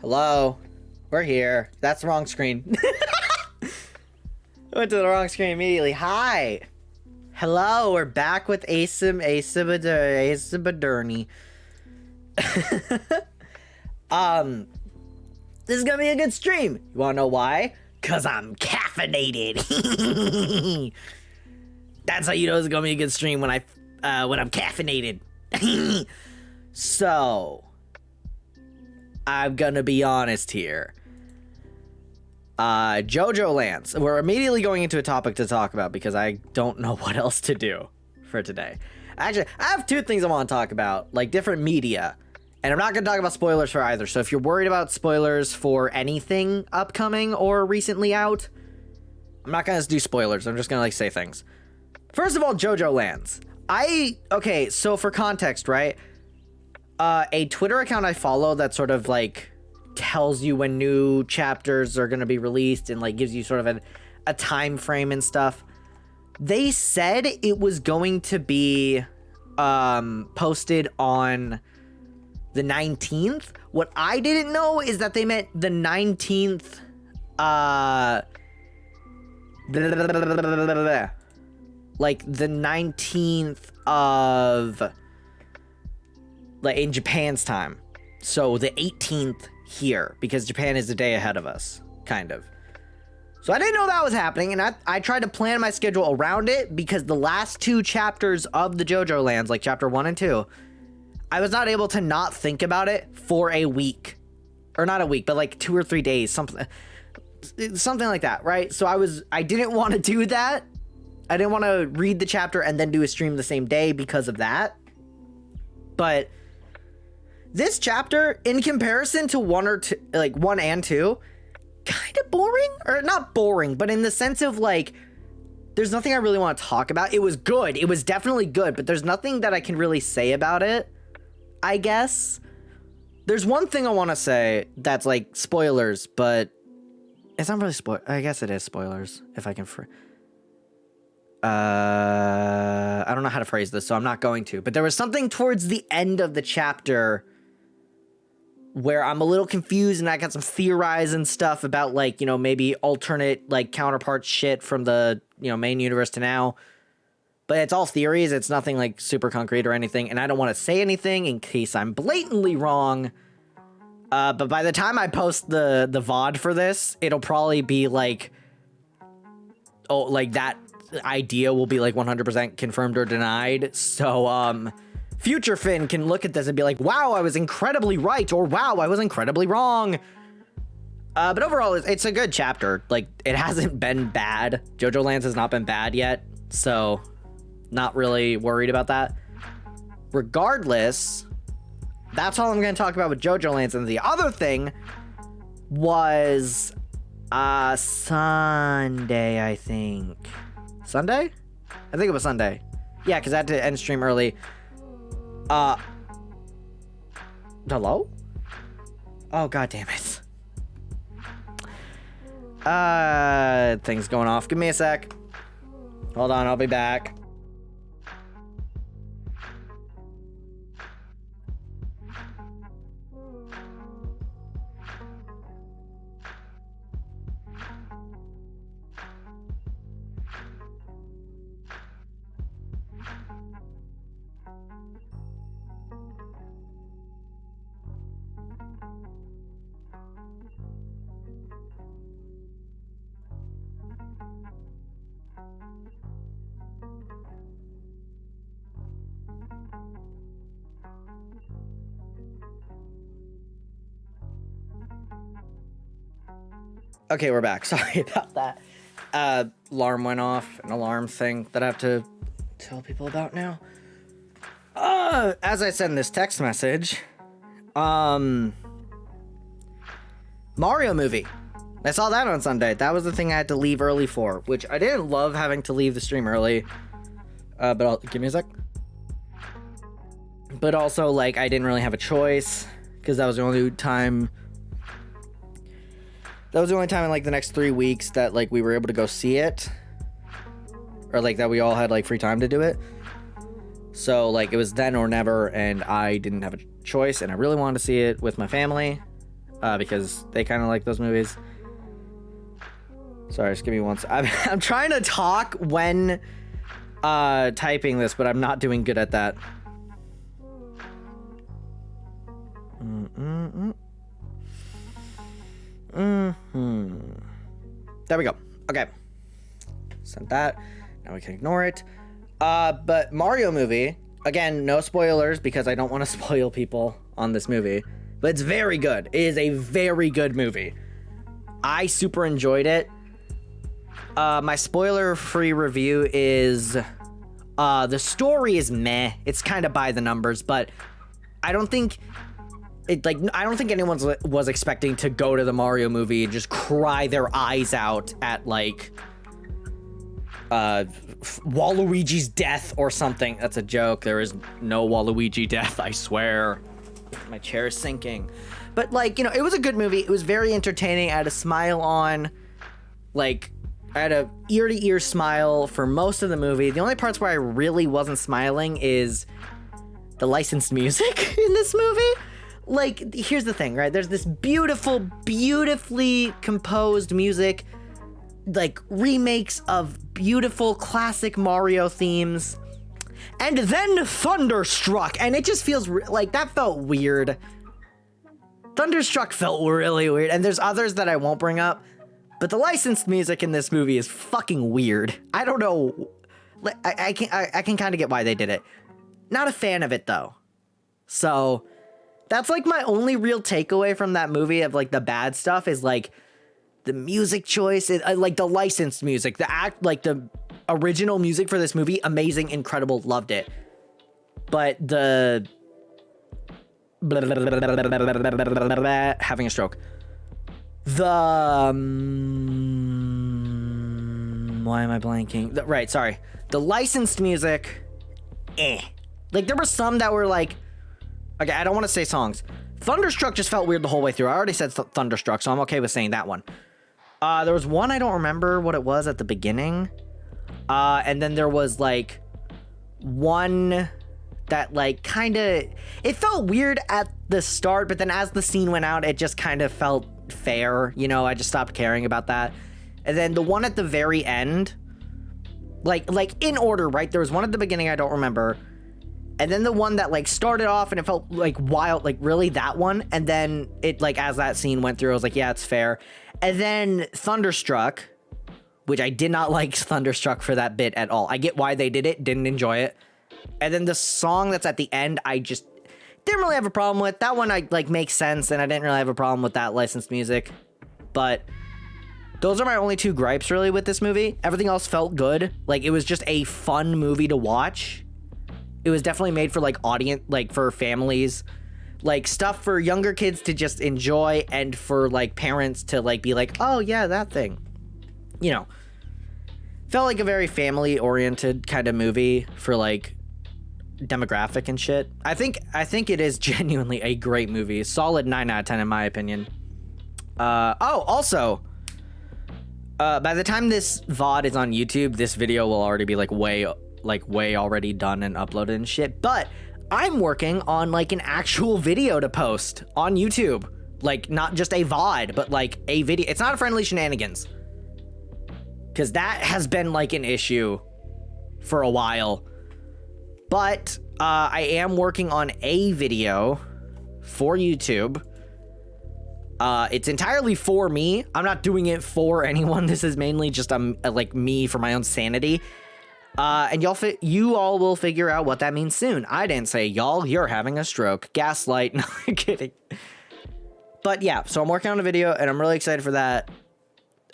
Hello, we're here. That's the wrong screen. Went to the wrong screen immediately. Hi. Hello, we're back with Asabadurni. This is gonna be a good stream. You wanna know why? Cause I'm caffeinated. That's how you know it's gonna be a good stream when I'm caffeinated. So, I'm gonna be honest here. JoJo Lands. We're immediately going into a topic to talk about because I don't know what else to do for today. Actually, I have two things I want to talk about, like different media. And I'm not going to talk about spoilers for either. So if you're worried about spoilers for anything upcoming or recently out, I'm not going to do spoilers. I'm just going to say things. First of all, JoJo Lands. Okay, so for context, right? A Twitter account I follow that sort of tells you when new chapters are going to be released and gives you sort of a time frame and stuff. They said it was going to be posted on the 19th. What I didn't know is that they meant the 19th the 19th of in Japan's time. So the 18th here, because Japan is a day ahead of us, kind of. So I didn't know that was happening, and I tried to plan my schedule around it because the last two chapters of the JoJo Lands, chapter 1 and 2, I was not able to not think about it for a week. Or not a week, but 2 or 3 days, something like that, right? So I didn't want to do that. I didn't want to read the chapter and then do a stream the same day because of that. But this chapter, in comparison to 1 or 2, 1 and 2, kind of boring, or not boring, but in the sense of there's nothing I really want to talk about. It was good. It was definitely good, but there's nothing that I can really say about it, I guess. There's one thing I want to say that's spoilers, but it's not really I guess it is spoilers, if I can I don't know how to phrase this, so I'm not going to. But there was something towards the end of the chapter where I'm a little confused, and I got some theorizing stuff about maybe alternate counterpart shit from the main universe to now. But it's all theories. It's nothing super concrete or anything, and I don't want to say anything in case I'm blatantly wrong. But by the time I post the VOD for this, it'll probably be that idea will be 100% confirmed or denied. So future Finn can look at this and be wow, I was incredibly right, or wow, I was incredibly wrong. But overall, it's a good chapter. It hasn't been bad. JoJo Lands has not been bad yet, so not really worried about that. Regardless, that's all I'm going to talk about with JoJo Lands. And the other thing was Sunday, I think. Sunday? I think it was Sunday. Yeah, because I had to end stream early. Hello? Oh, god damn it. Things going off. Give me a sec. Hold on, I'll be back. Okay, we're back. Sorry about that. Alarm went off, an alarm thing that I have to tell people about now. As I said in this text message, Mario movie. I saw that on Sunday. That was the thing I had to leave early for, which I didn't love having to leave the stream early. But give me a sec. But also, like, I didn't really have a choice, because that was the only time... That was the only time in, like, the next 3 weeks that, like, we were able to go see it. Or, like, that we all had, like, free time to do it. So, like, it was then or never, and I didn't have a choice, and I really wanted to see it with my family, because they kind of like those movies. Sorry, just give me one second. I'm trying to talk when typing this, but I'm not doing good at that. There we go. Okay. Sent that. Now we can ignore it. But Mario movie, again, no spoilers because I don't want to spoil people on this movie, but it's very good. It is a very good movie. I super enjoyed it. My spoiler-free review is, the story is meh. It's kind of by the numbers, but I don't think anyone was expecting to go to the Mario movie and just cry their eyes out at, like, Waluigi's death or something. That's a joke. There is no Waluigi death, I swear. My chair is sinking. But, like, you know, it was a good movie. It was very entertaining. I had a smile on. Like, I had a ear-to-ear smile for most of the movie. The only parts where I really wasn't smiling is the licensed music in this movie. Like, here's the thing, right? There's this beautiful, beautifully composed music, like, remakes of beautiful classic Mario themes, and then Thunderstruck, and it just feels like that felt weird. Thunderstruck felt really weird, and there's others that I won't bring up, but the licensed music in this movie is fucking weird. I don't know. I can kind of get why they did it. Not a fan of it, though. So that's, like, my only real takeaway from that movie of, like, the bad stuff is, like, the music choice, like, the licensed music, the original music for this movie, amazing, incredible, loved it. But the having a stroke. Why am I blanking? Right, sorry. The licensed music, Like, there were some that were, like, okay, I don't want to say songs. Thunderstruck just felt weird the whole way through. I already said Thunderstruck, so I'm okay with saying that one. There was one, I don't remember what it was at the beginning. And then there was, like, one that, like, kind of... It felt weird at the start, but then as the scene went out, it just kind of felt fair. You know, I just stopped caring about that. And then the one at the very end, like in order, right? There was one at the beginning I don't remember. And then the one that, like, started off and it felt, like, wild, like, really that one. And then it, like, as that scene went through, I was like, yeah, it's fair. And then Thunderstruck, which I did not like Thunderstruck for that bit at all. I get why they did it, didn't enjoy it. And then the song that's at the end, I just didn't really have a problem with. That one, makes sense, and I didn't really have a problem with that licensed music. But those are my only two gripes, really, with this movie. Everything else felt good. Like, it was just a fun movie to watch. It was definitely made for, like, audience, like, for families. Like, stuff for younger kids to just enjoy and for, like, parents to, like, be like, oh, yeah, that thing. You know. Felt like a very family-oriented kind of movie for, like, demographic and shit. I think it is genuinely a great movie. Solid 9 out of 10 in my opinion. Also, by the time this VOD is on YouTube, this video will already be like way already done and uploaded and shit. But I'm working on like an actual video to post on YouTube. Like not just a VOD, but like a video. It's not a friendly shenanigans. Cause that has been like an issue for a while. But I am working on a video for YouTube. It's entirely for me. I'm not doing it for anyone. This is mainly just like me for my own sanity. And you all will figure out what that means soon. I didn't say y'all. You're having a stroke. Gaslight. No, I'm kidding. But yeah, so I'm working on a video and I'm really excited for that.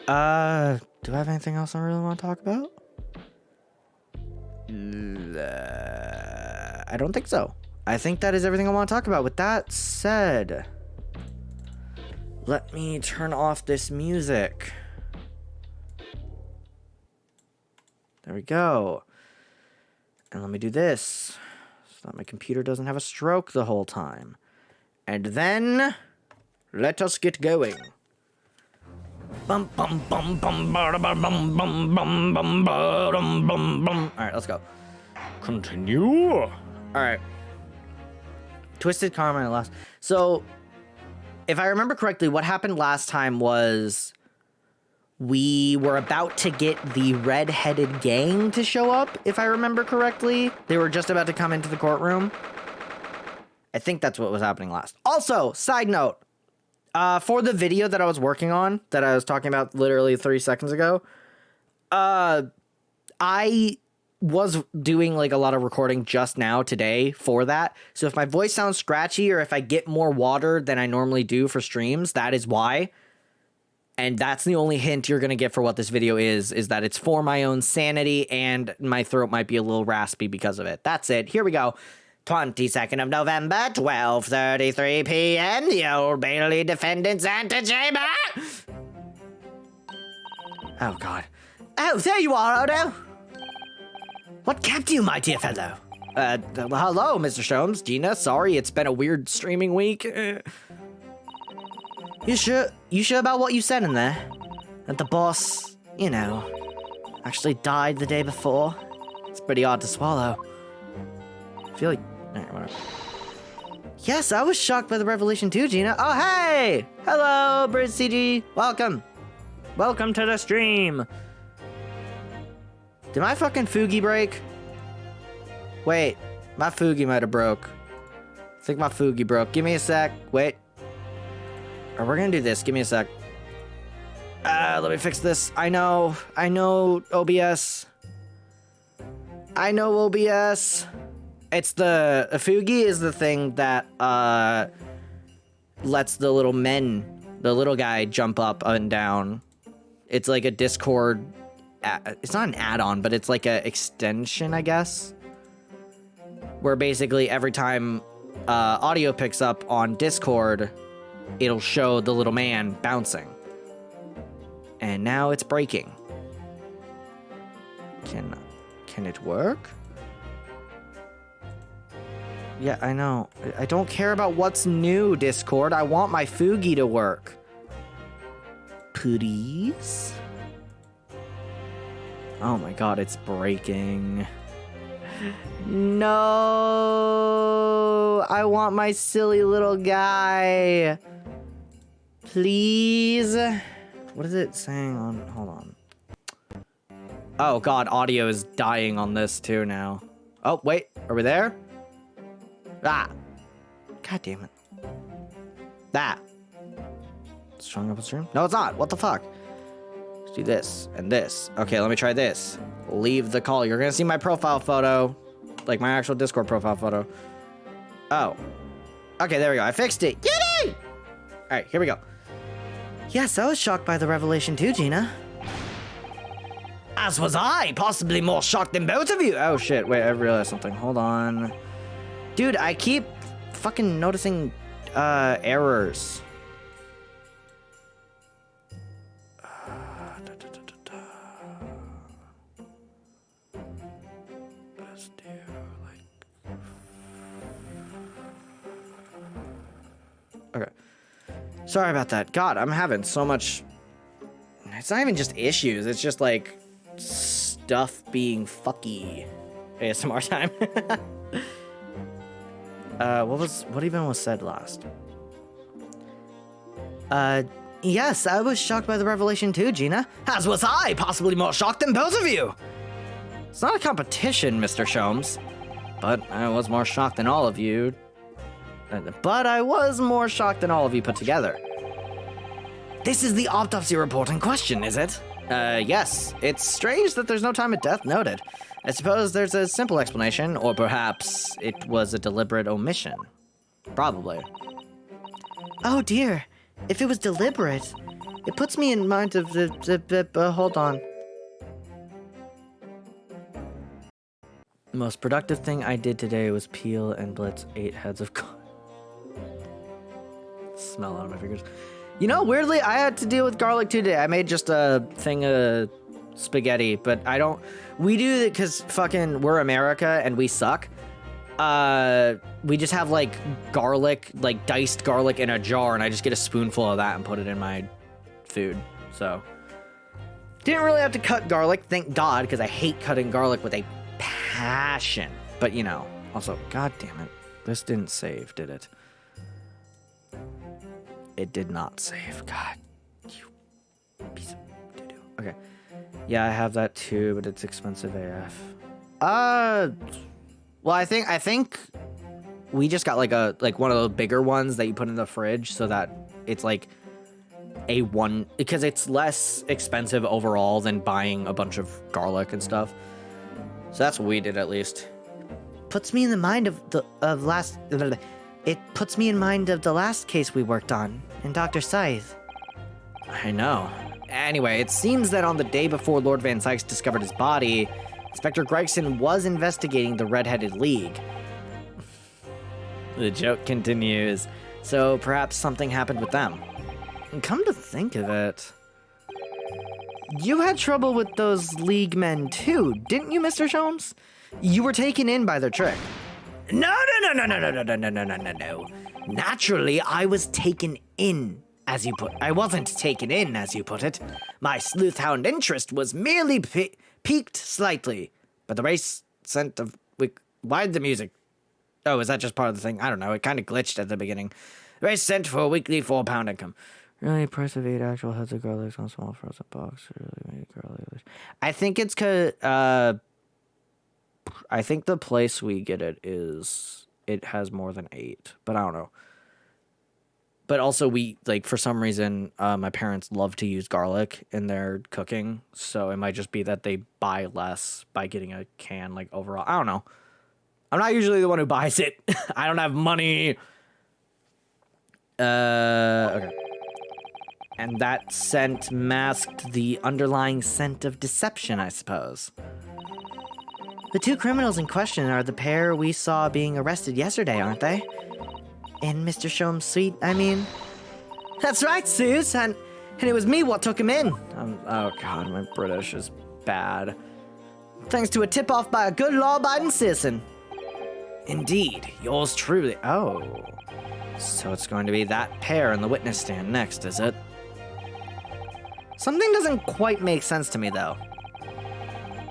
Do I have anything else I really want to talk about? I don't think so. I think that is everything I want to talk about. With that said, let me turn off this music. There we go. And let me do this so that my computer doesn't have a stroke the whole time. And then let us get going. Bum bum bum bum bum bum bum bum bum bum bum bum. All right, let's go. Continue. All right. Twisted Karma and last. So, if I remember correctly, what happened last time was we were about to get the red-headed gang to show up, if I remember correctly. They were just about to come into the courtroom. I think that's what was happening last. Also, side note, for the video that I was working on, that I was talking about literally 30 seconds ago, I was doing like a lot of recording just now today for that. So if my voice sounds scratchy or if I get more water than I normally do for streams, that is why. And that's the only hint you're going to get for what this video is that it's for my own sanity and my throat might be a little raspy because of it. That's it. Here we go. 22nd of November, 12:33 p.m. The Old Bailey defendant's antechamber. Oh, God. Oh, there you are, Odo. What kept you, my dear fellow? Hello, Mr. Sholmes, Gina. Sorry, it's been a weird streaming week. You sure about what you said in there? That the boss, you know, actually died the day before? It's pretty hard to swallow. I feel like... Alright, whatever. Yes, I was shocked by the revelation too, Gina. Oh, hey! Hello, BrizzCG. Welcome. Welcome to the stream. Did my fucking Fugi break? Wait, my Fugi might have broke. I think my Fugi broke. Give me a sec. Wait. Alright, we're gonna do this. Give me a sec. Let me fix this. I know OBS. I know OBS. It's a Fugi is the thing that lets the little guy jump up and down. It's like a Discord. It's not an add-on, but it's like an extension, I guess. Where basically every time audio picks up on Discord, it'll show the little man bouncing. And now it's breaking. Can it work? Yeah, I know. I don't care about what's new, Discord. I want my Fugi to work. Please? Oh my god, it's breaking. No! I want my silly little guy. Please? What is it saying on... Hold on. Oh god, audio is dying on this too now. Oh, wait. Are we there? Ah! God damn it. That. Strong up stream? No, it's not. What the fuck? Let's do this and this. Okay, let me try this. Leave the call. You're gonna see my profile photo. Like my actual Discord profile photo. Oh. Okay, there we go. I fixed it. Yay! Alright, here we go. Yes, I was shocked by the revelation too, Gina. As was I. Possibly more shocked than both of you. Oh shit, wait, I realized something. Hold on. Dude, I keep fucking noticing errors. Let's do like Sorry about that. God, I'm having so much... It's not even just issues. It's just, like, stuff being fucky. ASMR time. What even was said last? Yes, I was shocked by the revelation too, Gina. As was I, possibly more shocked than both of you. It's not a competition, Mr. Sholmes. But I was more shocked than all of you. But I was more shocked than all of you put together. This is the autopsy report in question, is it? Yes. It's strange that there's no time of death noted. I suppose there's a simple explanation, or perhaps it was a deliberate omission. Probably. Oh dear. If it was deliberate, it puts me in mind of hold on. The most productive thing I did today was peel and blitz 8 heads of smell out of my fingers. You know, weirdly, I had to deal with garlic today. I made just a thing of spaghetti, but we do it because fucking we're America and we suck. We just have like garlic, like diced garlic in a jar, and I just get a spoonful of that and put it in my food. So didn't really have to cut garlic, thank God, because I hate cutting garlic with a passion. But you know, also, god damn it, this didn't save, did it? It did not save. God, you piece of doo-doo. Okay, yeah, I have that too, but it's expensive AF. Well, I think we just got like one of those bigger ones that you put in the fridge so that it's like because it's less expensive overall than buying a bunch of garlic and stuff. So that's what we did, at least. Puts me in the mind of the last case we worked on in Dr. Scythe. I know. Anyway, it seems that on the day before Lord Van Sykes discovered his body, Inspector Gregson was investigating the Red-Headed League. The joke continues. So perhaps something happened with them. And come to think of it, you had trouble with those League men too, didn't you, Mr. Sholmes? You were taken in by their trick. No. Naturally, I was taken in, as you put. I wasn't taken in, as you put it. My sleuthhound interest was merely peaked slightly, but the race sent of... Why did the music... Oh, is that just part of the thing? I don't know, it kind of glitched at the beginning. The race sent for a weekly £4 income. Really, price of 8 actual heads of garlic on a small frozen box. Really made garlic. I think it's because... I think the place we get it is... It has more than 8, but I don't know. But also we, like, for some reason, my parents love to use garlic in their cooking. So it might just be that they buy less by getting a can, like, overall. I don't know. I'm not usually the one who buys it. I don't have money. Okay. And that scent masked the underlying scent of deception, I suppose. The 2 criminals in question are the pair we saw being arrested yesterday, aren't they? In Mr. Sholmes' suite, I mean. That's right, Suze, and it was me what took him in. Oh god, my British is bad. Thanks to a tip-off by a good law-abiding citizen. Indeed, yours truly. Oh, so it's going to be that pair in the witness stand next, is it? Something doesn't quite make sense to me, though.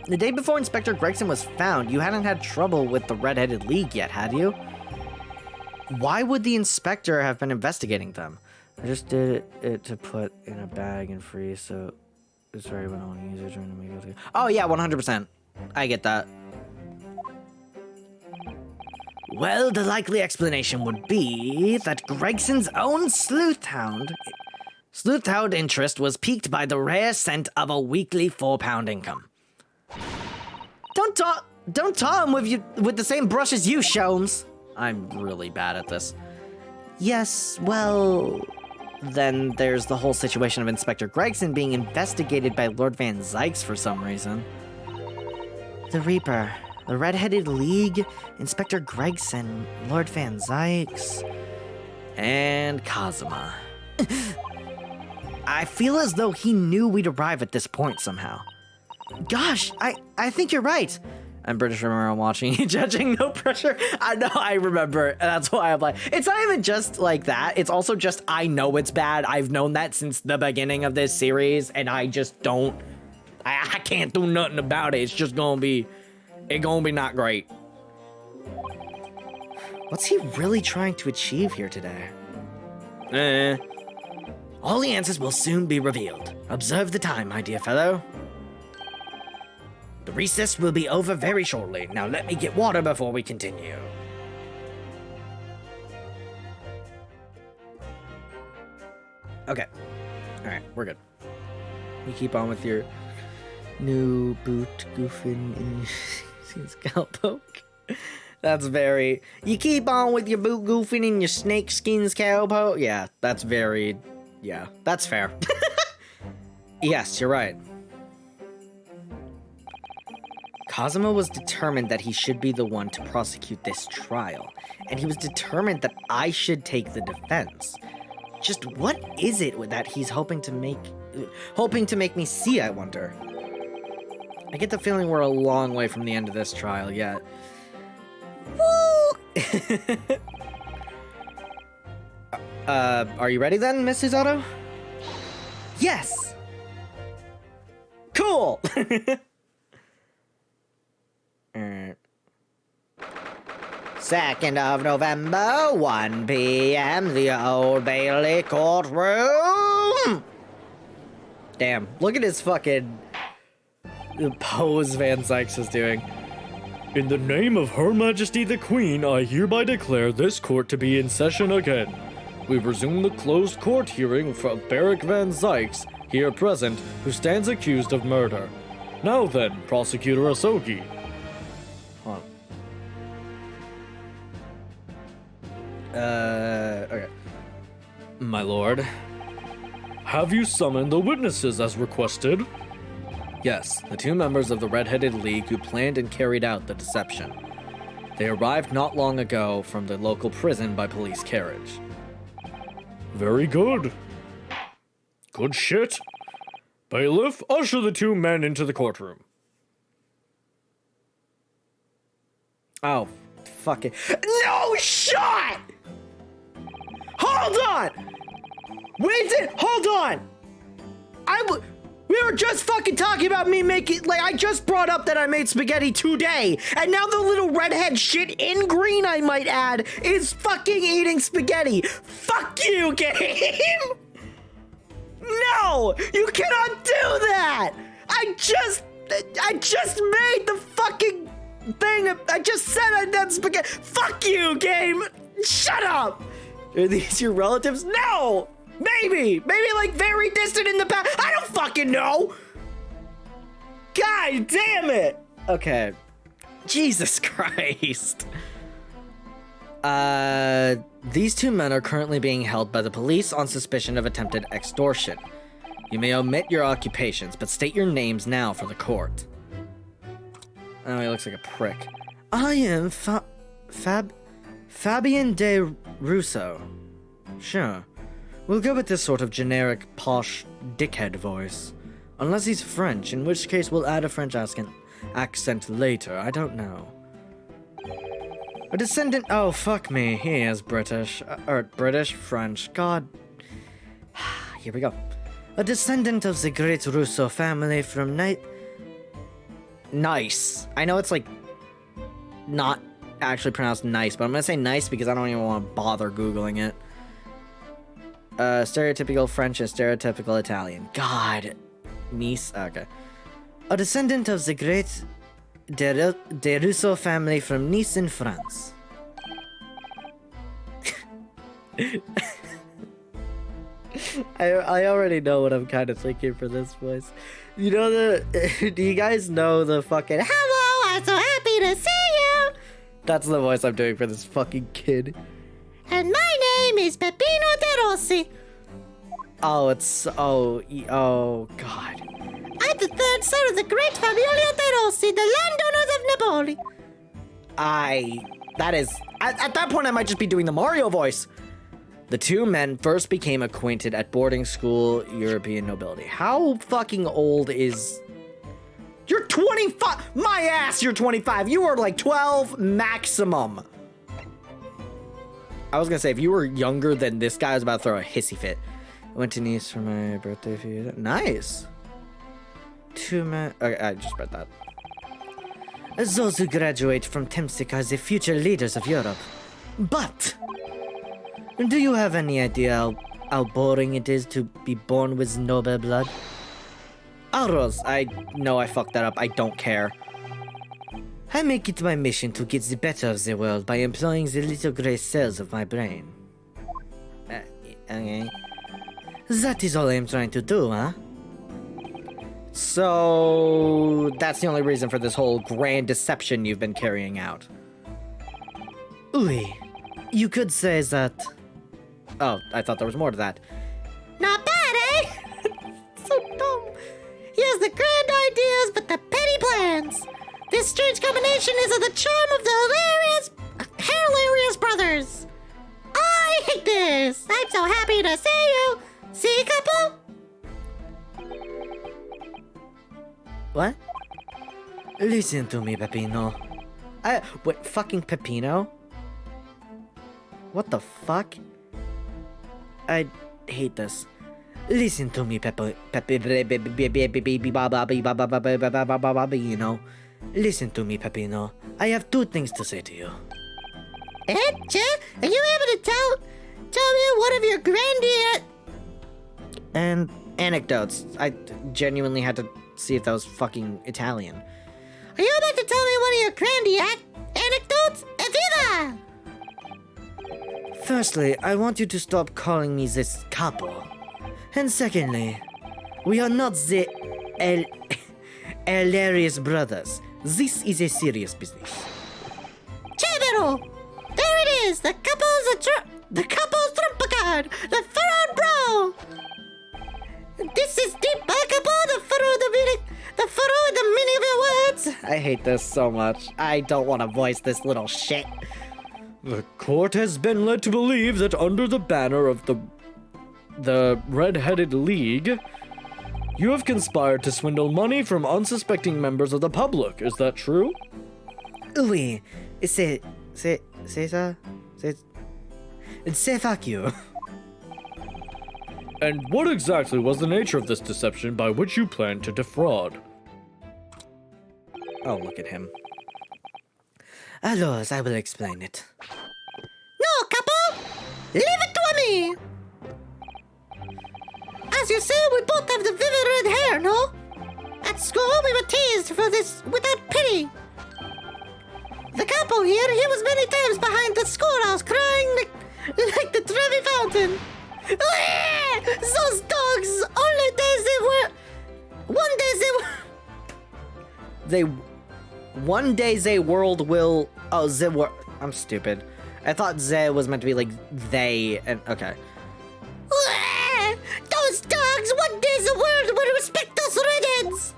The day before Inspector Gregson was found, you hadn't had trouble with the Red-Headed League yet, had you? Why would the inspector have been investigating them? I just did it to put in a bag and freeze, so it's very well known user trying to make it. Oh yeah, 100%. I get that. Well, the likely explanation would be that Gregson's own sleuthhound interest was piqued by the rare scent of a weekly £4 income. Don't tar him with the same brush as you, Sholmes. I'm really bad at this. Yes, well... Then there's the whole situation of Inspector Gregson being investigated by Lord Van Sykes for some reason. The Reaper, the Red-Headed League, Inspector Gregson, Lord Van Sykes, and Kazuma. I feel as though he knew we'd arrive at this point somehow. Gosh, I think you're right. I'm British, remember I'm watching you judging, no pressure. I know, I remember, and that's why I'm like, it's not even just like that, it's also just, I know it's bad. I've known that since the beginning of this series, and I just don't, I can't do nothing about it. It's just gonna be not great. What's he really trying to achieve here today? All the answers will soon be revealed. Observe the time, my dear fellow. The recess will be over very shortly. Now let me get water before we continue. Okay. Alright, we're good. You keep on with your new boot goofing in your scalp poke. That's very... You keep on with your boot goofing in your snake skin scalp poke? Yeah, that's very... Yeah, that's fair. Yes, you're right. Kazuma was determined that he should be the one to prosecute this trial, and he was determined that I should take the defense. Just what is it that he's hoping to make me see, I wonder? I get the feeling we're a long way from the end of this trial yet. Woo! Are you ready then, Miss Susato? Yes! Cool! Alright. 2nd of November, 1 p.m., the Old Bailey courtroom! Damn, look at his fucking pose Van Sykes is doing. In the name of Her Majesty the Queen, I hereby declare this court to be in session again. We resume the closed court hearing for Barrick Van Sykes, here present, who stands accused of murder. Now then, Prosecutor Asogi. Hold on. Okay. My lord. Have you summoned the witnesses as requested? Yes, the 2 members of the Red-Headed League who planned and carried out the deception. They arrived not long ago from the local prison by police carriage. Very good. Good shit. Bailiff, usher the 2 men into the courtroom. Oh, fuck it. No shot! Hold on! Hold on! We were just fucking talking about me making, like, I just brought up that I made spaghetti today, and now the little redhead shit in green, I might add, is fucking eating spaghetti. Fuck you, game! No! You cannot do that! I just made the fucking thing, I just said I did spaghetti. Fuck you, game! Shut up! Are these your relatives? No! Maybe like very distant in the past. I don't fucking know. God damn it. Okay. Jesus Christ. These 2 men are currently being held by the police on suspicion of attempted extortion. You may omit your occupations, but state your names now for the court. Oh, he looks like a prick. I am Fabian de Russo. Sure. We'll go with this sort of generic, posh, dickhead voice. Unless he's French, in which case we'll add a French accent later. I don't know. A descendant... Oh, fuck me. He is British. British, French. God. Here we go. A descendant of the great Russo family from Nice. I know it's, like, not actually pronounced nice, but I'm gonna say nice because I don't even want to bother Googling it. Stereotypical French and stereotypical Italian. God. Nice. Okay. A descendant of the great de Russo family from Nice in France. I already know what I'm kind of thinking for this voice. You know do you guys know the fucking hello, I'm so happy to see you? That's the voice I'm doing for this fucking kid. And my name is Peppino de Rossi. Oh, it's... Oh, God. I'm the 3rd son of the great Fabiola de Rossi, the landowners of Napoli. That is... At that point, I might just be doing the Mario voice. The 2 men first became acquainted at boarding school European nobility. How fucking old is You're 25. My ass, you're 25. You are like 12 maximum. I was gonna say, if you were younger than this guy, I was about to throw a hissy fit. I went to Nice for my birthday a few years ago. Nice. Okay, I just read that. Those who graduate from Temsic are the future leaders of Europe. But, do you have any idea how boring it is to be born with noble blood? Auros, I know I fucked that up. I don't care. I make it my mission to get the better of the world by employing the little grey cells of my brain. Okay. That is all I'm trying to do, huh? So, that's the only reason for this whole grand deception you've been carrying out. Oui. You could say that... Oh, I thought there was more to that. Not bad, eh? So dumb. He has the grand ideas, but the petty plans. This strange combination is of the charm of the hilarious brothers. I hate this. I'm so happy to see you. See, couple? What? Listen to me, Peppino. What, fucking Peppino? What the fuck? I hate this. Listen to me, you know. Listen to me, Peppino. I have two things to say to you. Are you able to tell me one of your grandiose... And anecdotes. I genuinely had to see if that was fucking Italian. Are you about to tell me one of your grandiose anecdotes? Evita! Firstly, I want you to stop calling me this capo. And secondly, we are not the hilarious brothers. This is a serious business. Chévero! There it is! The couple's trump card! The furrowed brow! This is deep, couple! The furrow, the meaning of your words! I hate this so much. I don't want to voice this little shit. The court has been led to believe that under the banner of the Red-Headed League, you have conspired to swindle money from unsuspecting members of the public. Is that true? Oui. Say fuck you. And what exactly was the nature of this deception by which you planned to defraud? Oh, look at him. Alors, I will explain it. No, couple! Leave it to me! As you say, we both have the vivid red hair, no? At school, we were teased for this without pity. The couple here, he was many times behind the schoolhouse crying like the Trevi Fountain. Those dogs, only days they were... One day they were... One day they world will... Oh, they were... I'm stupid. I thought they was meant to be like they, and... Okay. Those dogs, one day the world would respect those redheads.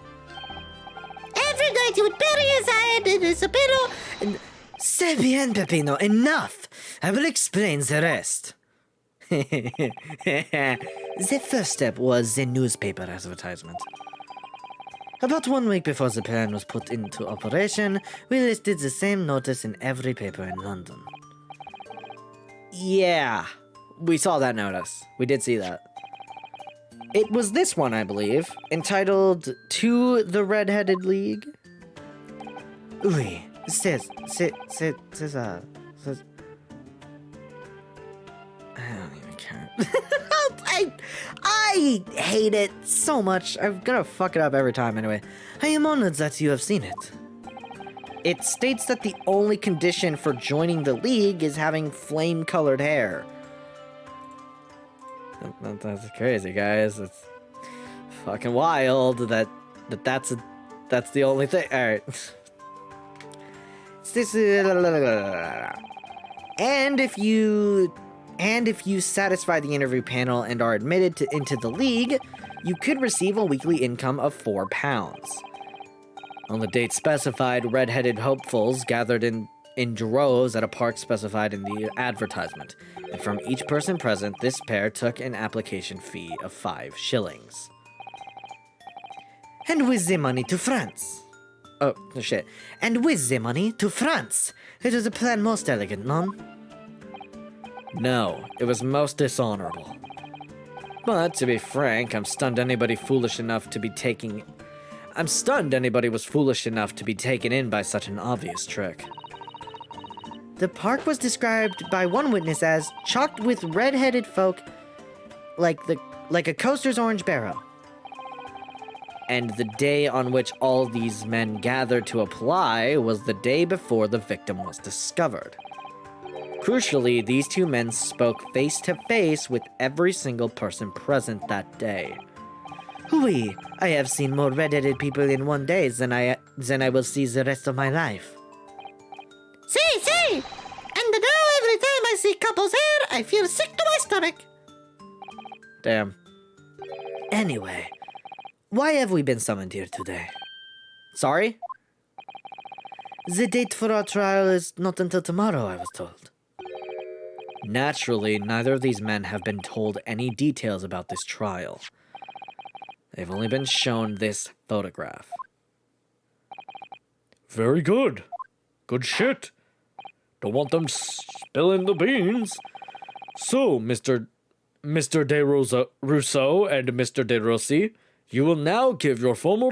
Every night he would bury his head in his pillow and... C'est bien, Peppino, enough! I will explain the rest. The first step was the newspaper advertisement. About 1 week before the plan was put into operation, we listed the same notice in every paper in London. Yeah, we saw that notice. We did see that. It was this one, I believe, entitled To the Red-Headed League. Oui, says, I don't even care. I hate it so much. I'm gonna fuck it up every time anyway. I am honored that you have seen it. It states that the only condition for joining the league is having flame-colored hair. That's crazy, guys. It's fucking wild that's the only thing. All right. And if you satisfy the interview panel and are admitted into the league, you could receive a weekly income of £4. On the date specified, red-headed hopefuls gathered in droves at a park specified in the advertisement, and from each person present, this pair took an application fee of 5 shillings. And with the money to France. Oh, shit. And with the money to France. It was a plan most elegant, non? No, it was most dishonorable. But to be frank, I'm stunned anybody was foolish enough to be taken in by such an obvious trick. The park was described by one witness as chocked with red-headed folk like a coaster's orange barrel. And the day on which all these men gathered to apply was the day before the victim was discovered. Crucially, these two men spoke face to face with every single person present that day. Oui, I have seen more red-headed people in one day than I will see the rest of my life. See! And now every time I see couples hair, I feel sick to my stomach. Damn. Anyway, why have we been summoned here today? Sorry? The date for our trial is not until tomorrow, I was told. Naturally, neither of these men have been told any details about this trial. They've only been shown this photograph. Very good. Good shit. Don't want them spilling the beans. So, Mr. De Rousseau and Mr. De Rossi, you will now give your formal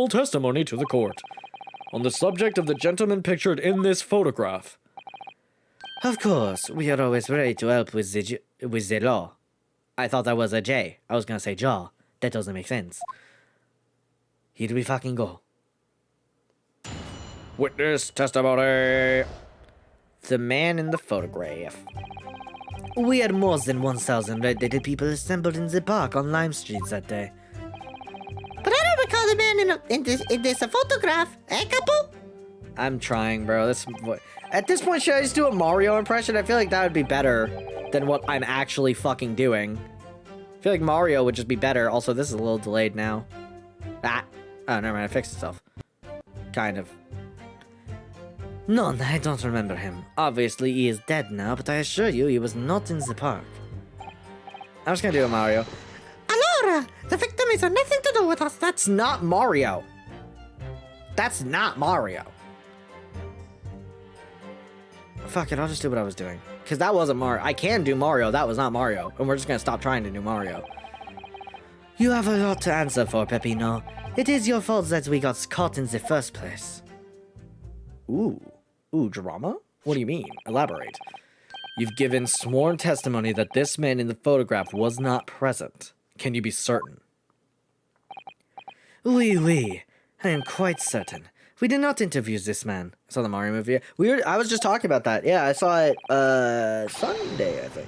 testimony to the court on the subject of the gentleman pictured in this photograph. Of course, we are always ready to help with the law. I thought that was a J. I was gonna say jaw. That doesn't make sense. Here we fucking go. Witness testimony. The man in the photograph. We had more than 1,000 red-headed people assembled in the park on Lime Street that day. But I don't recall the man in this photograph, eh, couple? I'm trying, bro. At this point, should I just do a Mario impression? I feel like that would be better than what I'm actually fucking doing. I feel like Mario would just be better. Also, this is a little delayed now. Oh, never mind. It fixed itself. Kind of. No, I don't remember him. Obviously, he is dead now, but I assure you, he was not in the park. I'm just gonna do a Mario. Allora, the victim has nothing to do with us. That's not Mario. That's not Mario. Fuck it, I'll just do what I was doing. Because that wasn't Mario. I can do Mario, that was not Mario. And we're just gonna stop trying to do Mario. You have a lot to answer for, Peppino. It is your fault that we got caught in the first place. Ooh, drama? What do you mean? Elaborate. You've given sworn testimony that this man in the photograph was not present. Can you be certain? Oui. I am quite certain. We did not interview this man. I saw the Mario movie. I was just talking about that. Yeah, I saw it, Sunday, I think.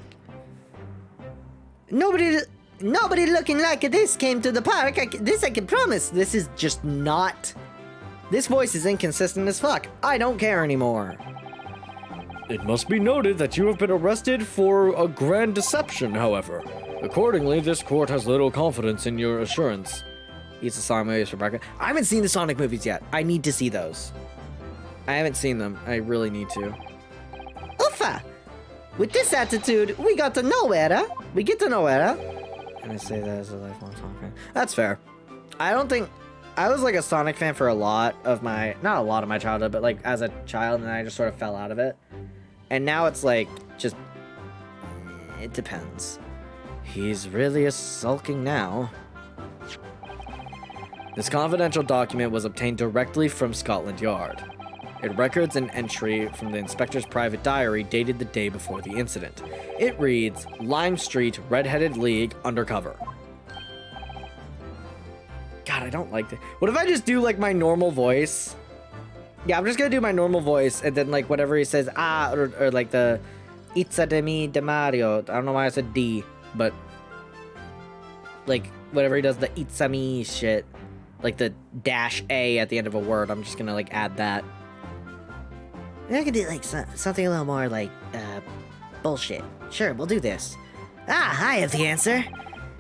Nobody looking like this came to the park. I can promise. This is just not... This voice is inconsistent as fuck. I don't care anymore. It must be noted that you have been arrested for a grand deception, however. Accordingly, this court has little confidence in your assurance. Eats the Sonic movies for breakfast. I haven't seen the Sonic movies yet. I need to see those. I haven't seen them. I really need to. Uffa! With this attitude, we got to nowhere. We get to nowhere. And I say that as a lifelong Sonic fan. That's fair. I don't think... I was like a Sonic fan for a lot of my... Not a lot of my childhood, but like as a child, and I just sort of fell out of it. And now it's like, just... It depends. He's really a sulking now. This confidential document was obtained directly from Scotland Yard. It records an entry from the inspector's private diary dated the day before the incident. It reads, Lime Street, Red-Headed League, undercover. God, I don't like that. What if I just do like my normal voice? Yeah, I'm just gonna do my normal voice, and then like whatever he says, or like the It's a Demi de Mario. I don't know why I said D, but like whatever he does, the It's a me shit. Like the -A at the end of a word, I'm just gonna like add that. I could do like something a little more like bullshit. Sure, we'll do this. I have the answer.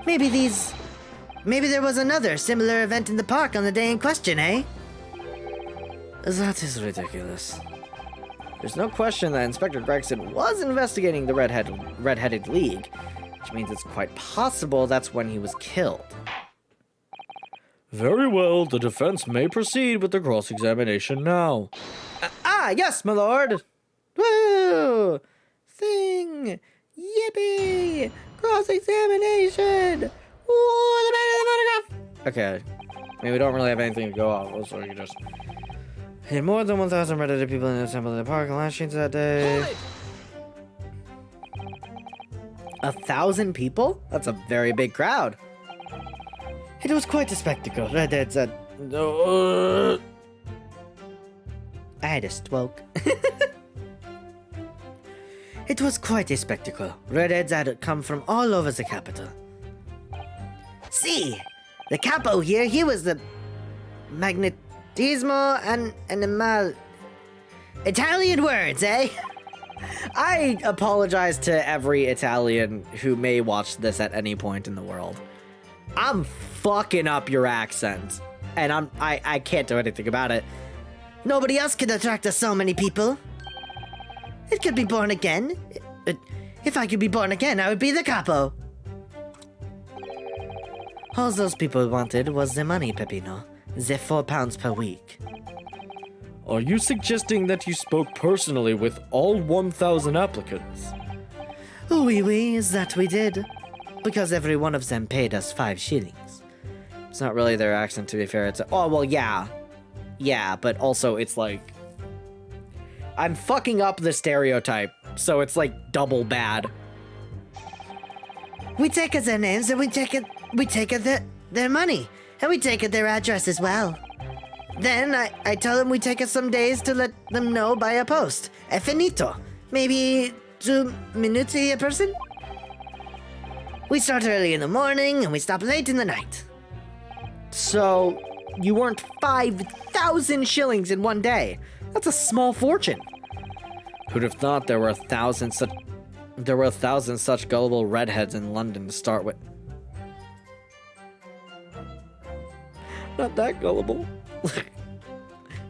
Maybe there was another similar event in the park on the day in question, eh? That is ridiculous. There's no question that Inspector Gregson was investigating the Red-Headed League, which means it's quite possible that's when he was killed. Very well, the defense may proceed with the cross-examination now. Yes, my lord. Woo! Thing. Yippee! Cross-examination. Woo! The man in the photograph. Okay. I mean, we don't really have anything to go off, so we can just hit more than 1,000 redheaded people in the temple in the park and last change that day. 1,000 people? That's a very big crowd. It was quite a spectacle. Redheads had... I had a stroke. It was quite a spectacle. Redheads had come from all over the capital. See, the capo here, he was the magnetismo and animal... Italian words, eh? I apologize to every Italian who may watch this at any point in the world. I'm fucking up your accent, and I can't do anything about it. Nobody else could attract us so many people. It could be born again. If I could be born again, I would be the capo. All those people wanted was the money, Peppino. The £4 per week. Are you suggesting that you spoke personally with all 1,000 applicants? Oui, that we did. Because every one of them paid us 5 shillings. It's not really their accent, to be fair. It's oh, well, yeah. Yeah, but also it's like... I'm fucking up the stereotype, so it's like double bad. We take their names and we take their money. And we take their address as well. Then I tell them we take us some days to let them know by a post. E finito. Maybe 2 minutes a person? We start early in the morning and we stop late in the night. So, you earned 5,000 shillings in one day. That's a small fortune. Who'd have thought there were 1,000 such gullible redheads in London to start with? Not that gullible.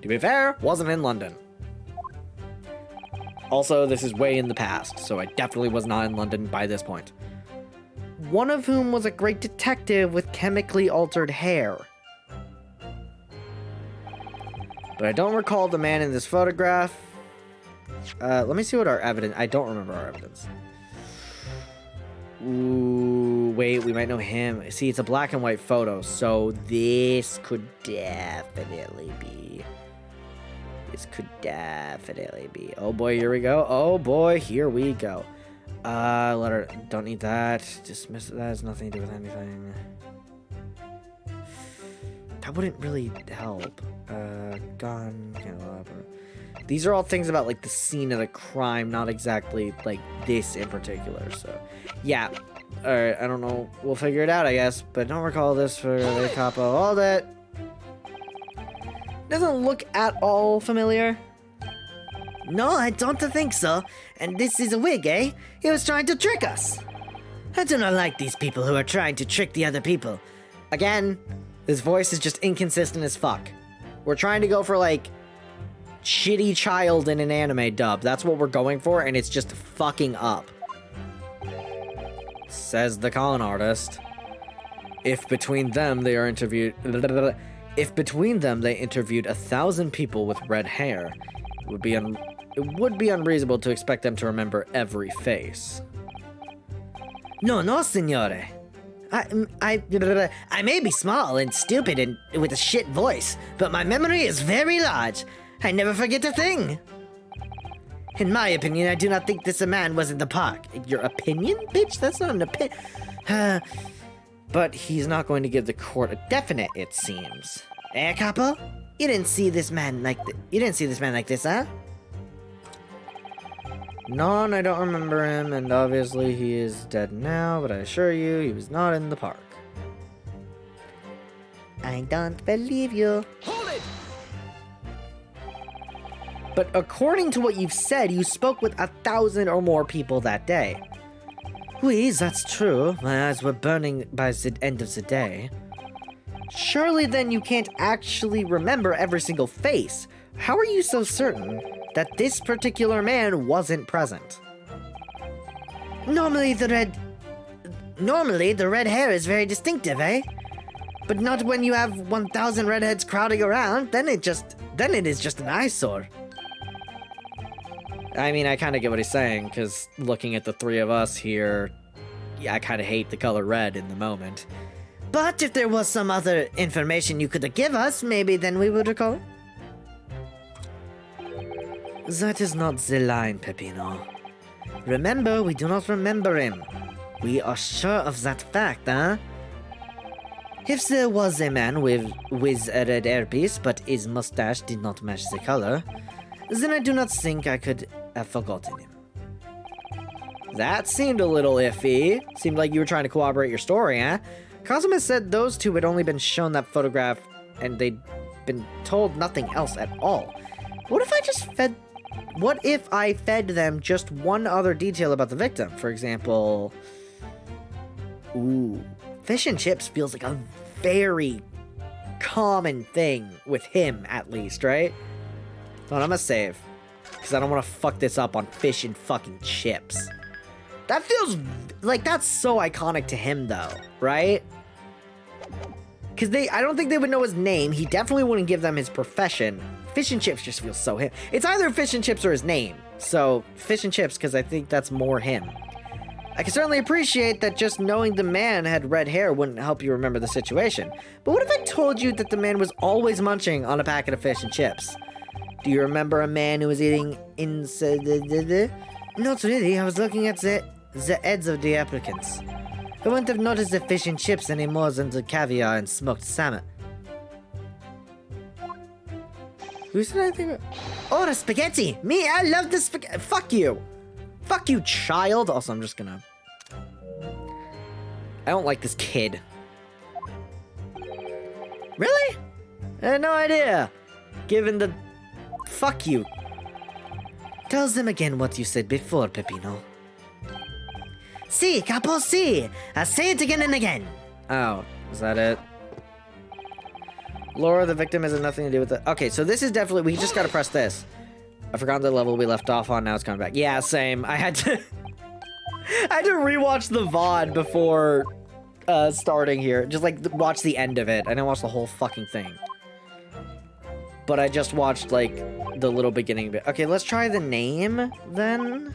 To be fair, wasn't in London. Also, this is way in the past, so I definitely was not in London by this point. One of whom was a great detective with chemically altered hair. But I don't recall the man in this photograph. Let me see what our evidence... I don't remember our evidence. Ooh, wait, we might know him. See, it's a black and white photo, so this could definitely be... Oh boy, here we go. Oh boy, here we go. Letter... Don't need that. Dismiss it. That has nothing to do with anything. That wouldn't really help. Gun, candelabra. These are all things about, like, the scene of the crime, not exactly, like, this in particular, so... Yeah. Alright, I don't know. We'll figure it out, I guess. But don't recall this for the capo. All that... Doesn't look at all familiar. No, I don't think so. And this is a wig, eh? He was trying to trick us. I do not like these people who are trying to trick the other people. Again, his voice is just inconsistent as fuck. We're trying to go for, like, shitty child in an anime dub. That's what we're going for, and it's just fucking up. Says the con artist. If between them they interviewed 1,000 people with red hair, it would be unreasonable to expect them to remember every face. No, signore. I may be small and stupid and with a shit voice, but my memory is very large. I never forget a thing. In my opinion, I do not think this man was in the park. Your opinion, bitch? That's not an opinion. But he's not going to give the court a definite, it seems. Eh, capo? You didn't see this man like this, huh? None, I don't remember him, and obviously he is dead now, but I assure you, he was not in the park. I don't believe you. Hold it! But according to what you've said, you spoke with 1,000 or more people that day. Oui, that's true. My eyes were burning by the end of the day. Surely then you can't actually remember every single face. How are you so certain that this particular man wasn't present? Normally the red hair is very distinctive, eh? But not when you have 1,000 redheads crowding around. Then it is just an eyesore. I mean, I kind of get what he's saying, because looking at the three of us here, yeah, I kind of hate the color red in the moment. But if there was some other information you could give us, maybe then we would recall. That is not the line, Peppino. Remember, we do not remember him. We are sure of that fact, huh? If there was a man with a red hairpiece, but his mustache did not match the color, then I do not think I could have forgotten him. That seemed a little iffy. Seemed like you were trying to corroborate your story, huh? Cosima said those two had only been shown that photograph and they'd been told nothing else at all. What if I fed them just one other detail about the victim? For example, fish and chips feels like a very common thing with him, at least, right? Hold on, I'm gonna save, because I don't want to fuck this up on fish and fucking chips. That feels like that's so iconic to him, though, right? Because I don't think they would know his name. He definitely wouldn't give them his profession. Fish and chips just feels so him. It's either fish and chips or his name. So fish and chips, because I think that's more him. I can certainly appreciate that just knowing the man had red hair wouldn't help you remember the situation. But what if I told you that the man was always munching on a packet of fish and chips? Do you remember a man who was eating inside the... Not really. I was looking at the heads of the applicants. I wouldn't have noticed the fish and chips any more than the caviar and smoked salmon. Who said anything? Oh, the spaghetti! Me, I love the spaghetti! Fuck you! Fuck you, child! Also, I'm just gonna... I don't like this kid. Really? I had no idea. Given the... Fuck you. Tell them again what you said before, Peppino. Si, capo, si. I say it again and again. Oh, is that it? Laura, the victim, has nothing to do with it. Okay, so this is definitely... We just gotta press this. I forgot the level we left off on. Now it's coming back. Yeah, same. I had to... I had to rewatch the VOD before starting here. Just, like, watch the end of it. I didn't watch the whole fucking thing. But I just watched, like, the little beginning bit. Okay, let's try the name, then.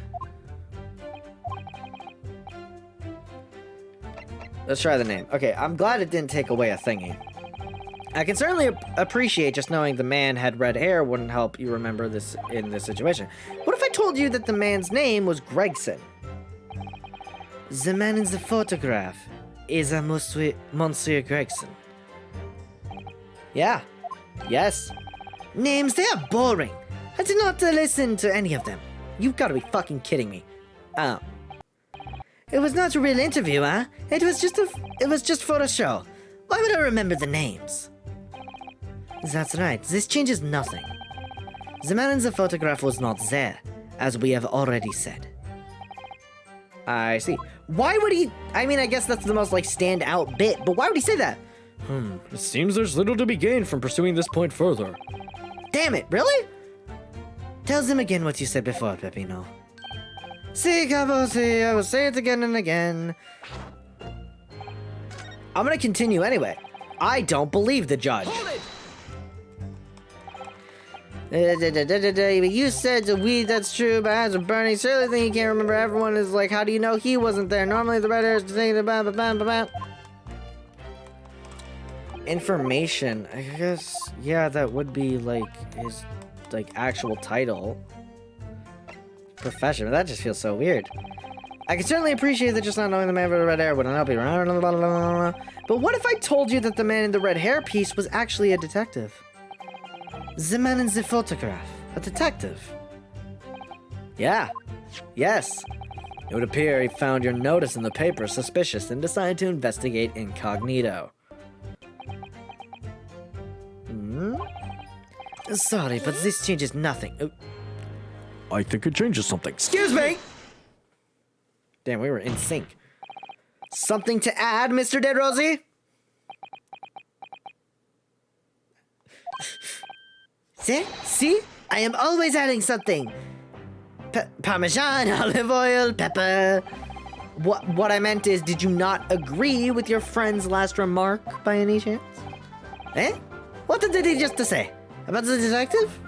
Let's try the name. Okay, I'm glad it didn't take away a thingy. I can certainly appreciate just knowing the man had red hair wouldn't help you remember this in this situation. What if I told you that the man's name was Gregson? The man in the photograph is a Monsieur Gregson. Yeah. Yes. Names, they are boring. I did not listen to any of them. You've got to be fucking kidding me. Oh. It was not a real interview, huh? It was just for a show. Why would I remember the names? That's right. This changes nothing. The man in the photograph was not there, as we have already said. I see. Why would he... I mean, I guess that's the most, like, stand-out bit, but why would he say that? It seems there's little to be gained from pursuing this point further. Damn it, really? Tell them again what you said before, Peppino. Si, capo, si, I will say it again and again. I'm gonna continue anyway. I don't believe the judge. You said the weed, that's true, but eyes are burning. Certainly think you can't remember. Everyone is like, how do you know he wasn't there? Normally the red hair is the thing. Information. I guess, yeah, that would be like his like actual title. Profession. That just feels so weird. I can certainly appreciate that just not knowing the man with the red hair wouldn't help you. But what if I told you that the man in the red hair piece was actually a detective? The man in the photograph. A detective. Yeah. Yes. It would appear he found your notice in the paper suspicious and decided to investigate incognito. Sorry, but this changes nothing. I think it changes something. Excuse me! Damn, we were in sync. Something to add, Mr. Dead Rosie? See? I am always adding something. Parmesan, olive oil, pepper. What I meant is, did you not agree with your friend's last remark by any chance? Eh? What did he just to say? About the detective?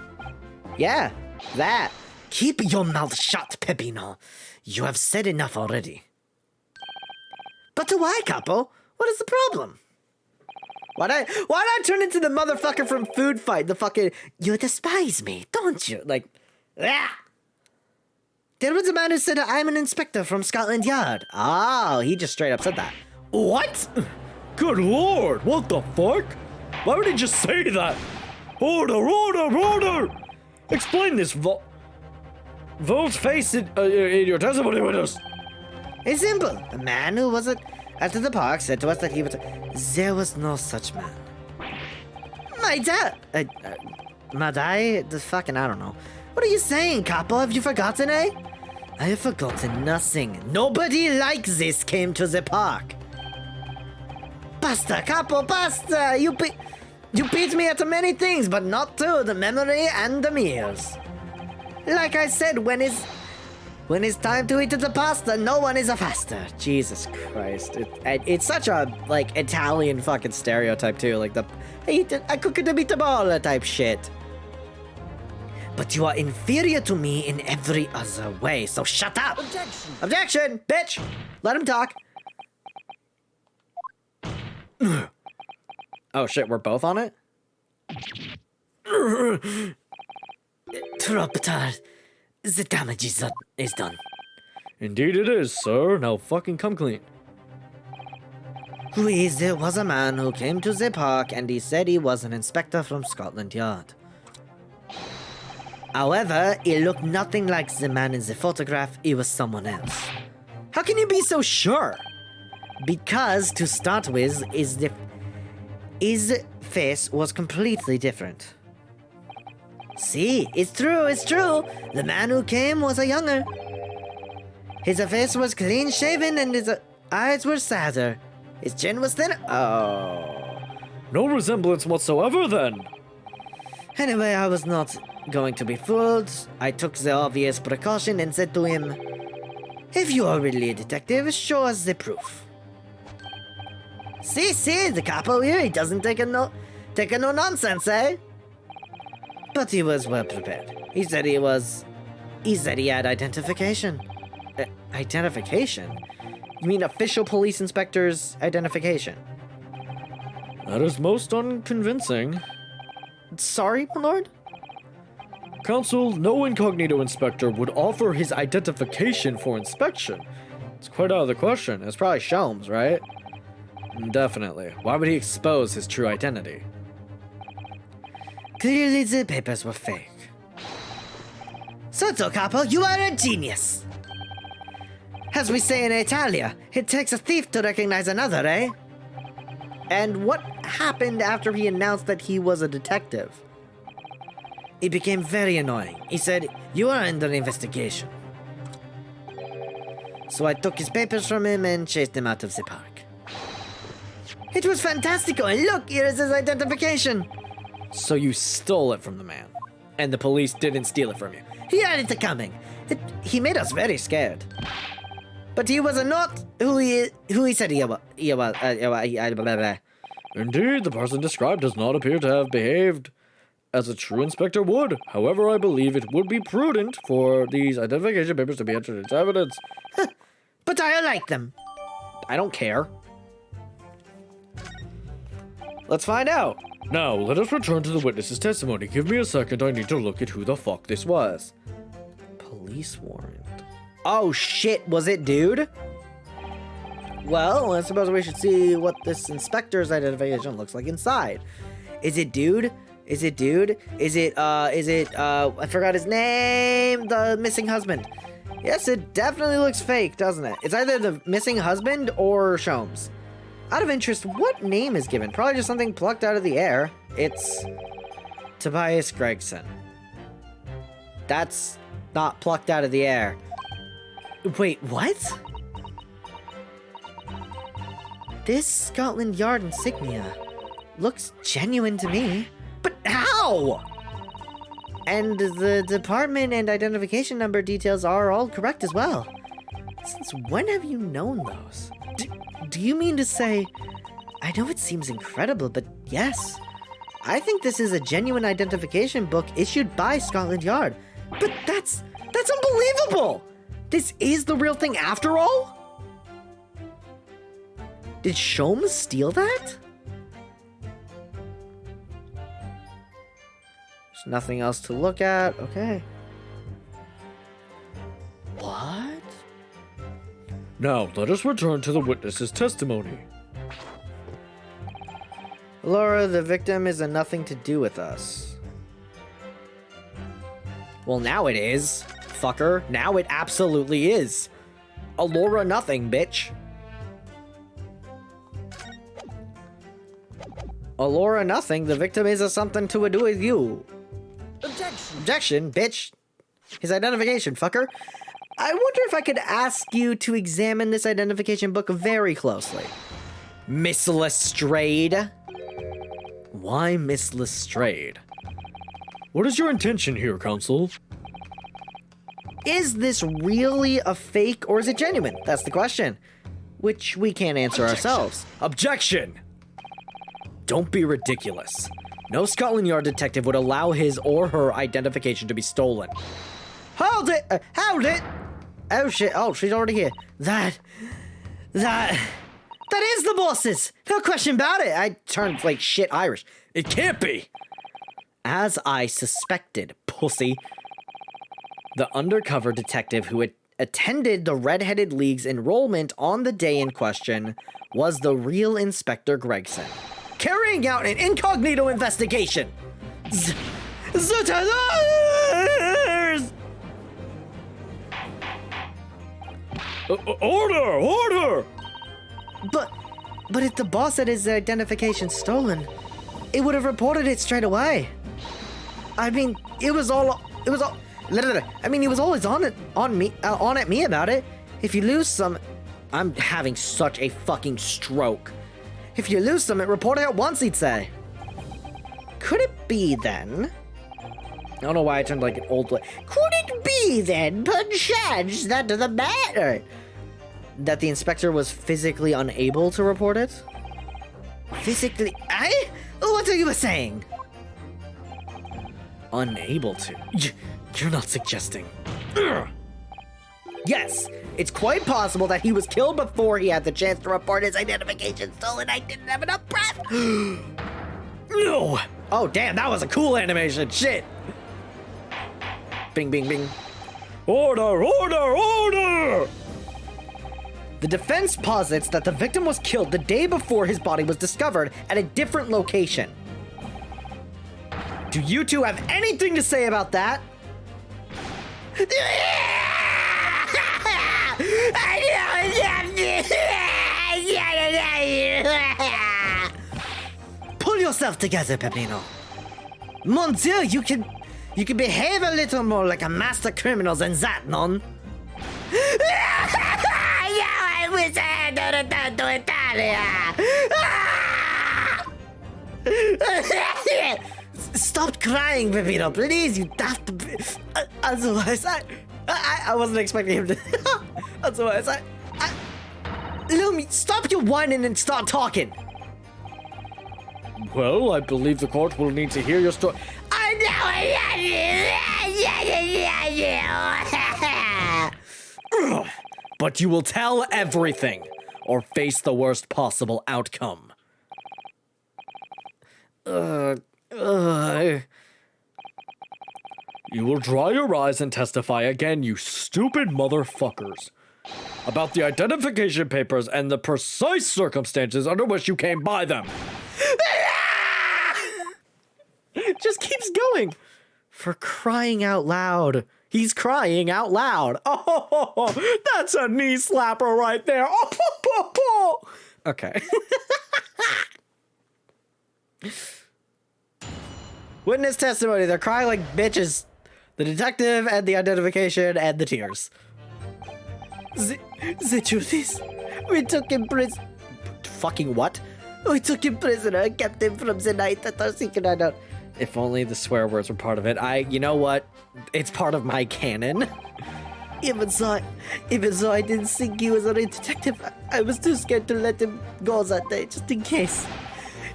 Yeah, that. Keep your mouth shut, Peppino. You have said enough already. But why, Capo? What is the problem? Why'd I turn into the motherfucker from Food Fight? The fucking, you despise me, don't you? Like, ah! There was a man who said I'm an inspector from Scotland Yard. Oh, he just straight up said that. What? Good lord, what the fuck? Why would he just say that? Order! Explain this, Vote face in your testimony witness. It's simple. A man who was at the park said to us that he was... There was no such man. My dad... the fucking... I don't know. What are you saying, Capo? Have you forgotten, eh? I have forgotten nothing. Nobody like this came to the park. Basta, Capo, basta! You beat me at many things, but not to the memory and the meals. Like I said, when it's time to eat the pasta, no one is a faster. Jesus Christ. It's such a, like, Italian fucking stereotype, too. Like, I cook the meatball type shit. But you are inferior to me in every other way, so shut up! Objection, bitch! Let him talk. Oh shit, we're both on it? Tropitar, the damage is done. Indeed it is, sir. Now fucking come clean. There was a man who came to the park and he said he was an inspector from Scotland Yard. However, it looked nothing like the man in the photograph. It was someone else. How can you be so sure? Because, to start with, his face was completely different. See, it's true. The man who came was a younger. His face was clean shaven and his eyes were sadder. His chin was thinner. Oh. No resemblance whatsoever, then. Anyway, I was not going to be fooled. I took the obvious precaution and said to him, if you are really a detective, show us the proof. See, the capo here, he doesn't take a no nonsense, eh? But he was well prepared. He said he had identification. Identification? You mean official police inspector's identification? That is most unconvincing. Sorry, my lord? Counsel, no incognito inspector would offer his identification for inspection. It's quite out of the question. It's probably Sholmes, right? Definitely. Why would he expose his true identity? Clearly the papers were fake. So, Capo, you are a genius. As we say in Italia, it takes a thief to recognize another, eh? And what happened after he announced that he was a detective? It became very annoying. He said, you are under investigation. So I took his papers from him and chased him out of the park. It was fantastico, and look, here is his identification. So you stole it from the man, and the police didn't steal it from you. He had it coming. He made us very scared. But he was not who he said he was. Indeed, the person described does not appear to have behaved as a true inspector would. However, I believe it would be prudent for these identification papers to be entered into evidence. But I like them. I don't care. Let's find out. Now, let us return to the witness's testimony. Give me a second, I need to look at who the fuck this was. Police warrant. Oh shit, was it dude? Well, I suppose we should see what this inspector's identification looks like inside. Is it dude? Is it I forgot his name, the missing husband. Yes, it definitely looks fake, doesn't it? It's either the missing husband or Sholmes. Out of interest, what name is given? Probably just something plucked out of the air. It's Tobias Gregson. That's not plucked out of the air. Wait, what? This Scotland Yard insignia looks genuine to me. But how? And the department and identification number details are all correct as well. Since when have you known those? Do you mean to say... I know it seems incredible, but yes. I think this is a genuine identification book issued by Scotland Yard. But that's unbelievable! This is the real thing after all? Did Sholmes steal that? There's nothing else to look at. Okay. What? Now, let us return to the witness's testimony. Laura, the victim is a nothing to do with us. Well, now it is, fucker. Now it absolutely is. Laura nothing, bitch. Laura nothing, the victim is a something to do with you. Objection, bitch. His identification, fucker. I wonder if I could ask you to examine this identification book very closely. Miss Lestrade? Why Miss Lestrade? What is your intention here, Counsel? Is this really a fake or is it genuine? That's the question. Which we can't answer ourselves. Objection! Don't be ridiculous. No Scotland Yard detective would allow his or her identification to be stolen. Hold it! Hold it! Oh shit, oh, she's already here. That is the boss's! No question about it! I turned like shit Irish. It can't be! As I suspected, pussy. The undercover detective who had attended the Red-Headed League's enrollment on the day in question was the real Inspector Gregson, carrying out an incognito investigation. Order! Order! But if the boss had his identification stolen, it would have reported it straight away. I mean, he was always on at me about it. If you lose some, I'm having such a fucking stroke. If you lose some, it report it at once, he'd say. Could it be then? I don't know why I turned like an old. Could it be then, perchance, that the matter? That the inspector was physically unable to report it? Physically? What are you saying? Unable to? You're not suggesting. Yes, it's quite possible that he was killed before he had the chance to report his identification stolen. I didn't have enough breath. No! Oh, damn, that was a cool animation. Shit. Bing, bing, bing. Order! Order! Order! The defense posits that the victim was killed the day before his body was discovered at a different location. Do you two have anything to say about that? Pull yourself together, Peppino. Mon Dieu, you can behave a little more like a master criminal than that, non? I wish I had done it to Italia. Stop crying, Peppino, please. You daft. Otherwise, I wasn't expecting him to. Otherwise, Lumi, stop your whining and start talking. Well, I believe the court will need to hear your story. I know. But you will tell everything, or face the worst possible outcome. You will dry your eyes and testify again, you stupid motherfuckers, about the identification papers and the precise circumstances under which you came by them. It just keeps going. For crying out loud. He's crying out loud. Oh, that's a knee slapper right there. Oh, okay. Witness testimony. They're crying like bitches. The detective and the identification and the tears. The truth is, we took him prisoner. Fucking what? We took him prisoner and kept him from the night that our secret hideout. If only the swear words were part of it. You know what? It's part of my canon. Even so, I didn't think he was a real detective. I was too scared to let him go that day, just in case.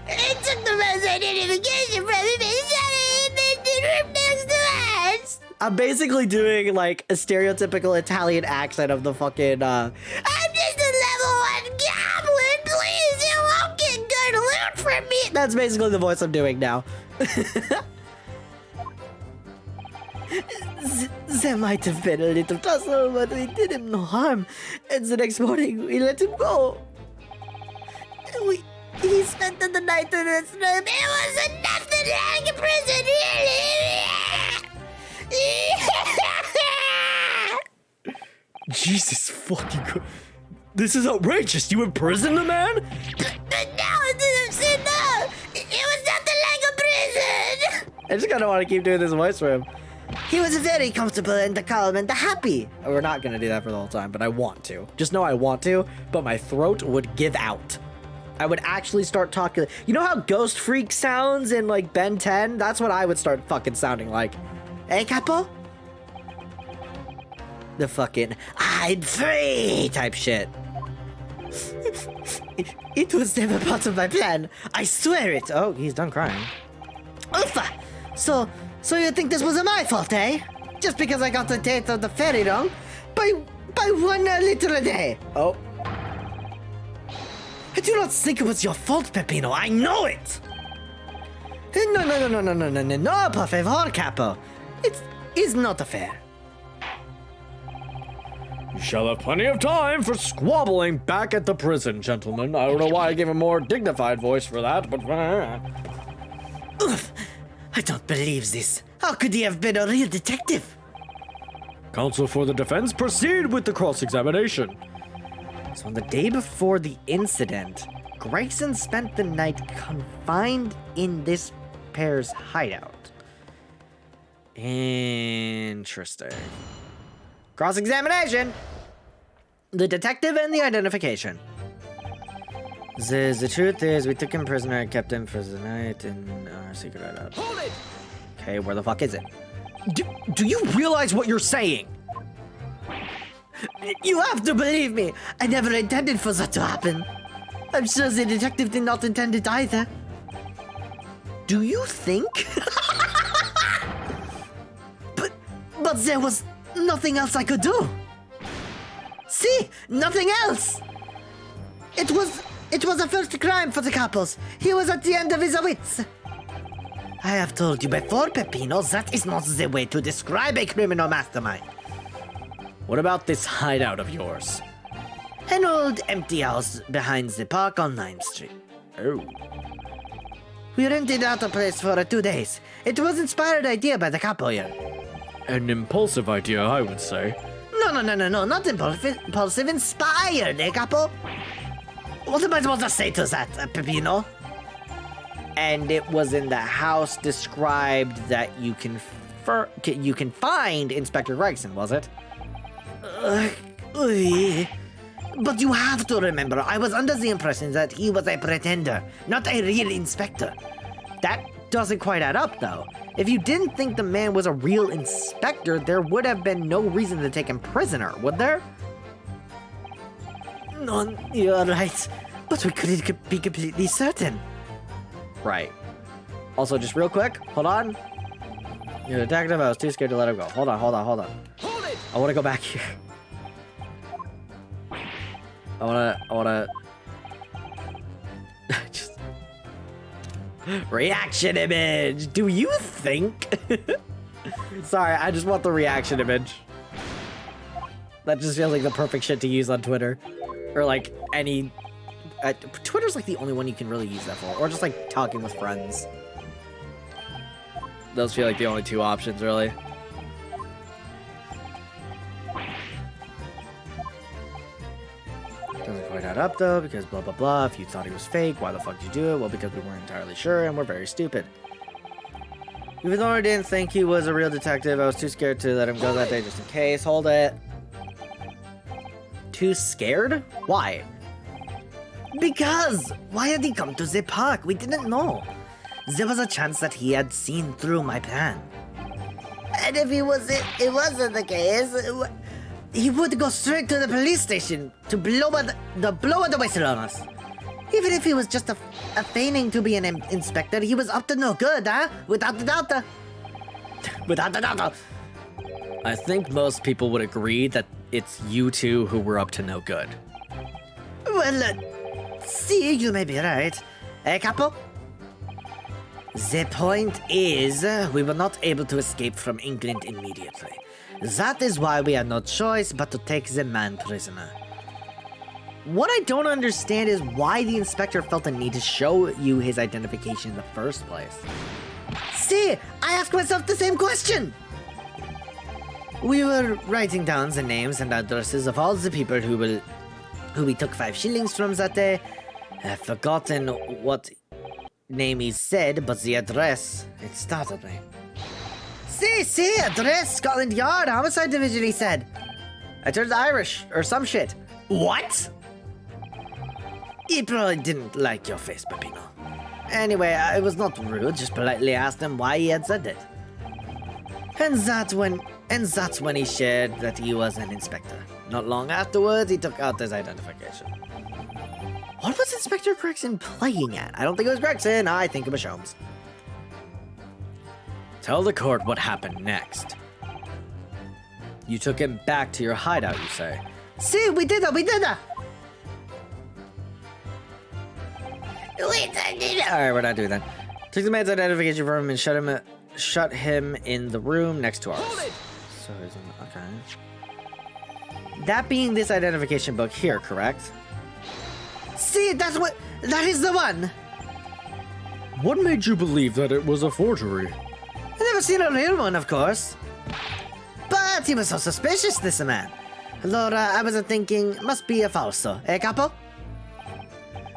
It took the rest identification from him and shot it in the room next to ours. I'm basically doing like a stereotypical Italian accent of the fucking, I'm just a level 1 goblin. Please, you won't get good loot from me. That's basically the voice I'm doing now. There might have been a little tussle, but we did him no harm. And the next morning, we let him go. He spent the night in his room. It was enough to hang in prison, really. Jesus fucking Christ. This is outrageous. You imprisoned the man? But now I didn't say no. It was nothing like a prison. I just kind of want to keep doing this voice for him. He was very comfortable and calm and happy. We're not going to do that for the whole time, but I want to. Just know I want to, but my throat would give out. I would actually start talking. You know how Ghost Freak sounds in like Ben 10? That's what I would start fucking sounding like. Hey, Capo? The fucking I'm free type shit. It was never part of my plan. I swear it. Oh, he's done crying. Uffa! So you think this was my fault, eh? Just because I got the date of the ferry wrong? By 1 little a day. Oh. I do not think it was your fault, Peppino. I know it! No, por favor, Capo. It is not fair. You shall have plenty of time for squabbling back at the prison, gentlemen. I don't know why I gave a more dignified voice for that, but... Oof! I don't believe this. How could he have been a real detective? Counsel for the defense, proceed with the cross-examination. So on the day before the incident, Gregson spent the night confined in this pair's hideout. Interesting. Cross-examination! The detective and the identification. The truth is, we took him prisoner and kept him for the night in our secret hideout. Hold it! Okay, where the fuck is it? Do you realize what you're saying? You have to believe me! I never intended for that to happen. I'm sure the detective did not intend it either. Do you think? But there was nothing else I could do. See? Nothing else! It was a first crime for the couples. He was at the end of his wits. I have told you before, Peppino, that is not the way to describe a criminal mastermind. What about this hideout of yours? An old empty house behind the park on 9th Street. Oh. We rented out a place for 2 days. It was an inspired idea by the capo here. An impulsive idea, I would say. No, not impulsive, inspired, eh, capo? What am I supposed to say to that, Peppino? And it was in the house described that you can find Inspector Gregson, was it? But you have to remember, I was under the impression that he was a pretender, not a real inspector. That doesn't quite add up, though. If you didn't think the man was a real inspector, there would have been no reason to take him prisoner, would there? No, you're right. But we couldn't be completely certain. Right. Also, just real quick, hold on. You're a detective, I was too scared to let him go. Hold on. Hold it! I want to go back here. I wanna... just... Reaction image! Do you think? Sorry, I just want the reaction image. That just feels like the perfect shit to use on Twitter. Or like any... Twitter's like the only one you can really use that for. Or just like talking with friends. Those feel like the only two options, really. Doesn't quite add up though, because blah blah blah. If you thought he was fake, why the fuck did you do it? Well, because we weren't entirely sure and we're very stupid. Even though I didn't think he was a real detective, I was too scared to let him go that day just in case. Hold it. Too scared? Why? Because! Why had he come to the park? We didn't know. There was a chance that he had seen through my plan. And if it wasn't the case, he would go straight to the police station to blow the whistle on us. Even if he was just a feigning to be an inspector, he was up to no good, huh? Without a doubt. Without a doubt. I think most people would agree that it's you two who were up to no good. Well, see, you may be right. Capo? The point is, we were not able to escape from England immediately. That is why we had no choice but to take the man prisoner. What I don't understand is why the inspector felt the need to show you his identification in the first place. See, I asked myself the same question! We were writing down the names and addresses of all the people who we took 5 shillings from that day. I've forgotten what name he said, but the address, it startled me. See, address, Scotland Yard, Homicide Division, he said. I turned Irish, or some shit. What? He probably didn't like your face, Peppino. Anyway, I was not rude, just politely asked him why he had said it. And that's when he shared that he was an inspector. Not long afterwards, he took out his identification. What was Inspector Gregson playing at? I don't think it was Gregson, I think it was Sholmes. Tell the court what happened next. You took him back to your hideout, you say? See, we did that! Alright, we're not doing that. Took the man's identification from him and shut him in the room next to ours. So, okay. That being this identification book here, correct? See, that is the one! What made you believe that it was a forgery? I've never seen a real one, of course. But he was so suspicious, this man. Allora, I was thinking, must be a falso, capo?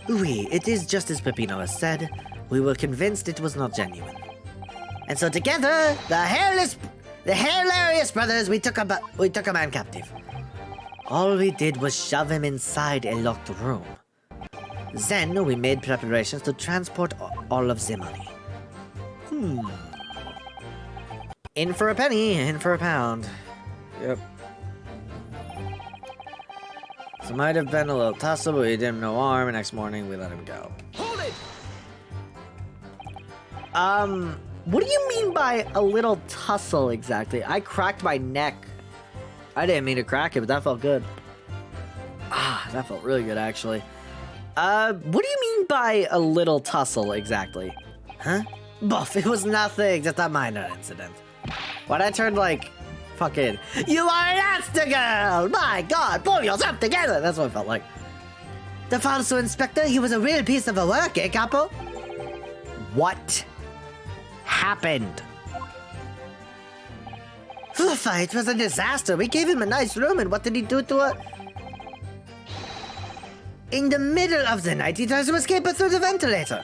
Oui, it is just as Peppino has said. We were convinced it was not genuine. And so together, the hilarious brothers, we took a man captive. All we did was shove him inside a locked room. Then we made preparations to transport all of the money. In for a penny, in for a pound. Yep. So might have been a little tussle, but we did him no harm, and next morning we let him go. Hold it! What do you mean by a little tussle exactly? I cracked my neck. I didn't mean to crack it, but that felt good. Ah, that felt really good, actually. What do you mean by a little tussle exactly? Huh? Buff, it was nothing, just a minor incident. Why'd I turn like, fucking, you are an Asta girl! My god, pull yourself together! That's what it felt like. The falso inspector, he was a real piece of work, capo? What happened? The fight was a disaster. We gave him a nice room, and what did he do to her? In the middle of the night, he tries to escape through the ventilator.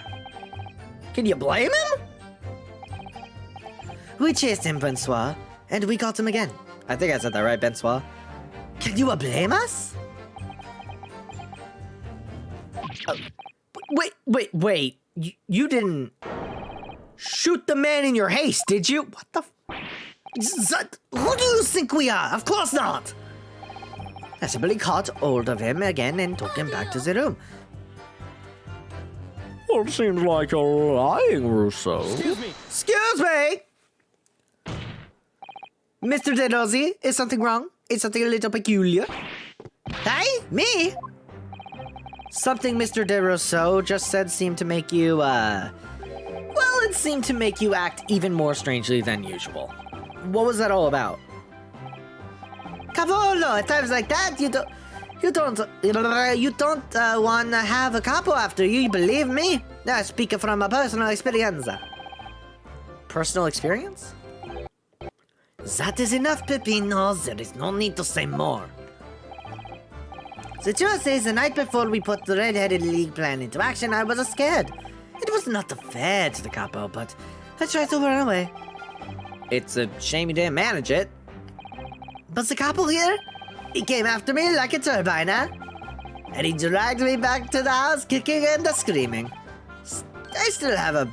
Can you blame him? We chased him, Bonsoir, and we got him again. I think I said that right, Bonsoir. Can you blame us? Wait. You didn't shoot the man in your haste, did you? What the who do you think we are? Of course not! I simply caught hold of him again and took him back to the room. Well, it seems like you're lying, Rousseau. Excuse me! Mr. De Rossi, is something wrong? Is something a little peculiar? Hey, me? Something Mr. De Rousseau just said seemed to make you, well, it seemed to make you act even more strangely than usual. What was that all about? Cavolo, at times like that, you don't want to have a capo after you, you believe me? I speak from a personal experience. Personal experience? That is enough, Peppino. There is no need to say more. The truth is, the night before we put the Red-Headed League plan into action, I was scared. It was not fair to the capo, but I tried to run away. It's a shame you didn't manage it. But the capo here, he came after me like a turbine, huh? And he dragged me back to the house, kicking and screaming. I still have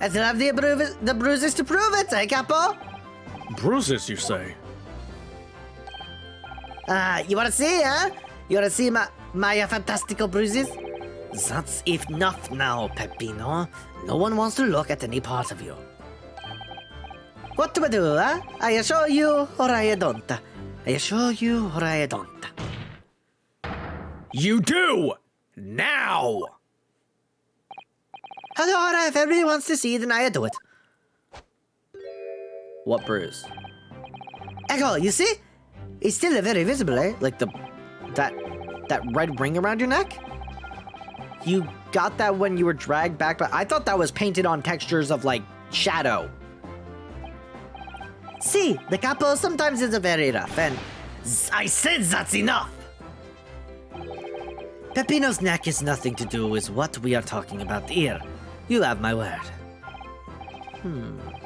I still have the bruises to prove it, eh, capo? Bruises, you say? You wanna see, huh? You wanna see my fantastical bruises? That's enough now, Peppino. No one wants to look at any part of you. What do I do, huh? I show you or I don't. I show you or I don't. You do! Now! Hello, if everybody wants to see, then I do it. What bruise? Echo, you see? It's still very visible, eh? Like that red ring around your neck? You got that when you were dragged back, but I thought that was painted on textures of like shadow. See, the capo sometimes is very rough, and I said that's enough. Peppino's neck is nothing to do with what we are talking about here. You have my word.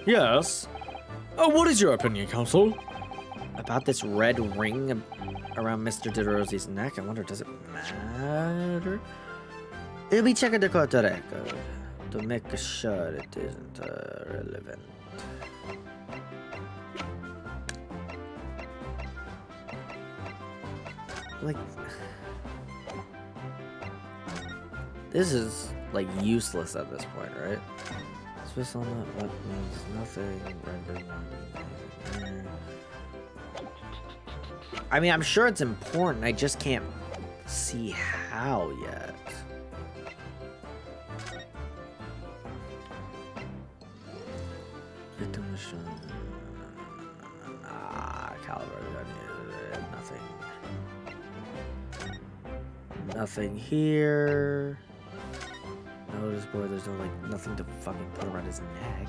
Yes. What is your opinion, Council? About this red ring around Mr. DeRosie's neck, I wonder, does it matter? We check the court record to make sure it isn't relevant. Like, this is like useless at this point, right? Swiss on that means nothing. I mean, I'm sure it's important. I just can't see how yet. Caliber. Nothing. Nothing here. Notice board, there's no like nothing to fucking put around his neck.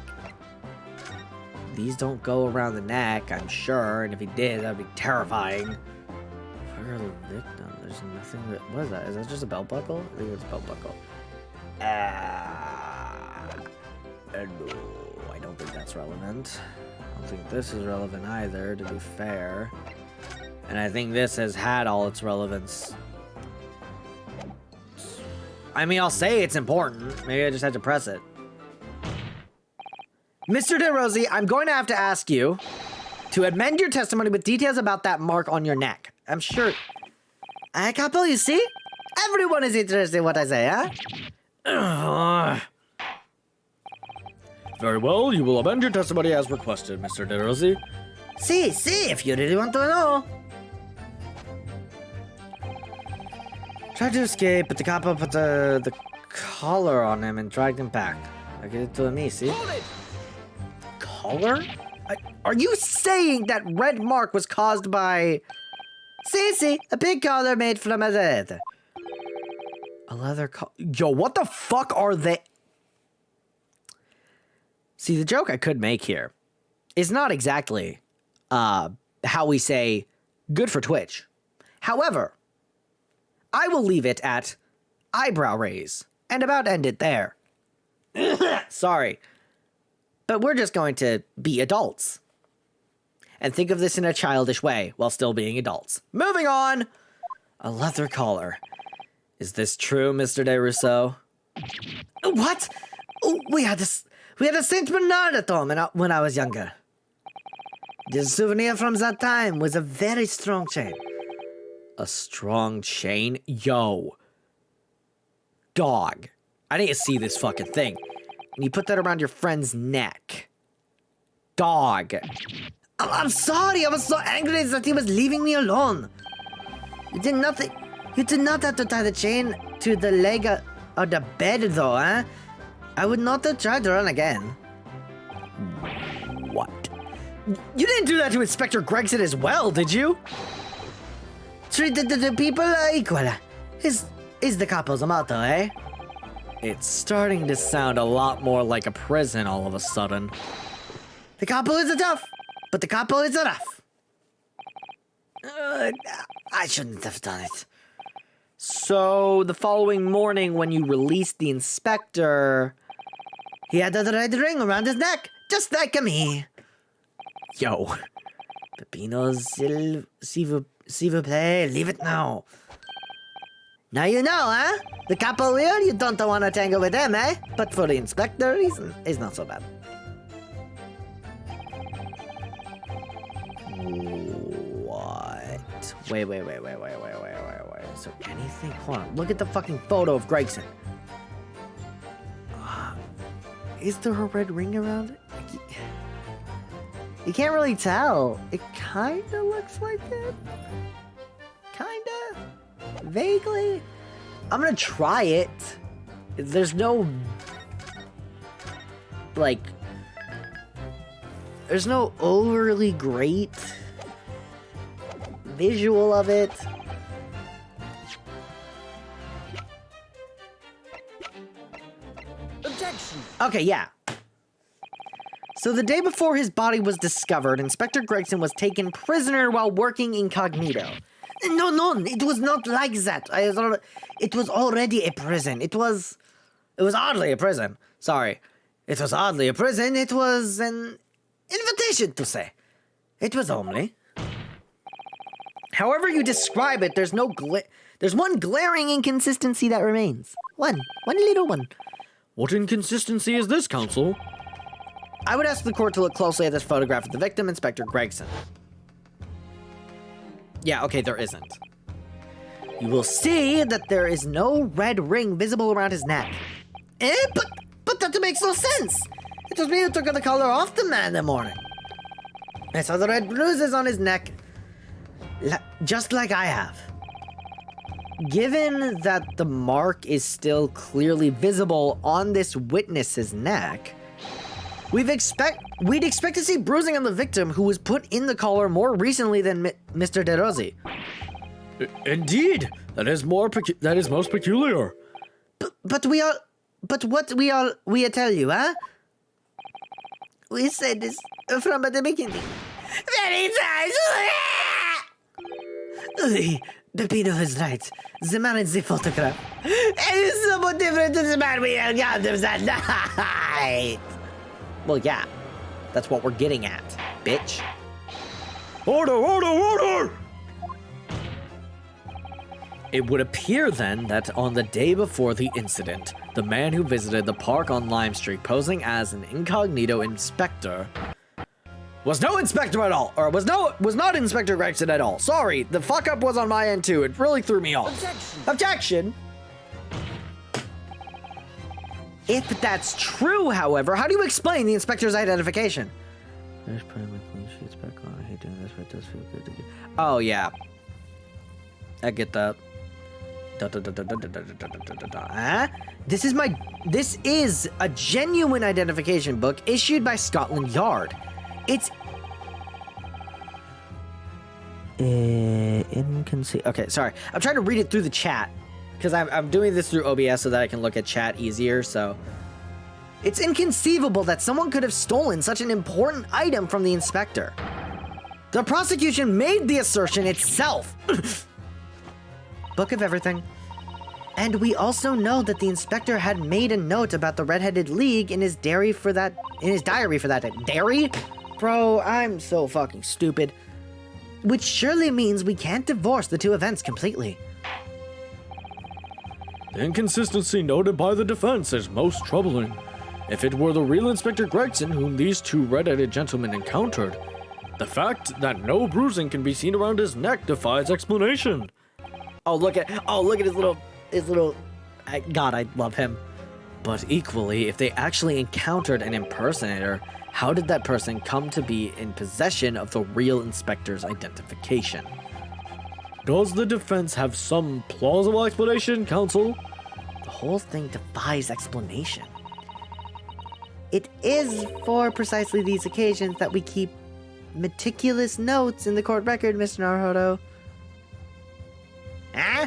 These don't go around the neck, I'm sure, and if he did, that'd be terrifying. Where are the victims? There's nothing that. What is that? Is that just a belt buckle? I think it's a belt buckle. No, I don't think that's relevant. I don't think this is relevant either, to be fair. And I think this has had all its relevance. I mean, I'll say it's important. Maybe I just had to press it. Mr. DeRosie, I'm going to have to ask you to amend your testimony with details about that mark on your neck. I'm sure... Capo, you see? Everyone is interested in what I say, huh? Very well, you will amend your testimony as requested, Mr. DeRosie. See, if you really want to know. Tried to escape, but the capo put the collar on him and dragged him back. I get it to me, see? Hold it! Collar? Are you saying that red mark was caused by... See, a big collar made from a leather. A leather collar? Yo, what the fuck are they... See, the joke I could make here is not exactly how we say good for Twitch. However, I will leave it at eyebrow raise and about end it there. Sorry. But we're just going to be adults. And think of this in a childish way while still being adults. Moving on! A leather collar. Is this true, Mr. DeRousseau? What? We had a Saint Bernard at home when I was younger. The souvenir from that time was a very strong chain. A strong chain? Yo. Dog. I need to see this fucking thing. And you put that around your friend's neck. Dog. I'm sorry, I was so angry that he was leaving me alone. You did not have to tie the chain to the leg of the bed though, huh? I would not have tried to run again. What? You didn't do that to Inspector Gregson as well, did you? Treat the people equal. Is the capo's motto, eh? It's starting to sound a lot more like a prison all of a sudden. The capo is tough, but the capo is rough. I shouldn't have done it. So, the following morning when you released the inspector... He had the red ring around his neck, just like me. Yo. Peppino, s'il vous plaît, leave it now. Now you know, huh? The capo here, you don't want to tangle with him, eh? But for the inspector, he's not so bad. What? Wait. So anything? Hold on. Look at the fucking photo of Gregson. Is there a red ring around it? You can't really tell. It kinda looks like it. Kinda. Vaguely. I'm gonna try it. There's no... like... there's no overly great visual of it. Objection. Okay, yeah. So the day before his body was discovered, Inspector Gregson was taken prisoner while working incognito. No, it was not like that. It was already a prison. It was oddly a prison. Sorry. It was oddly a prison. It was an invitation to say. It was only. However you describe it, there's one glaring inconsistency that remains. One little one. What inconsistency is this, Counsel? I would ask the court to look closely at this photograph of the victim, Inspector Gregson. Yeah, okay, there isn't. You will see that there is no red ring visible around his neck. But that makes no sense. It was me who took the collar off the man in the morning. I saw the red bruises on his neck, just like I have. Given that the mark is still clearly visible on this witness's neck, we'd expect to see bruising on the victim who was put in the collar more recently than Mr. De Rossi. Indeed, that is most peculiar. But we tell you, huh? We said this from the beginning. Many times. The pedo is right. The man in the photograph is somewhat different to the man we encountered that night. Well, yeah. That's what we're getting at, bitch. Order! It would appear then that on the day before the incident, the man who visited the park on Lime Street posing as an incognito inspector was no inspector at all, or was not Inspector Gregson at all. Sorry, the fuck up was on my end too. It really threw me off. Objection. If that's true, however, how do you explain the inspector's identification? There's putting my clean sheets back on. I hate doing this, but it does feel good to get. Oh yeah, I get that. Huh? This is a genuine identification book issued by Scotland Yard. It's inconceivable. Okay, sorry. I'm trying to read it through the chat because I'm doing this through OBS so that I can look at chat easier. So it's inconceivable that someone could have stolen such an important item from the inspector. The prosecution made the assertion itself. Book of everything. And we also know that the inspector had made a note about the Redheaded League in his diary for that day. Dairy? Bro, I'm so fucking stupid. Which surely means we can't divorce the two events completely. The inconsistency noted by the defense is most troubling. If it were the real Inspector Gregson whom these two red-headed gentlemen encountered, the fact that no bruising can be seen around his neck defies explanation. Look at his little, God, I love him. But equally, if they actually encountered an impersonator, how did that person come to be in possession of the real inspector's identification? Does the defense have some plausible explanation, counsel? The whole thing defies explanation. It is for precisely these occasions that we keep meticulous notes in the court record, Mr. Naruhodo. Huh?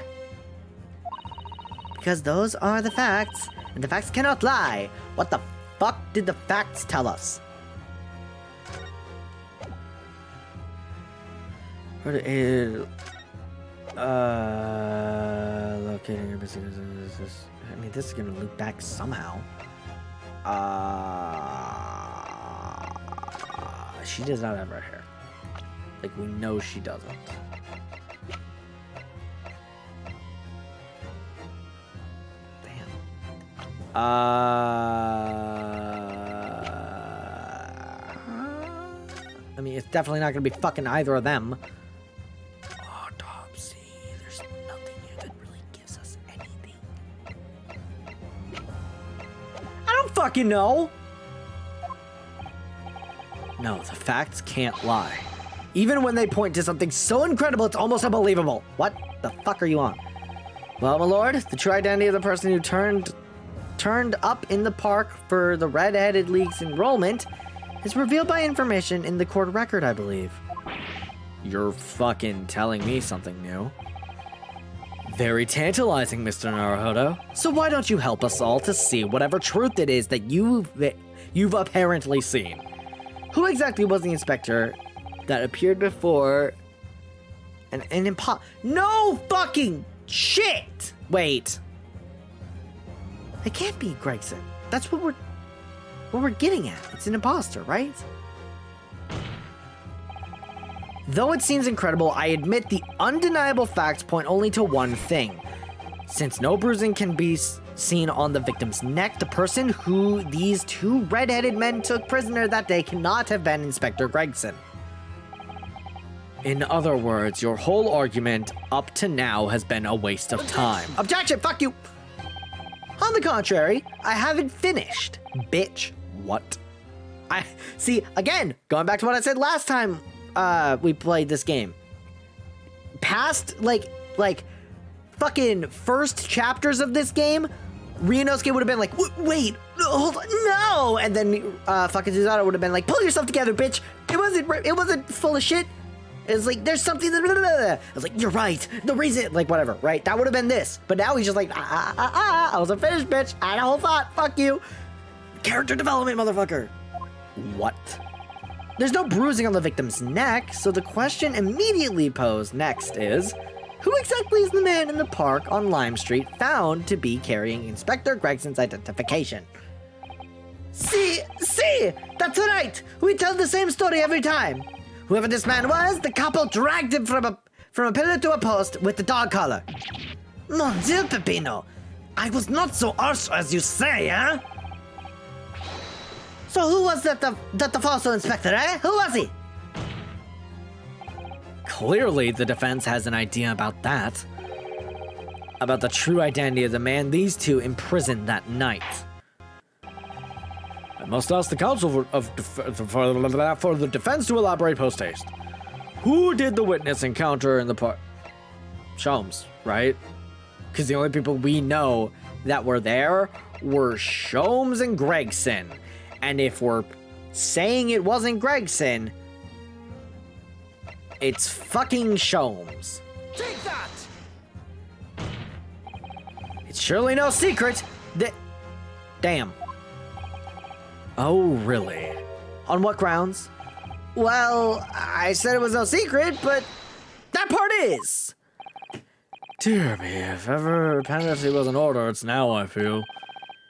Because those are the facts, and the facts cannot lie. What the fuck did the facts tell us? Locating her missing. I mean, this is gonna loop back somehow. She does not have her hair. Like, we know she doesn't. Damn. I mean, it's definitely not gonna be fucking either of them. Oh, dog. fucking know. No, the facts can't lie. Even when they point to something so incredible, it's almost unbelievable. What the fuck are you on? Well, my lord, the true identity of the person who turned up in the park for the Red-Headed League's enrollment is revealed by information in the court record, I believe. You're fucking telling me something new. Very tantalizing, Mr. Naruhodo. So why don't you help us all to see whatever truth it is that you've apparently seen? Who exactly was the inspector that appeared before an No fucking shit! Wait. It can't be Gregson. That's what we're getting at. It's an imposter, right? Though it seems incredible, I admit the undeniable facts point only to one thing. Since no bruising can be seen on the victim's neck, the person who these two red-headed men took prisoner that day cannot have been Inspector Gregson. In other words, your whole argument up to now has been a waste of time. Objection! Fuck you! On the contrary, I haven't finished. Bitch. What? See, again, going back to what I said last time we played this game. Past, like, fucking first chapters of this game, Ryunosuke would have been like, wait, hold on, no! And then fucking Suzato would have been like, pull yourself together, bitch! It wasn't full of shit. It was like, there's something that... I was like, you're right. The reason... Like, whatever, right? That would have been this. But now he's just like, I wasn't finished, bitch. I had a whole thought. Fuck you. Character development, motherfucker. What? There's no bruising on the victim's neck, so the question immediately posed next is, who exactly is the man in the park on Lime Street found to be carrying Inspector Gregson's identification? See, that's right. We tell the same story every time. Whoever this man was, the couple dragged him from a pillar to a post with the dog collar. Mon Dieu, Peppino. I was not so arse as you say, huh? So who was that the false inspector, eh? Who was he? Clearly, the defense has an idea about that. About the true identity of the man these two imprisoned that night. I must ask the counsel for the defense to elaborate post-haste. Who did the witness encounter in the park? Sholmes, right? Because the only people we know that were there were Sholmes and Gregson. And if we're saying it wasn't Gregson, it's fucking Sholmes. Take that! It's surely no secret that... Damn. Oh, really? On what grounds? Well, I said it was no secret, but that part is. Dear me, if ever penalty was an order, it's now, I feel.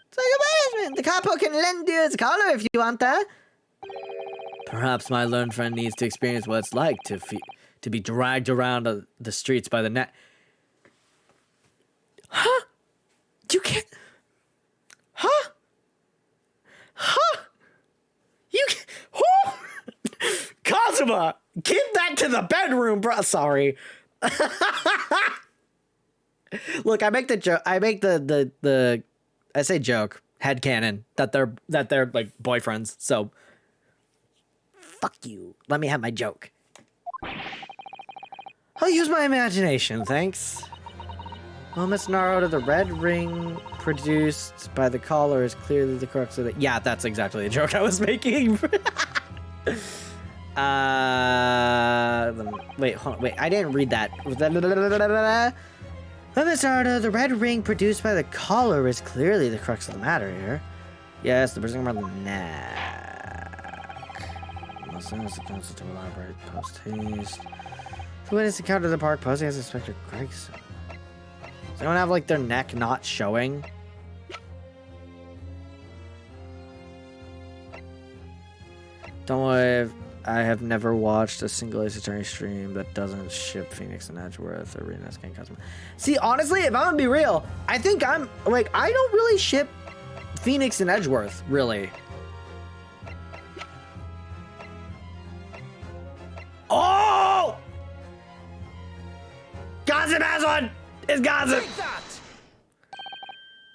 It's like a punishment. The capo can lend you his collar if you want that. Perhaps my learned friend needs to experience what it's like to be dragged around the streets by the net. Huh? You can't... Huh? Huh? You can't... Who? Kazuma! Give that to the bedroom, bro. Sorry. Look, I make the joke. I make the I say joke, headcanon, that they're like boyfriends. So fuck you. Let me have my joke. I'll use my imagination, thanks. Well, Miss Naruto, the red ring produced by the collar is clearly the crux of it. Yeah, that's exactly the joke I was making. Wait, hold on. Wait, I didn't read that. Well, Miss Naruto, the red ring produced by the collar is clearly the crux of the matter here. Yes, the bruising around the neck. Most soon as the council to elaborate post-haste. The witness encountered the park posing as Inspector Gregson. Does anyone have, like, their neck not showing? Don't worry, I have never watched a single Ace Attorney stream that doesn't ship Phoenix and Edgeworth or Rena's King Cosmo. See, honestly, if I'm gonna be real, I think I'm, like, I don't really ship Phoenix and Edgeworth, really. Oh! Gossip has one! It's gossip! Take that!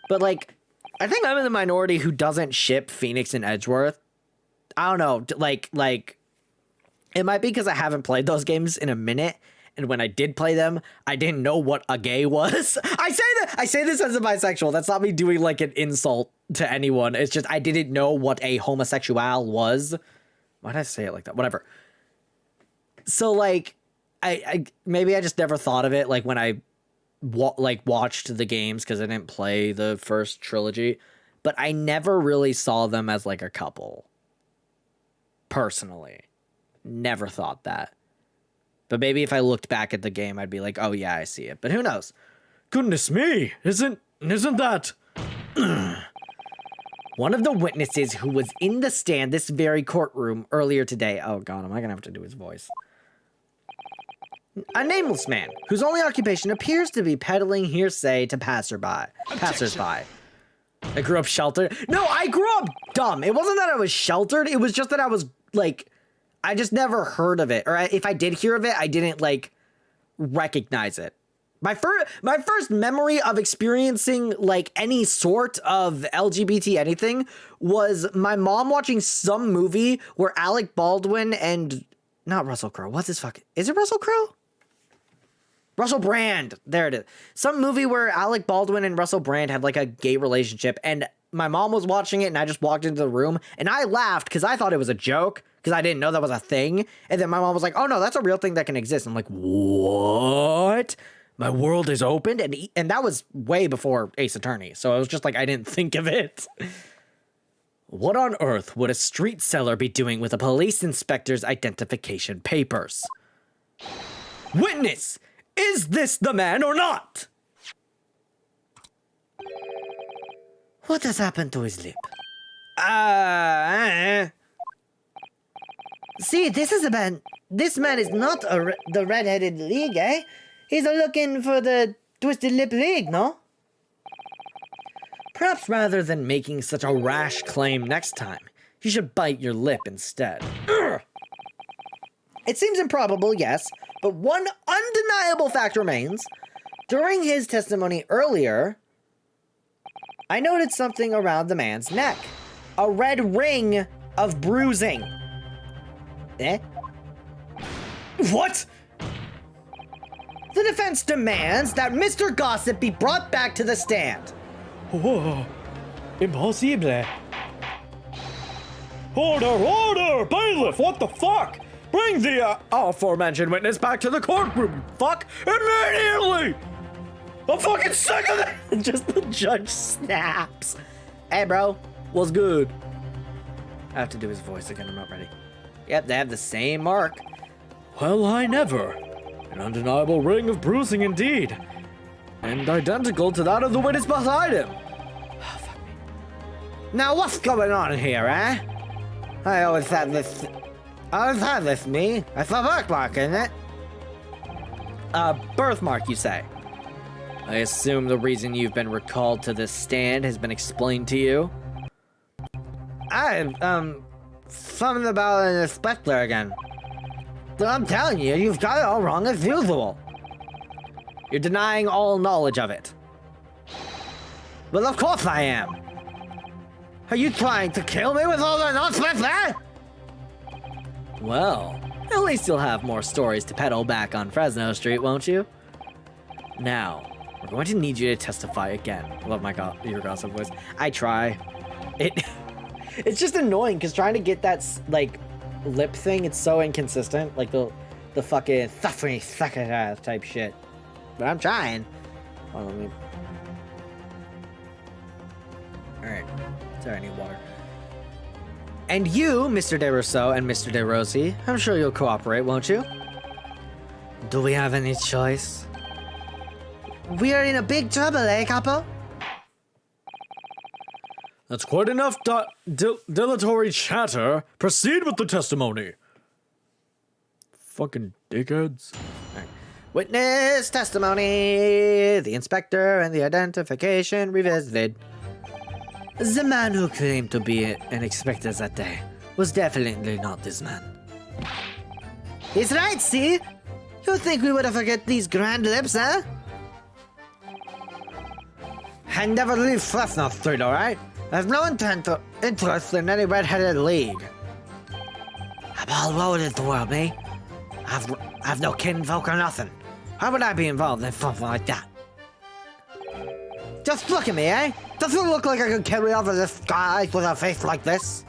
But, like, I think I'm in the minority who doesn't ship Phoenix and Edgeworth. I don't know, like it might be because I haven't played those games in a minute, and when I did play them, I didn't know what a gay was. I say this as a bisexual. That's not me doing like an insult to anyone. It's just I didn't know what a homosexual was. Why did I say it like that? Whatever. So like, I maybe I just never thought of it like when I watched the games because I didn't play the first trilogy, but I never really saw them as like a couple. Personally, never thought that. But maybe if I looked back at the game, I'd be like, oh yeah, I see it. But who knows? Goodness me, isn't that? One of the witnesses who was in the stand this very courtroom earlier today. Oh god, am I gonna have to do his voice? A nameless man whose only occupation appears to be peddling hearsay to passersby. I grew up sheltered. No, I grew up dumb. It wasn't that I was sheltered. It was just that I was like, I just never heard of it. Or if I did hear of it, I didn't like recognize it. My first memory of experiencing like any sort of LGBT anything was my mom watching some movie where Alec Baldwin and not Russell Crowe. What's his fucking? Is it Russell Crowe? Russell Brand. There it is. Some movie where Alec Baldwin and Russell Brand had like a gay relationship, and my mom was watching it, and I just walked into the room and I laughed because I thought it was a joke because I didn't know that was a thing. And then my mom was like, "Oh no, that's a real thing that can exist." I'm like, "What?" My world is opened, and that was way before Ace Attorney, so it was just like I didn't think of it. What on earth would a street seller be doing with a police inspector's identification papers? Witness! Is this the man or not? What has happened to his lip? See, this is a man. This man is not the red-headed league, eh? He's looking for the twisted lip league, no? Perhaps rather than making such a rash claim next time, you should bite your lip instead. Urgh. It seems improbable, yes, but one undeniable fact remains. During his testimony earlier, I noted something around the man's neck. A red ring of bruising. Eh? What? The defense demands that Mr. Gossip be brought back to the stand. Oh, impossible. Order! Bailiff, what the fuck? Bring the aforementioned witness back to the courtroom, fuck, immediately! I'm fucking sick of it! Just the judge snaps. Hey, bro, what's good? I have to do his voice again, I'm not ready. Yep, they have the same mark. Well, I never. An undeniable ring of bruising indeed. And identical to that of the witness beside him. Oh, fuck me. Now, what's going on here, eh? I always had this me. That's a birthmark, isn't it? Birthmark, you say? I assume the reason you've been recalled to this stand has been explained to you? Something about an inspector again. I'm telling you, you've got it all wrong as usual. You're denying all knowledge of it. Well, of course I am. Are you trying to kill me with all the nonsense there? Well, at least you'll have more stories to peddle back on Fresno Street, won't you? Now, we're going to need you to testify again. I love your gossip voice. I try. It's just annoying because trying to get that like lip thing, it's so inconsistent. Like the fucking type shit. But I'm trying. Hold on, let me. Alright. Sorry, I need water. And you, Mr. De Rousseau and Mr. De Rossi, I'm sure you'll cooperate, won't you? Do we have any choice? We are in a big trouble, eh, Capo? That's quite enough dilatory chatter. Proceed with the testimony. Fucking dickheads. Right. Witness testimony. The inspector and the identification revisited. The man who claimed to be an inspector that day was definitely not this man. He's right, see? You think we would have forget these grand lips, huh? I never leave Fresno Street, alright? I have no interest in any red-headed league. I'm all over the world, me. I've no kinfolk or nothing. How would I be involved in something like that? Just look at me, eh? Does it look like I could carry over this guy with a face like this?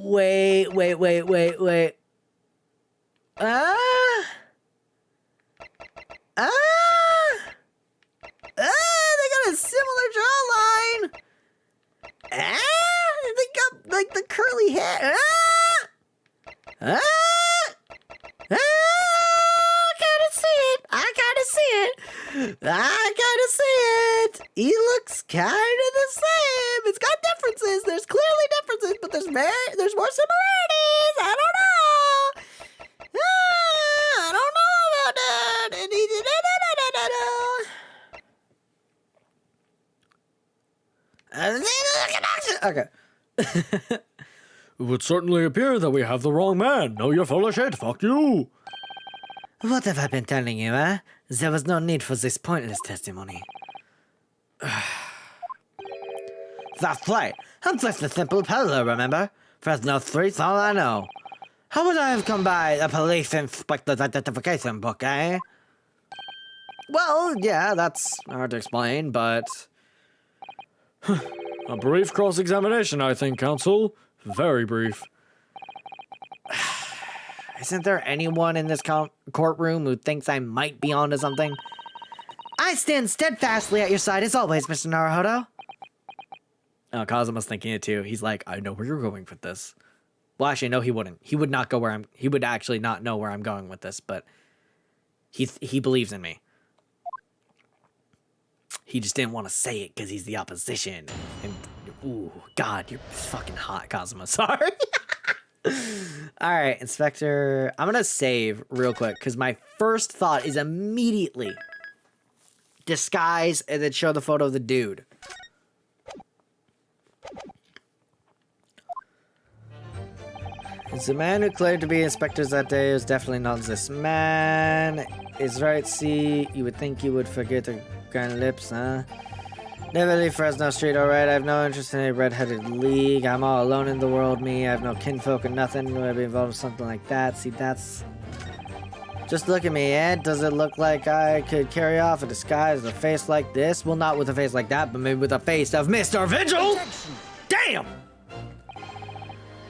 Wait. They got a similar jawline. They got like the curly hair. I gotta see it. He looks kind of the same. It's got differences. There's clearly differences, but there's more similarities. I don't know about that. Okay. It would certainly appear that we have the wrong man. No, you're full of shit. Fuck you. What have I been telling you, eh? There was no need for this pointless testimony. That's right. I'm just a simple peddler, remember? Fresno Street's all I know. How would I have come by a police inspector's identification book, eh? Well, yeah, that's hard to explain, but... A brief cross-examination, I think, counsel. Very brief. Isn't there anyone in this courtroom who thinks I might be onto something? I stand steadfastly at your side as always, Mr. Naruhodo. Oh, Kazuma's thinking it too. He's like, I know where you're going with this. Well, actually, no, he wouldn't. He would not go where I'm... He would actually not know where I'm going with this, but... He believes in me. He just didn't want to say it because he's the opposition. And, ooh, God, you're fucking hot, Kazuma. Sorry. All right, Inspector. I'm going to save real quick because my first thought is immediately disguise and then show the photo of the dude. It's the man who claimed to be inspectors that day. It was definitely not this man. Is right, see, you would think you would forget the grand lips, huh? Never leave Fresno Street, alright? I have no interest in a red-headed league. I'm all alone in the world, me. I have no kinfolk or nothing. Would I be involved in something like that? See, that's... Just look at me, eh? Does it look like I could carry off a disguise with a face like this? Well, not with a face like that, but maybe with a face of Mr. Vigil! Damn!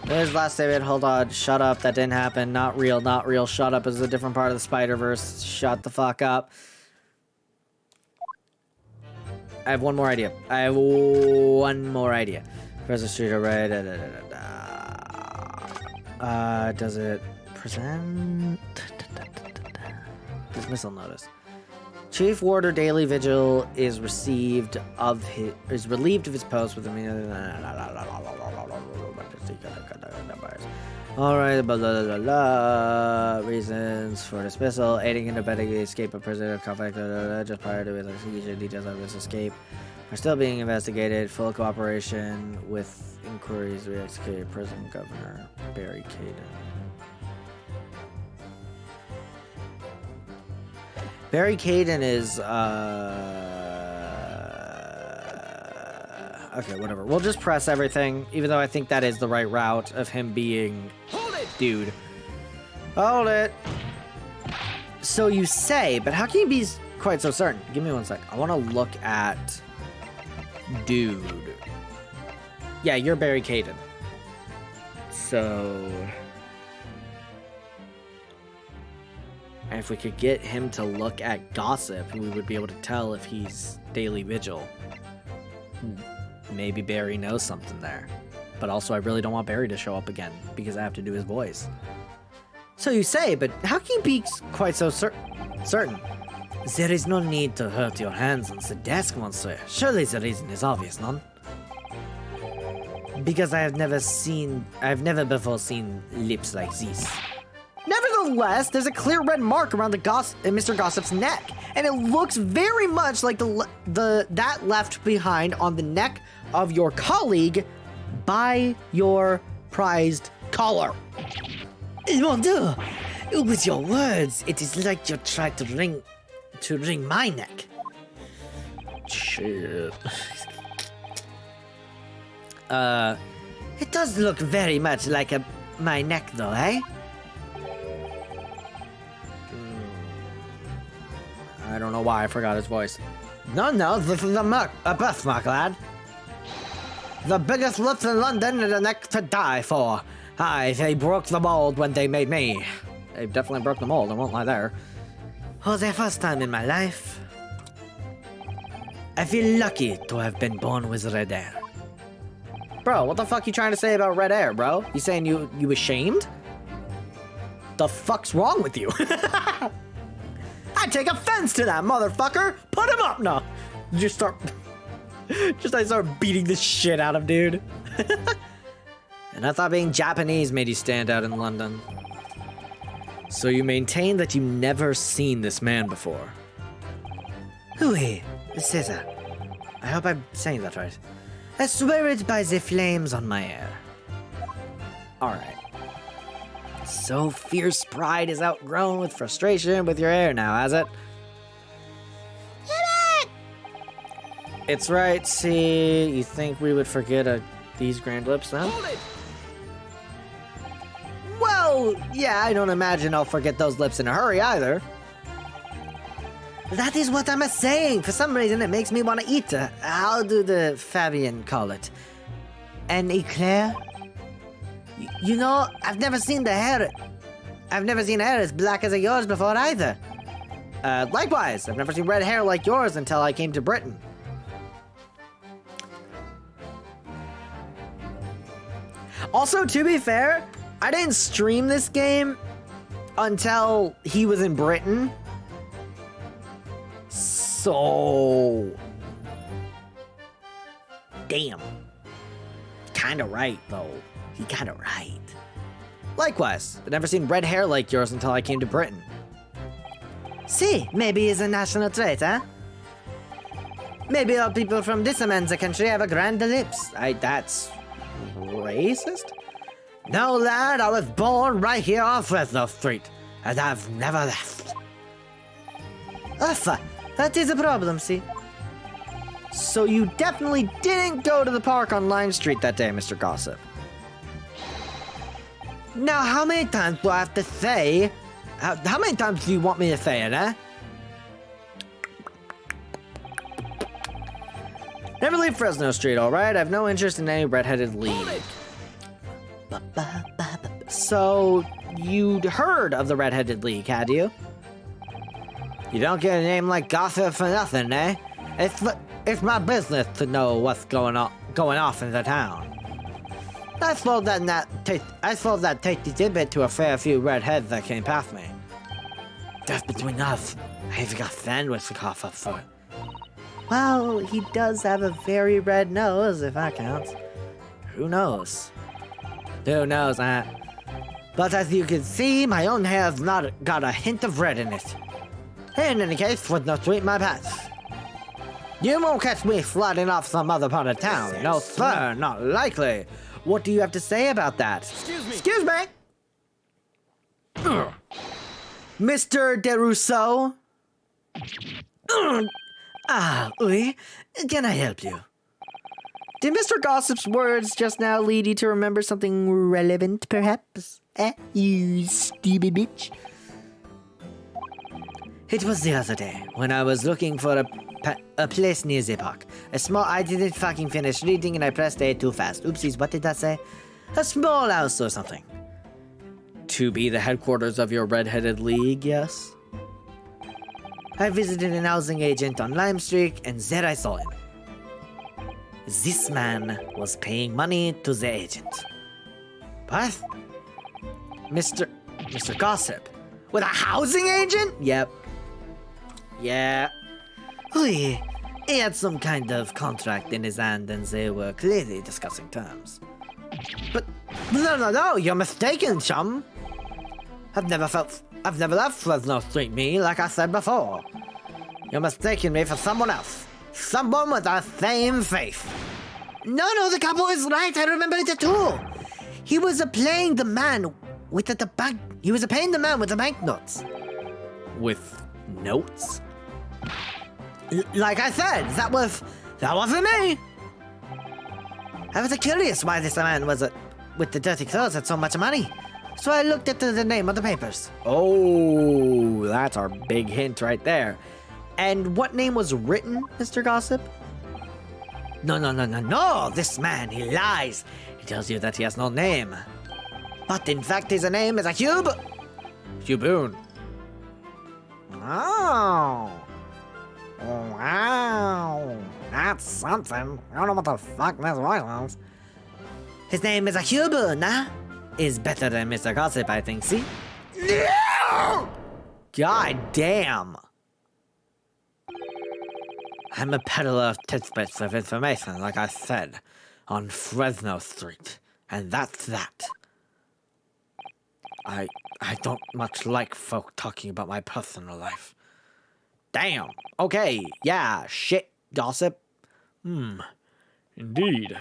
There's the last statement. Hold on. Shut up. That didn't happen. Not real. Not real. Shut up is a different part of the Spider-Verse. Shut the fuck up. I have one more idea. Fresno Street array. Does it present? Dismissal notice. Chief Warder Daily Vigil is relieved of his post with Alright, blah, blah, blah, blah, reasons for dismissal, aiding and abetting the escape of prisoner conflict, just prior to his execution, details of his escape are still being investigated, full cooperation with inquiries, re-executed prison governor Barry Caden. Barry Caden is, okay, whatever. We'll just press everything, even though I think that is the right route of him being... Hold it! Dude. Hold it! So you say, but how can you be quite so certain? Give me one sec. I want to look at... Dude. Yeah, you're Barry Caden. So... And if we could get him to look at gossip, we would be able to tell if he's Daily Vigil. Maybe Barry knows something there. But also, I really don't want Barry to show up again, because I have to do his voice. So you say, but how can you be quite so certain? There is no need to hurt your hands on the desk, monsieur. Surely the reason is obvious, none? Because I have never before seen lips like this. Nevertheless, there's a clear red mark around Mr. Gossip's neck, and it looks very much like that left behind on the neck of your colleague, by your prized collar. Mon Dieu! With your words, it is like you tried to wring my neck. Shit. It does look very much like my neck, though, eh? I don't know why I forgot his voice. No, this is a birthmark, lad. The biggest lips in London and a neck to die for. Aye, they broke the mold when they made me. They definitely broke the mold, I won't lie there. For the first time in my life, I feel lucky to have been born with red hair. Bro, what the fuck you trying to say about red hair, bro? You saying you ashamed? The fuck's wrong with you? I take offense to that, motherfucker! Put him up! No. I start beating the shit out of dude. And I thought being Japanese made you stand out in London. So you maintain that you've never seen this man before? Oui, Caesar. I hope I'm saying that right. I swear it by the flames on my hair. Alright. So fierce pride is outgrown with frustration with your hair now, has it? It's right, see, you think we would forget these grand lips then? Well, yeah, I don't imagine I'll forget those lips in a hurry either. That is what I'm saying. For some reason, it makes me want to eat. How do the Fabian call it? An eclair? You know, I've never seen hair as black as yours before either. Likewise, I've never seen red hair like yours until I came to Britain. Also, to be fair, I didn't stream this game until he was in Britain. So... Damn. Kinda right, though. He kinda right. Likewise, I've never seen red hair like yours until I came to Britain. See, maybe it's a national trait, huh? Maybe all people from this immense country have a grand lips. That's... racist? No, lad, I was born right here on Fresno Street, and I've never left. Uffa, that is a problem, see? So you definitely didn't go to the park on Lime Street that day, Mr. Gossip. Now, how many times do I have to say? How many times do you want me to say it, eh? Never leave Fresno Street, alright? I have no interest in any red-headed league. So, you'd heard of the Red-Headed League, had you? You don't get a name like Gossip for nothing, eh? It's my business to know what's going off in the town. I sold that tasty tidbit to a fair few redheads that came past me. Just between us, I even got sandwich to cough up for. Well, he does have a very red nose, if that counts. Who knows? Who knows, huh? But as you can see, my own hair's not got a hint of red in it. In any case, with no sweet my pants. You won't catch me sliding off some other part of town. No, sir, not likely. What do you have to say about that? Excuse me! Mr. DeRousseau? Oui? Can I help you? Did Mr. Gossip's words just now lead you to remember something relevant, perhaps? You stupid bitch. It was the other day, when I was looking for a place near the park. I didn't fucking finish reading and I pressed A too fast. Oopsies, what did that say? A small house or something. To be the headquarters of your red-headed league, yes? I visited an housing agent on Lime Street and there I saw him. This man was paying money to the agent. What? Mr. Gossip? With a housing agent? Yep. Yeah. Oui, he had some kind of contract in his hand and they were clearly discussing terms. But, no, you're mistaken, chum. I've never left Fresno Street, me, like I said before. You're mistaking me for someone else. Someone with the same face. No, the couple is right. I remember it too. He was playing the man with the bank. He was paying the man with the banknotes. With notes? Like I said, that wasn't me. I was curious why this man was with the dirty clothes had so much money. So I looked at the name of the papers. Oh, that's our big hint right there. And what name was written, Mr. Gossip? No. This man, he lies. He tells you that he has no name. But in fact, his name is Hugh. Boone. Oh. Wow. That's something. I don't know what the fuck this voice is. His name is Hugh Boone, huh? Is better than Mr. Gossip, I think, see? God damn. I'm a peddler of tidbits of information, like I said, on Fresno Street. And that's that. I don't much like folk talking about my personal life. Damn. Okay. Yeah. Shit. Gossip. Indeed.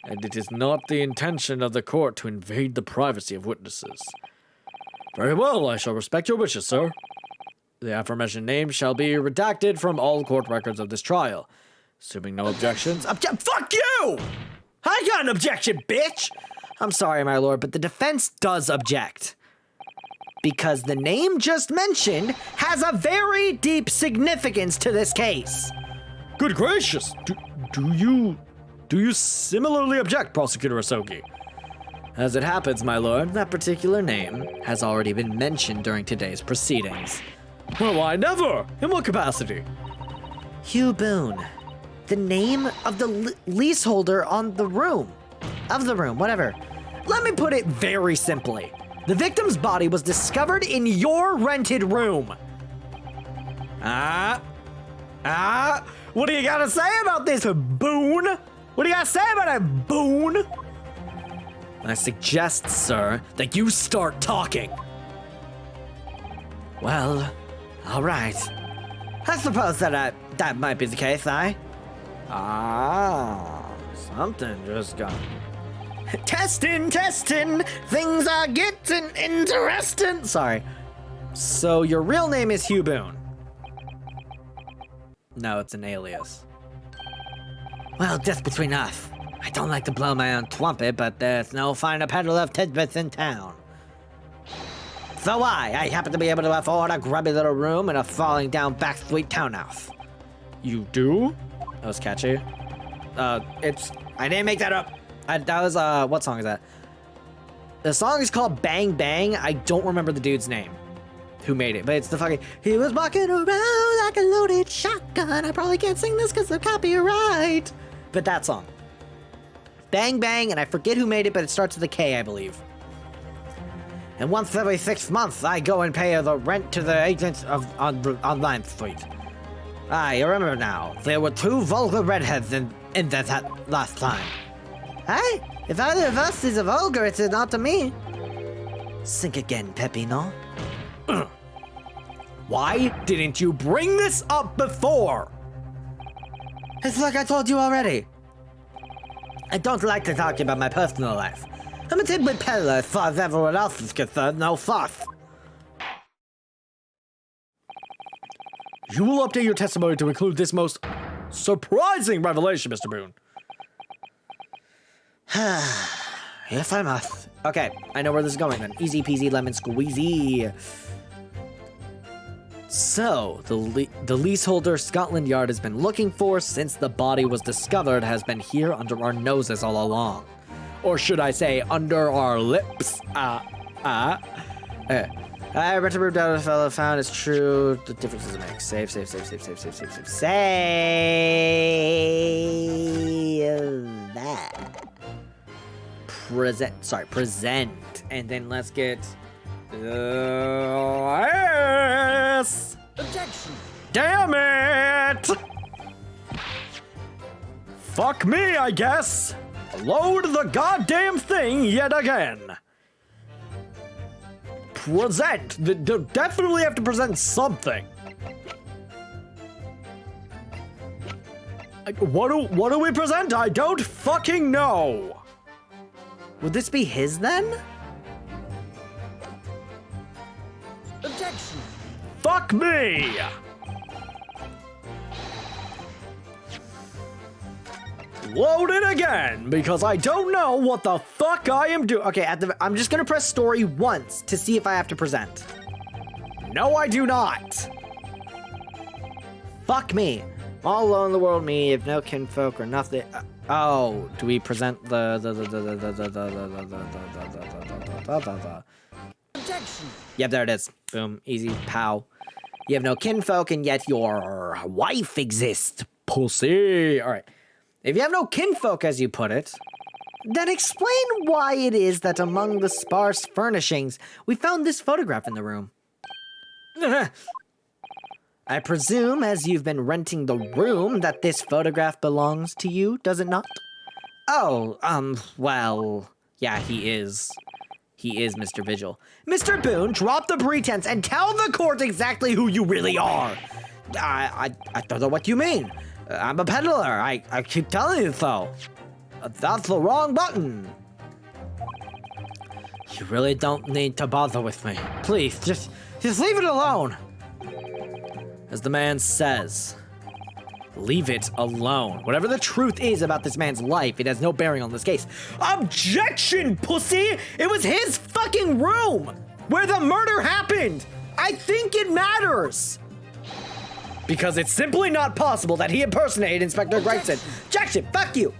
And it is not the intention of the court to invade the privacy of witnesses. Very well, I shall respect your wishes, sir. The aforementioned name shall be redacted from all court records of this trial. Assuming no objections... Fuck you! I got an objection, bitch! I'm sorry, my lord, but the defense does object. Because the name just mentioned has a very deep significance to this case. Good gracious! Do you similarly object, Prosecutor Asogi? As it happens, my lord, that particular name has already been mentioned during today's proceedings. Well, I never! In what capacity? Hugh Boone. The name of the leaseholder on the room. Of the room, whatever. Let me put it very simply. The victim's body was discovered in your rented room. What do you gotta say about this, Boone? What do you gotta say about it, Boone? I suggest, sir, that you start talking. Well, all right. I suppose that that might be the case, Something just got... Testing. Things are getting interesting. Sorry. So your real name is Hugh Boone? No, it's an alias. Well, just between us. I don't like to blow my own trumpet, but there's no finer peddler of tidbits in town. So I happen to be able to afford a grubby little room in a falling down backstreet townhouse. You do? That was catchy. I didn't make that up. That was, what song is that? The song is called Bang Bang. I don't remember the dude's name who made it, but it's the fucking... He was walking around like a loaded shotgun. I probably can't sing this because of copyright. But that song. Bang Bang, and I forget who made it, but it starts with a K, I believe. And once every 6 months, I go and pay the rent to the agents on 9th Street. I remember now. There were 2 vulgar redheads in that last time. Hey, if either of us is a vulgar, it's not to me. Sink again, Peppino. Why didn't you bring this up before? It's like I told you already. I don't like to talk about my personal life. I'm a tidbit peddler as far as everyone else is concerned, no fuss. You will update your testimony to include this most surprising revelation, Mr. Boone. Yes, I must. Okay, I know where this is going then. Easy peasy lemon squeezy. So, the leaseholder Scotland Yard has been looking for since the body was discovered has been here under our noses all along. Or should I say, under our lips. I read the room down the fellow found it's true. The difference doesn't make. Save. Save that. Present. And then let's get... yes! Objection! Damn it! Fuck me, I guess. Load the goddamn thing yet again. Present. Definitely have to present something. What do we present? I don't fucking know. Would this be his then? Objection. Fuck me! Load it again, because I don't know what the fuck I am doing. Okay, I'm just gonna press story once to see if I have to present. No, I do not. Fuck me. All alone in the world, me, if no kinfolk or nothing. Oh, do we present the Objection. Yep, there it is. Boom, easy, pow. You have no kinfolk, and yet your wife exists. Pussy. All right. If you have no kinfolk, as you put it, then explain why it is that among the sparse furnishings, we found this photograph in the room. I presume, as you've been renting the room, that this photograph belongs to you, does it not? Oh, well, yeah, he is. He is Mr. Vigil. Mr. Boone, drop the pretense and tell the court exactly who you really are. I don't know what you mean. I'm a peddler. I keep telling you so. That's the wrong button. You really don't need to bother with me. Please, just leave it alone. As the man says, leave it alone. Whatever the truth is about this man's life, it has no bearing on this case. Objection, pussy! It was his fucking room where the murder happened. I think it matters. Because it's simply not possible that he impersonated Inspector Gregson. Objection, fuck you.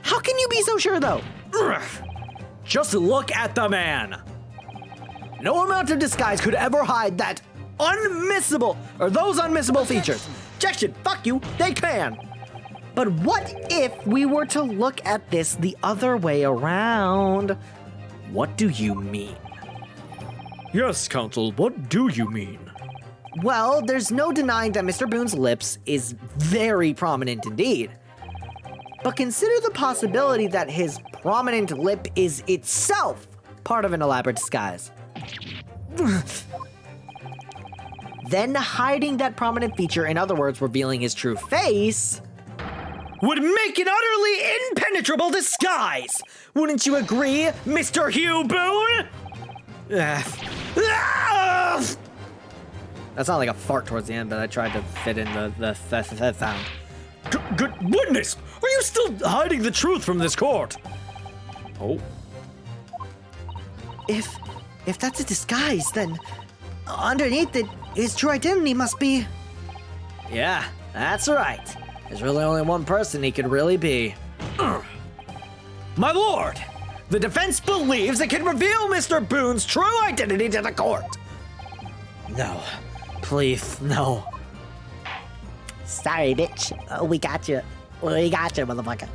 How can you be so sure, though? Ugh. Just look at the man. No amount of disguise could ever hide that unmissable, or those unmissable features. Objection, fuck you, they can. But what if we were to look at this the other way around? What do you mean? Yes, counsel, what do you mean? Well, there's no denying that Mr. Boone's lips is very prominent indeed. But consider the possibility that his prominent lip is itself part of an elaborate disguise. Then hiding that prominent feature, in other words, revealing his true face, would make an utterly impenetrable disguise! Wouldn't you agree, Mr. Hugh Boone? That sounded like a fart towards the end, but I tried to fit in the sound. Good witness! Are you still hiding the truth from this court? Oh. If that's a disguise, then underneath it, his true identity must be... Yeah, that's right. There's really only one person he could really be. My lord! The defense believes it can reveal Mr. Boone's true identity to the court. No. Please, no. Sorry, bitch. We got you. We got you, motherfucker.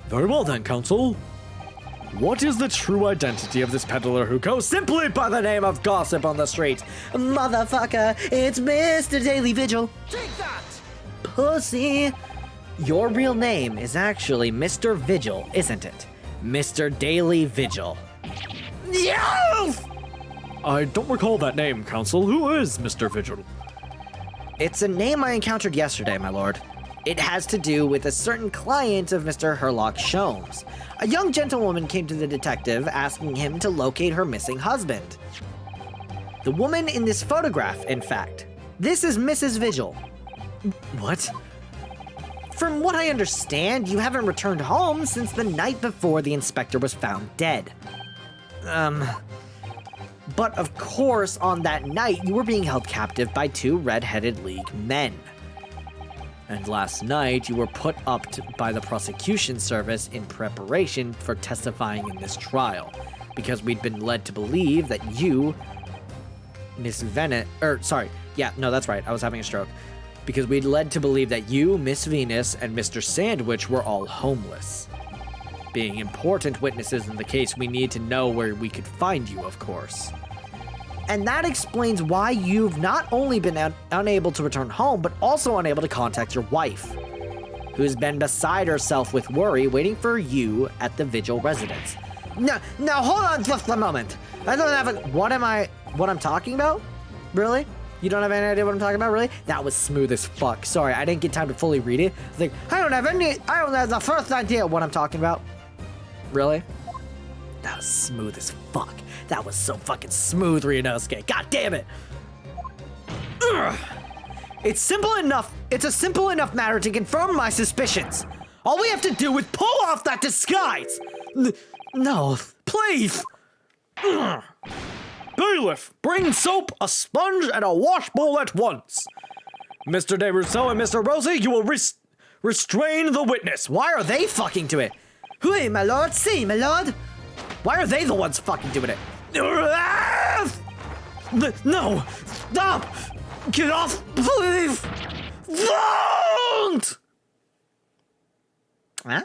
Very well then, counsel. What is the true identity of this peddler who goes simply by the name of Gossip on the street? Motherfucker, it's Mr. Daily Vigil. Take that. Pussy. Your real name is actually Mr. Vigil, isn't it? Mr. Daily Vigil. Yes! I don't recall that name, counsel. Who is Mr. Vigil? It's a name I encountered yesterday, my lord. It has to do with a certain client of Mr. Herlock Sholmes. A young gentlewoman came to the detective asking him to locate her missing husband. The woman in this photograph, in fact. This is Mrs. Vigil. What? From what I understand, you haven't returned home since the night before the inspector was found dead. But of course, on that night, you were being held captive by two red-headed League men. And last night, you were put up by the prosecution service in preparation for testifying in this trial, because we'd been led to believe that you, Miss Venus, that's right, I was having a stroke. Because we'd led to believe that you, Miss Venus, and Mr. Sandwich were all homeless. Being important witnesses in the case, we need to know where we could find you, of course. And that explains why you've not only been unable to return home, but also unable to contact your wife, who's been beside herself with worry waiting for you at the Vigil residence. Now hold on just a moment. I don't have what I'm talking about? Really? You don't have any idea what I'm talking about, really? That was smooth as fuck. Sorry, I didn't get time to fully read it. I was like, I don't have the first idea what I'm talking about. Really? That was smooth as fuck. That was so fucking smooth, Ryunosuke. God damn it. Ugh. It's simple enough. It's a simple enough matter to confirm my suspicions. All we have to do is pull off that disguise. No, please. Ugh. Bailiff, bring soap, a sponge, and a wash bowl at once. Mr. De Rousseau and Mr. Rosie, you will restrain the witness. Why are they fucking to it? Oui, my lord. Si, my lord. Why are they the ones fucking doing it? No! Stop! Get off, please! Don't! Huh?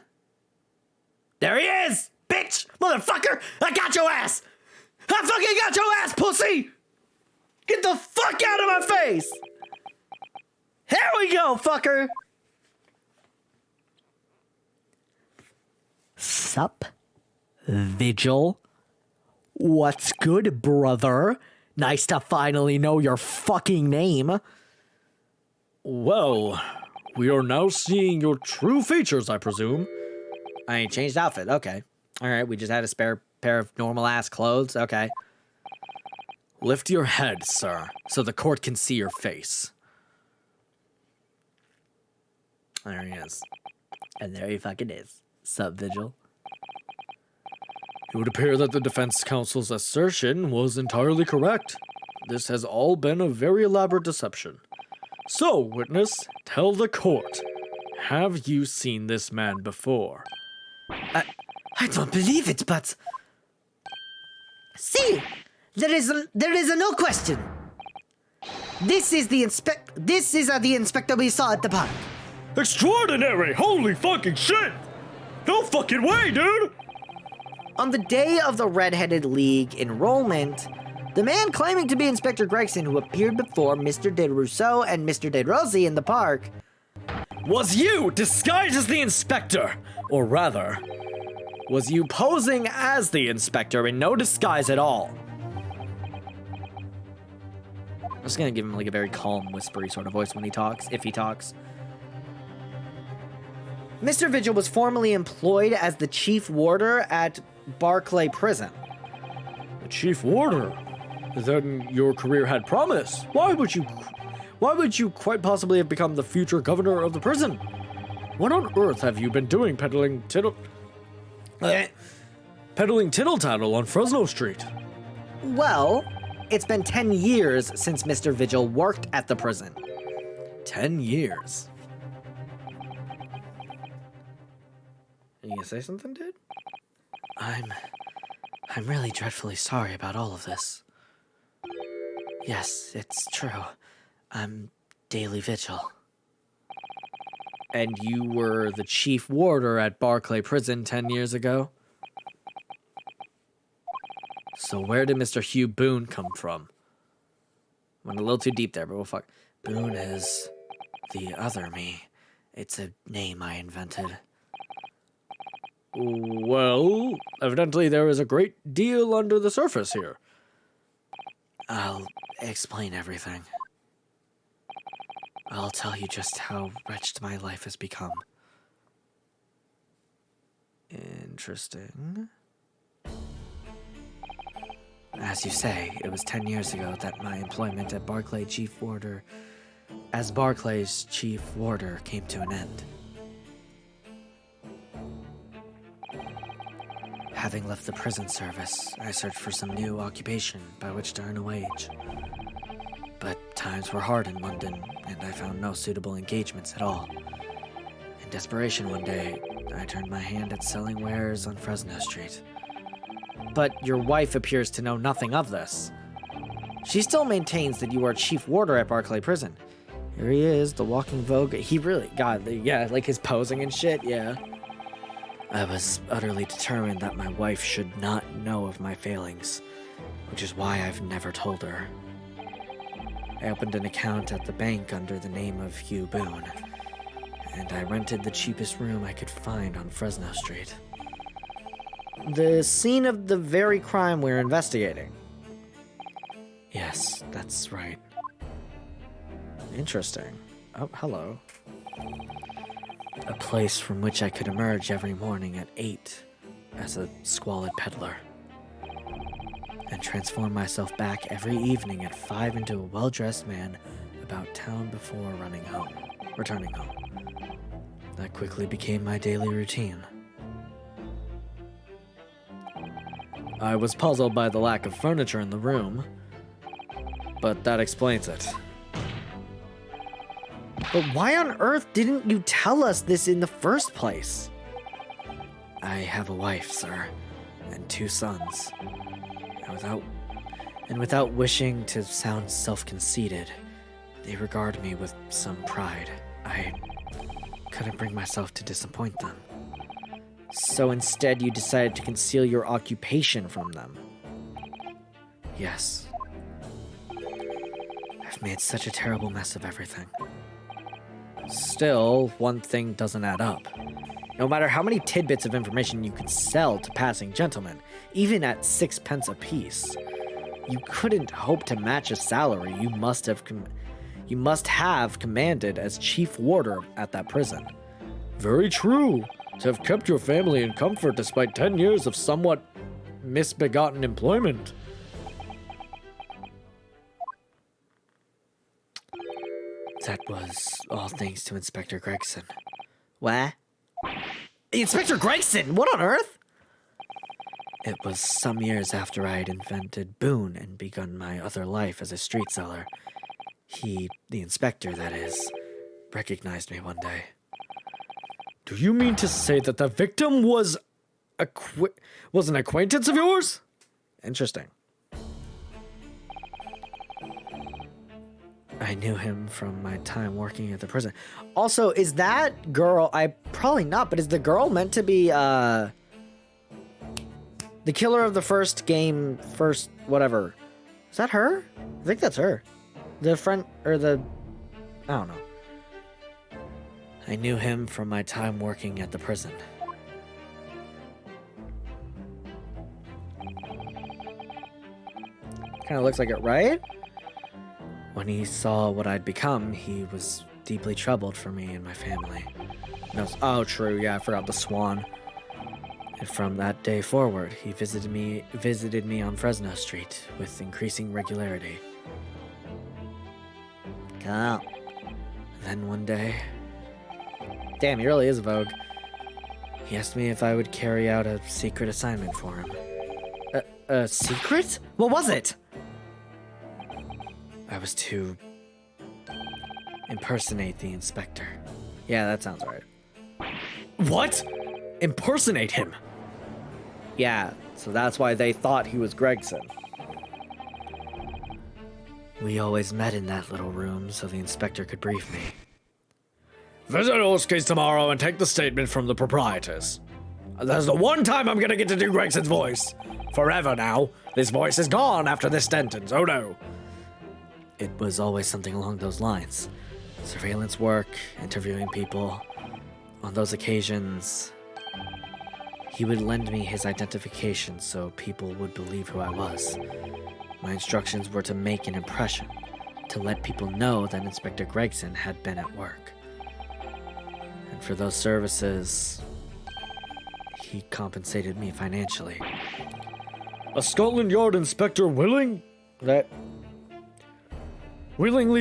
There he is! Bitch! Motherfucker! I got your ass! I fucking got your ass, pussy! Get the fuck out of my face! Here we go, fucker! Sup? Vigil? What's good, brother? Nice to finally know your fucking name. Well, we are now seeing your true features, I presume. I ain't changed outfit. Okay. Alright, we just had a spare pair of normal-ass clothes. Okay. Lift your head, sir, so the court can see your face. There he is. And there he fucking is. Sup, Vigil? It would appear that the defense counsel's assertion was entirely correct. This has all been a very elaborate deception. So, witness, tell the court, have you seen this man before? I don't believe it, but... See! There is a no question. This is the inspector we saw at the park. Extraordinary! Holy fucking shit! No fucking way, dude! On the day of the Red-Headed League enrollment, the man claiming to be Inspector Gregson who appeared before Mr. De Rousseau and Mr. De Rossi in the park was you disguised as the inspector! Or rather, was you posing as the inspector in no disguise at all. I'm just gonna give him like a very calm, whispery sort of voice when he talks, if he talks. Mr. Vigil was formerly employed as the chief warder at Barclay Prison. The chief warder? Then your career had promise. Why would you quite possibly have become the future governor of the prison? What on earth have you been doing peddling tittle-tattle on Fresno Street? Well, it's been 10 years since Mr. Vigil worked at the prison. 10 years? Are you gonna say something, dude? I'm really dreadfully sorry about all of this. Yes, it's true. I'm Daily Vigil. And you were the chief warder at Barclay Prison 10 years ago? So where did Mr. Hugh Boone come from? Went a little too deep there, but we'll fuck. Boone is the other me. It's a name I invented. Well, evidently there is a great deal under the surface here. I'll explain everything. I'll tell you just how wretched my life has become. Interesting. As you say, it was 10 years ago that my employment at Barclay's chief warder came to an end. Having left the prison service, I searched for some new occupation by which to earn a wage. But times were hard in London, and I found no suitable engagements at all. In desperation one day, I turned my hand at selling wares on Fresno Street. But your wife appears to know nothing of this. She still maintains that you are chief warder at Barclay Prison. Here he is, the walking Vogue. He really, God, yeah, like his posing and shit, yeah. I was utterly determined that my wife should not know of my failings, which is why I've never told her. I opened an account at the bank under the name of Hugh Boone, and I rented the cheapest room I could find on Fresno Street. The scene of the very crime we're investigating. Yes, that's right. Interesting. Oh, hello. A place from which I could emerge every morning at 8 as a squalid peddler, and transform myself back every evening at 5 into a well-dressed man about town before returning home. That quickly became my daily routine. I was puzzled by the lack of furniture in the room, but that explains it. But why on earth didn't you tell us this in the first place? I have a wife, sir, and 2 sons. And without wishing to sound self-conceited, they regard me with some pride. I couldn't bring myself to disappoint them. So instead you decided to conceal your occupation from them. Yes. I've made such a terrible mess of everything. Still, one thing doesn't add up. No matter how many tidbits of information you could sell to passing gentlemen, even at 6 pence apiece, you couldn't hope to match a salary you must have commanded as chief warder at that prison. Very true. To have kept your family in comfort despite 10 years of somewhat misbegotten employment. That was all thanks to Inspector Gregson. What? Inspector Gregson? What on earth? It was some years after I had invented Boone and begun my other life as a street seller. He, the inspector that is, recognized me one day. Do you mean to say that the victim was an acquaintance of yours? Interesting. I knew him from my time working at the prison. Also, is that girl, probably not, but is the girl meant to be, the killer of the first whatever. Is that her? I think that's her. The friend, or I don't know. I knew him from my time working at the prison. Kind of looks like it, right? When he saw what I'd become, he was deeply troubled for me and my family. Oh, true, yeah, I forgot the swan. And from that day forward, he visited me on Fresno Street with increasing regularity. Come. Then one day... Damn, he really is a Vogue. He asked me if I would carry out a secret assignment for him. A secret? What was it? I was to impersonate the inspector. Yeah, that sounds right. What? Impersonate him? Yeah, so that's why they thought he was Gregson. We always met in that little room so the inspector could brief me. Visit Orski's tomorrow and take the statement from the proprietors. That's the one time I'm gonna get to do Gregson's voice. Forever now. This voice is gone after this sentence. Oh no. It was always something along those lines. Surveillance work, interviewing people. On those occasions, he would lend me his identification so people would believe who I was. My instructions were to make an impression, to let people know that Inspector Gregson had been at work. And for those services, he compensated me financially. A Scotland Yard inspector willingly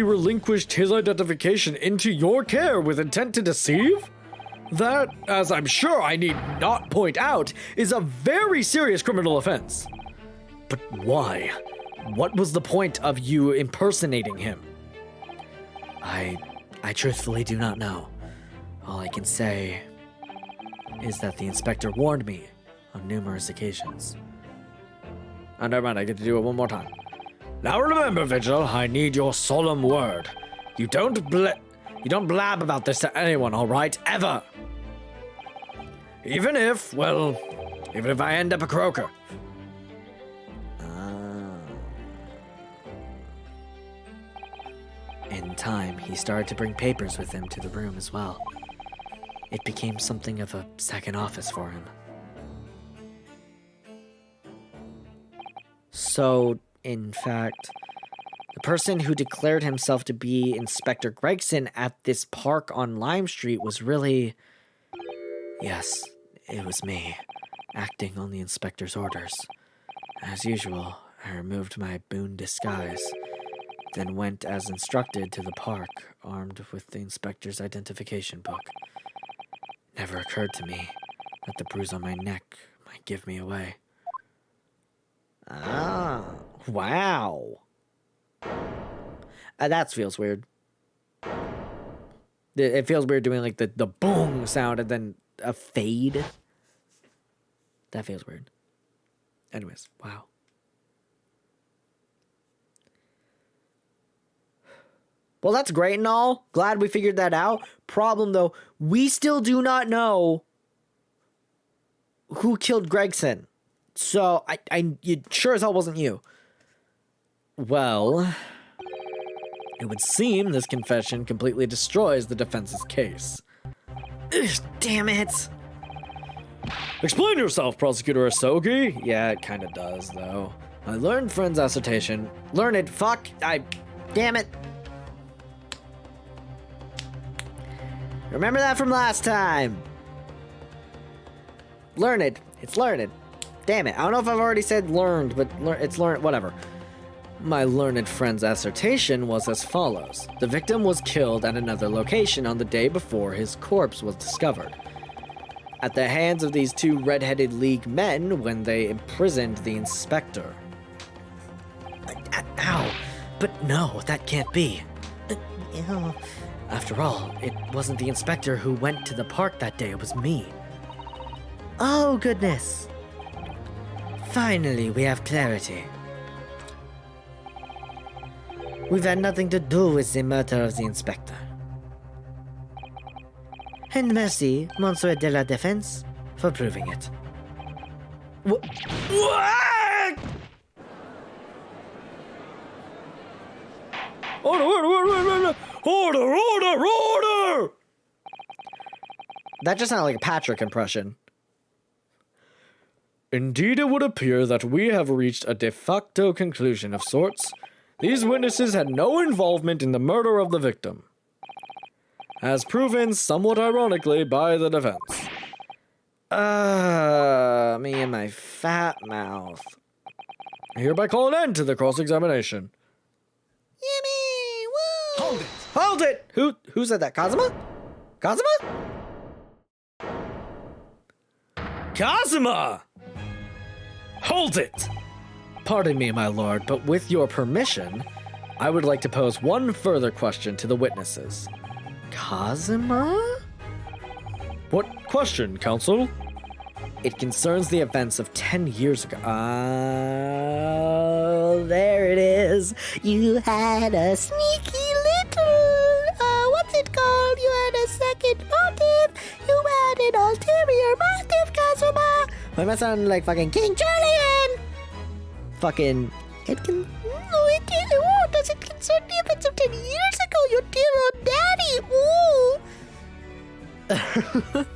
relinquished his identification into your care with intent to deceive? That, as I'm sure I need not point out, is a very serious criminal offense. But why? What was the point of you impersonating him? I truthfully do not know. All I can say is that the inspector warned me on numerous occasions. Oh, never mind, I get to do it one more time. Now remember, Vigil, I need your solemn word. You don't blab about this to anyone, all right? Ever. Even if I end up a croaker. In time, he started to bring papers with him to the room as well. It became something of a second office for him. So, in fact, the person who declared himself to be Inspector Gregson at this park on Lime Street was really... Yes, it was me, acting on the inspector's orders. As usual, I removed my boon disguise, then went as instructed to the park, armed with the inspector's identification book. Never occurred to me that the bruise on my neck might give me away. Ah, wow. That feels weird. It feels weird doing like the boom sound and then a fade. That feels weird. Anyways, wow. Well, that's great and all. Glad we figured that out. Problem, though, we still do not know who killed Gregson. So, it sure as hell wasn't you. Well, it would seem this confession completely destroys the defense's case. Ugh, damn it. Explain yourself, Prosecutor Asogi. Yeah, it kind of does, though. My learned friend's assertion. Learned, fuck. Damn it. Remember that from last time. Learned. It's learned. Damn it. I don't know if I've already said learned, but it's learned. Whatever. My learned friend's assertion was as follows. The victim was killed at another location on the day before his corpse was discovered. At the hands of these two red-headed League men when they imprisoned the inspector. Ow. But no, that can't be. Ew. After all, it wasn't the inspector who went to the park that day, it was me. Oh, goodness. Finally, we have clarity. We've had nothing to do with the murder of the inspector. And merci, Monsieur de la Défense, for proving it. What? Order! That just sounded like a Patrick impression. Indeed, it would appear that we have reached a de facto conclusion of sorts. These witnesses had no involvement in the murder of the victim, as proven somewhat ironically by the defense. Me and my fat mouth. I hereby call an end to the cross-examination. Yummy! Woo! Hold it! Who said that? Kazuma? Kazuma! Hold it! Pardon me, my lord, but with your permission, I would like to pose one further question to the witnesses. Kazuma? What question, counsel? It concerns the events of 10 years ago. Oh, there it is. You had a sneaky little, what's it called? You had a second motive. You had an ulterior motive, Kazuma. Why am I sounding like fucking King Julian? Fucking, does it concern the events of 10 years ago? Your dear old daddy, ooh.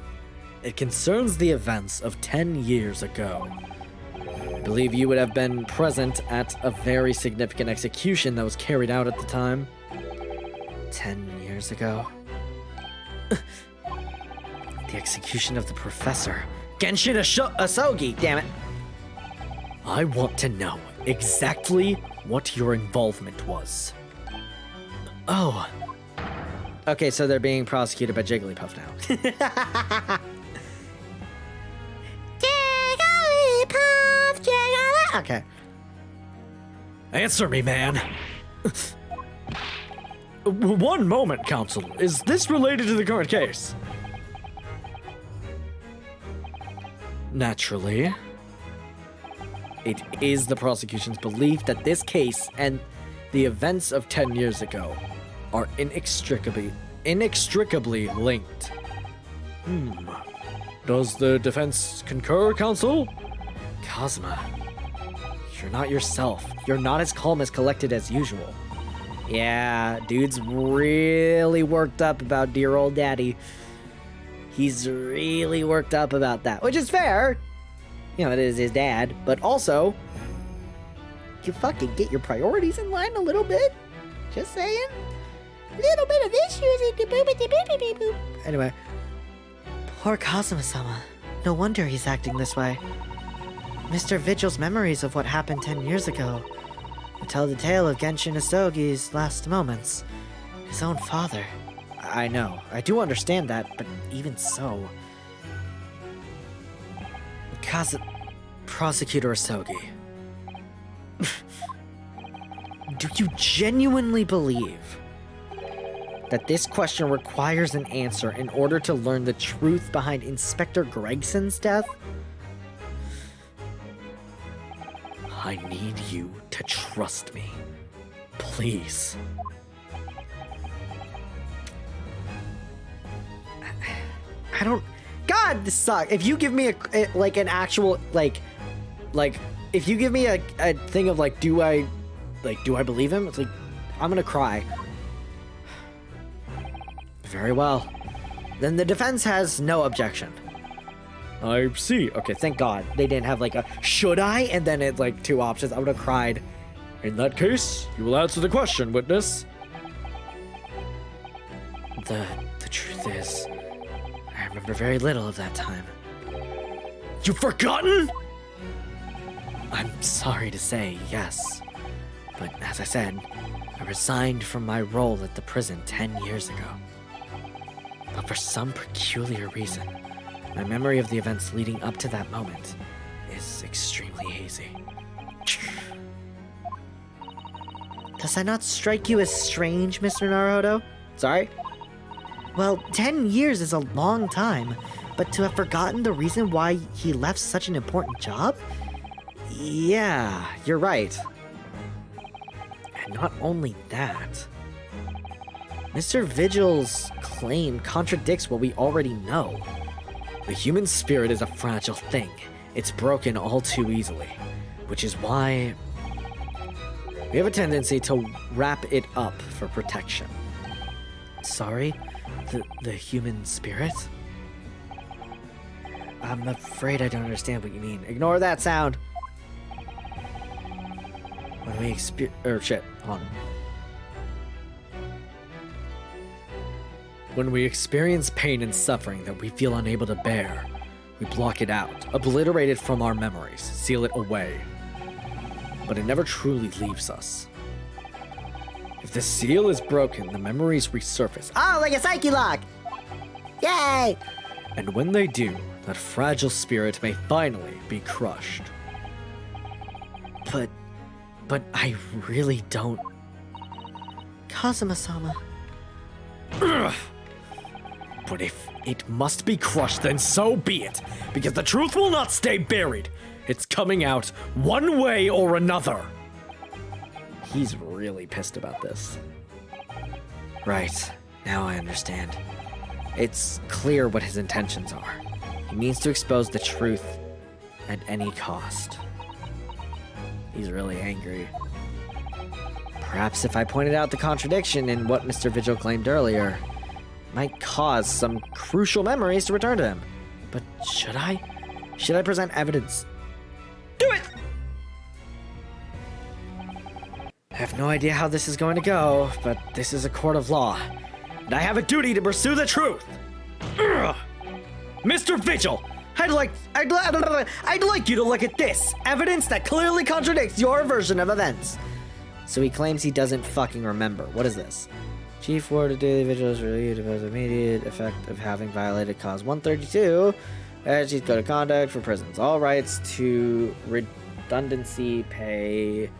It concerns the events of 10 years ago. I believe you would have been present at a very significant execution that was carried out at the time. 10 years ago? The execution of the professor. Genshin Asogi, damn it. I want to know exactly what your involvement was. Oh. Okay, so they're being prosecuted by Jigglypuff now. Jigglypuff. Okay. Answer me, man. One moment, counsel. Is this related to the current case? Naturally. It is the prosecution's belief that this case and the events of 10 years ago are inextricably linked. Does the defense concur, counsel? Kazuma, you're not yourself. You're not as calm as collected as usual. Yeah, dude's really worked up about dear old daddy. He's really worked up about that, which is fair. You know, it is his dad, but also, you fucking get your priorities in line a little bit? Just saying. Little bit of issues. Anyway. Poor Kazuma-sama. No wonder he's acting this way. Mr. Vigil's memories of what happened 10 years ago would tell the tale of Genshin Isogi's last moments. His own father. I know. I do understand that, but even so... Prosecutor Isogi. Do you genuinely believe that this question requires an answer in order to learn the truth behind Inspector Gregson's death? I need you to trust me. Please. I don't... God, this sucks. If you give me an actual, if you give me a thing of, do I believe him? It's like, I'm gonna cry. Very well. Then the defense has no objection. I see. Okay, thank God. They didn't have, a, should I? And then it's, two options. I would have cried. In that case, you will answer the question, witness. The truth is, I remember very little of that time. You've forgotten? I'm sorry to say, yes. But as I said, I resigned from my role at the prison 10 years ago. But for some peculiar reason, my memory of the events leading up to that moment is extremely hazy. Does that not strike you as strange, Mr. Naruhodo? Sorry? Well, 10 years is a long time, but to have forgotten the reason why he left such an important job? Yeah, you're right. And not only that, Mr. Vigil's claim contradicts what we already know. The human spirit is a fragile thing. It's broken all too easily, which is why we have a tendency to wrap it up for protection. Sorry? The human spirit? I'm afraid I don't understand what you mean. Ignore that sound. When we hold on. When we experience pain and suffering that we feel unable to bear, we block it out, obliterate it from our memories, seal it away. But it never truly leaves us. If the seal is broken, the memories resurface. Oh, like a psyche lock! Yay! And when they do, that fragile spirit may finally be crushed. But I really don't... Kazuma-sama. But if it must be crushed, then so be it, because the truth will not stay buried. It's coming out one way or another. He's really pissed about this. Right, now I understand. It's clear what his intentions are. He means to expose the truth at any cost. He's really angry. Perhaps if I pointed out the contradiction in what Mr. Vigil claimed earlier, it might cause some crucial memories to return to him. But should I? Should I present evidence? Do it! I have no idea how this is going to go, but this is a court of law, and I have a duty to pursue the truth. Ugh. Mr. Vigil, I'd like you to look at this evidence that clearly contradicts your version of events. So he claims he doesn't fucking remember. What is this? Chief Ward of Daily Vigil is relieved of the immediate effect of having violated Clause 132. Chief Code of Conduct for prisons. All rights to redundancy pay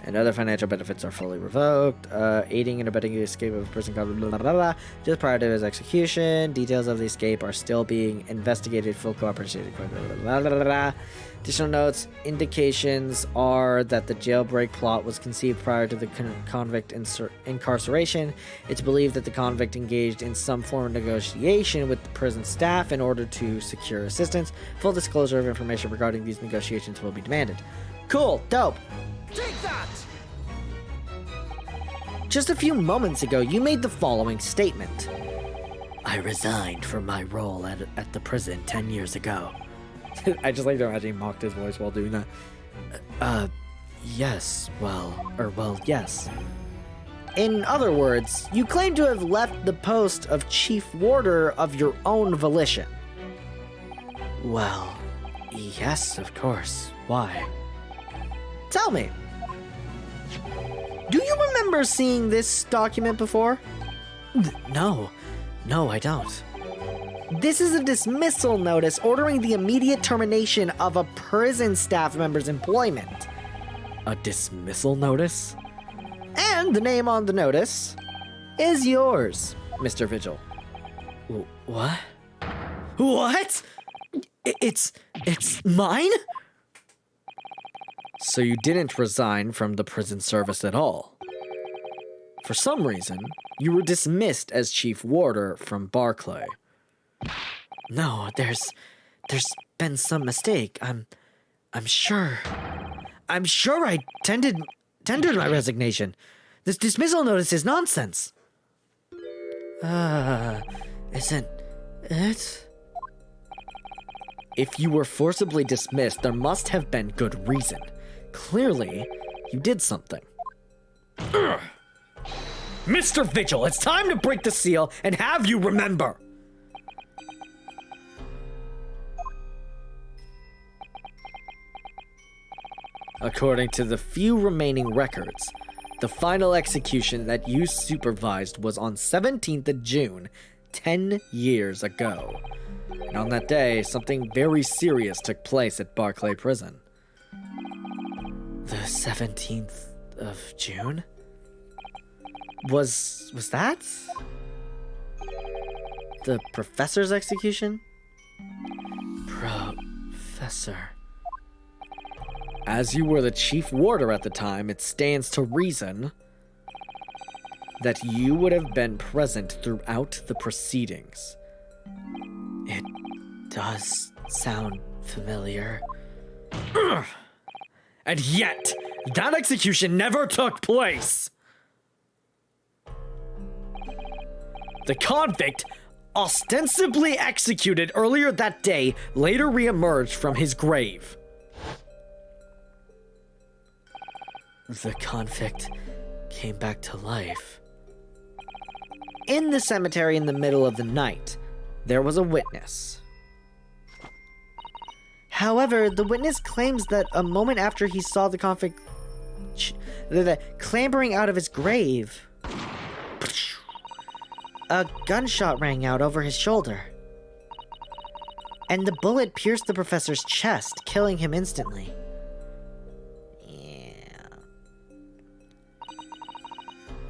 and other financial benefits are fully revoked. Aiding and abetting the escape of a prison guard, blah, blah, blah, blah. Just prior to his execution. Details of the escape are still being investigated. Full cooperation. Blah, blah, blah, blah. Additional notes. Indications are that the jailbreak plot was conceived prior to the convict incarceration. It's believed that the convict engaged in some form of negotiation with the prison staff in order to secure assistance. Full disclosure of information regarding these negotiations will be demanded. Cool. Dope. Take that! Just a few moments ago, you made the following statement. I resigned from my role at the prison 10 years ago. I just like to imagine he mocked his voice while doing that. Yes, yes. In other words, you claim to have left the post of Chief Warder of your own volition. Well, yes, of course. Why? Tell me. Do you remember seeing this document before? No, I don't. This is a dismissal notice ordering the immediate termination of a prison staff member's employment. A dismissal notice? And the name on the notice is yours, Mr. Vigil. What? What? It's mine? So you didn't resign from the prison service at all. For some reason, you were dismissed as chief warder from Barclay. No, there's been some mistake. I'm sure I tendered my resignation. This dismissal notice is nonsense. Isn't it? If you were forcibly dismissed, there must have been good reason. Clearly, you did something. Mr. Vigil, it's time to break the seal and have you remember. According to the few remaining records, the final execution that you supervised was on 17th of June, 10 years ago. And on that day, something very serious took place at Barclay Prison. The 17th of June? Was that the professor's execution? Professor. As you were the chief warder at the time, it stands to reason that you would have been present throughout the proceedings. It does sound familiar. And yet, that execution never took place! The convict, ostensibly executed earlier that day, later re-emerged from his grave. The convict came back to life. In the cemetery in the middle of the night, there was a witness. However, the witness claims that a moment after he saw the convict clambering out of his grave, a gunshot rang out over his shoulder. And the bullet pierced the professor's chest, killing him instantly.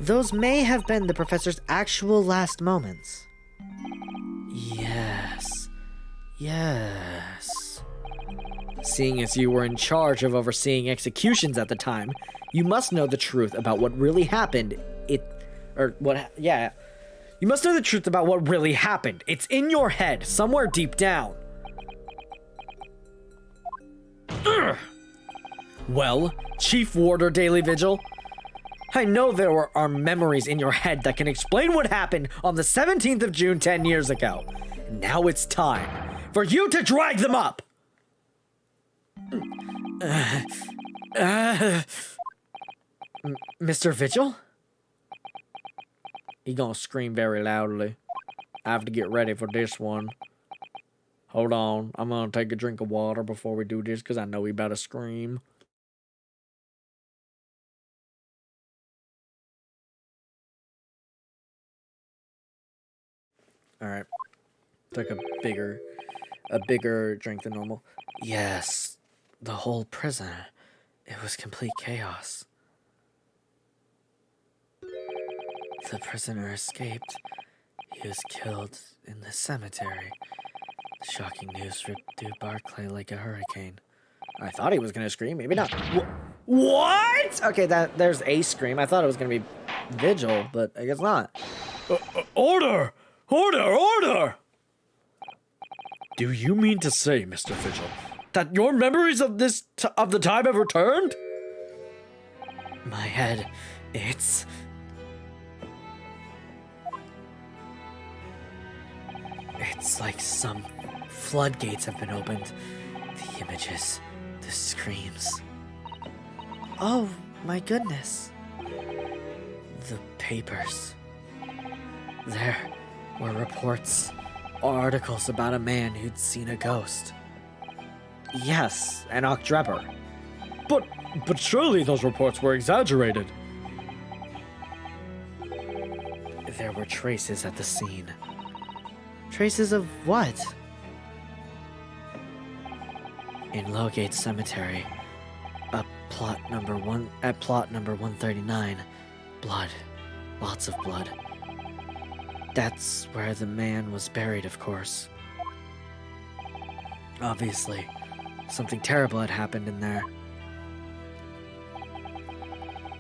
Those may have been the professor's actual last moments. Yes. Seeing as you were in charge of overseeing executions at the time, you must know the truth about what really happened. You must know the truth about what really happened. It's in your head, somewhere deep down. Well, Chief Warder Daily Vigil, I know there are memories in your head that can explain what happened on the 17th of June 10 years ago. Now it's time for you to drag them up! Mr. Vigil? He gonna scream very loudly. I have to get ready for this one. Hold on, I'm gonna take a drink of water before we do this, because I know he about to scream. Alright. Took a bigger drink than normal. Yes, the whole prison. It was complete chaos. The prisoner escaped. He was killed in the cemetery. The shocking news ripped through Barclay like a hurricane. I thought he was gonna scream, maybe not. What? Okay, there's a scream. I thought it was gonna be Vigil, but I guess not. Order! Order! Do you mean to say, Mr. Vigil, that your memories of of the time have returned? My head, it's like some floodgates have been opened. The images, the screams. Oh, my goodness. The papers. There were reports, articles about a man who'd seen a ghost. Yes, an Octreber. But surely those reports were exaggerated. There were traces at the scene. Traces of what? In Lowgate Cemetery, at plot number 139, blood. Lots of blood. That's where the man was buried, of course. Obviously, something terrible had happened in there.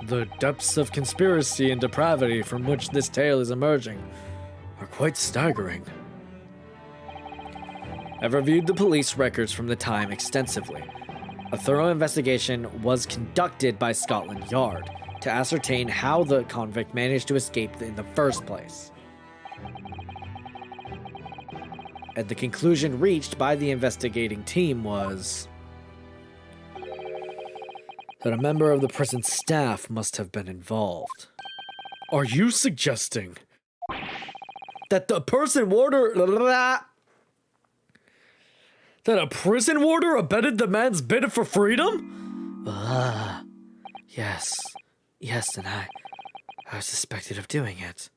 The depths of conspiracy and depravity from which this tale is emerging are quite staggering. I've reviewed the police records from the time extensively. A thorough investigation was conducted by Scotland Yard to ascertain how the convict managed to escape in the first place. And the conclusion reached by the investigating team was that a member of the prison staff must have been involved. Are you suggesting that the prison warder... that a prison warder abetted the man's bid for freedom? Yes. Yes, and I was suspected of doing it.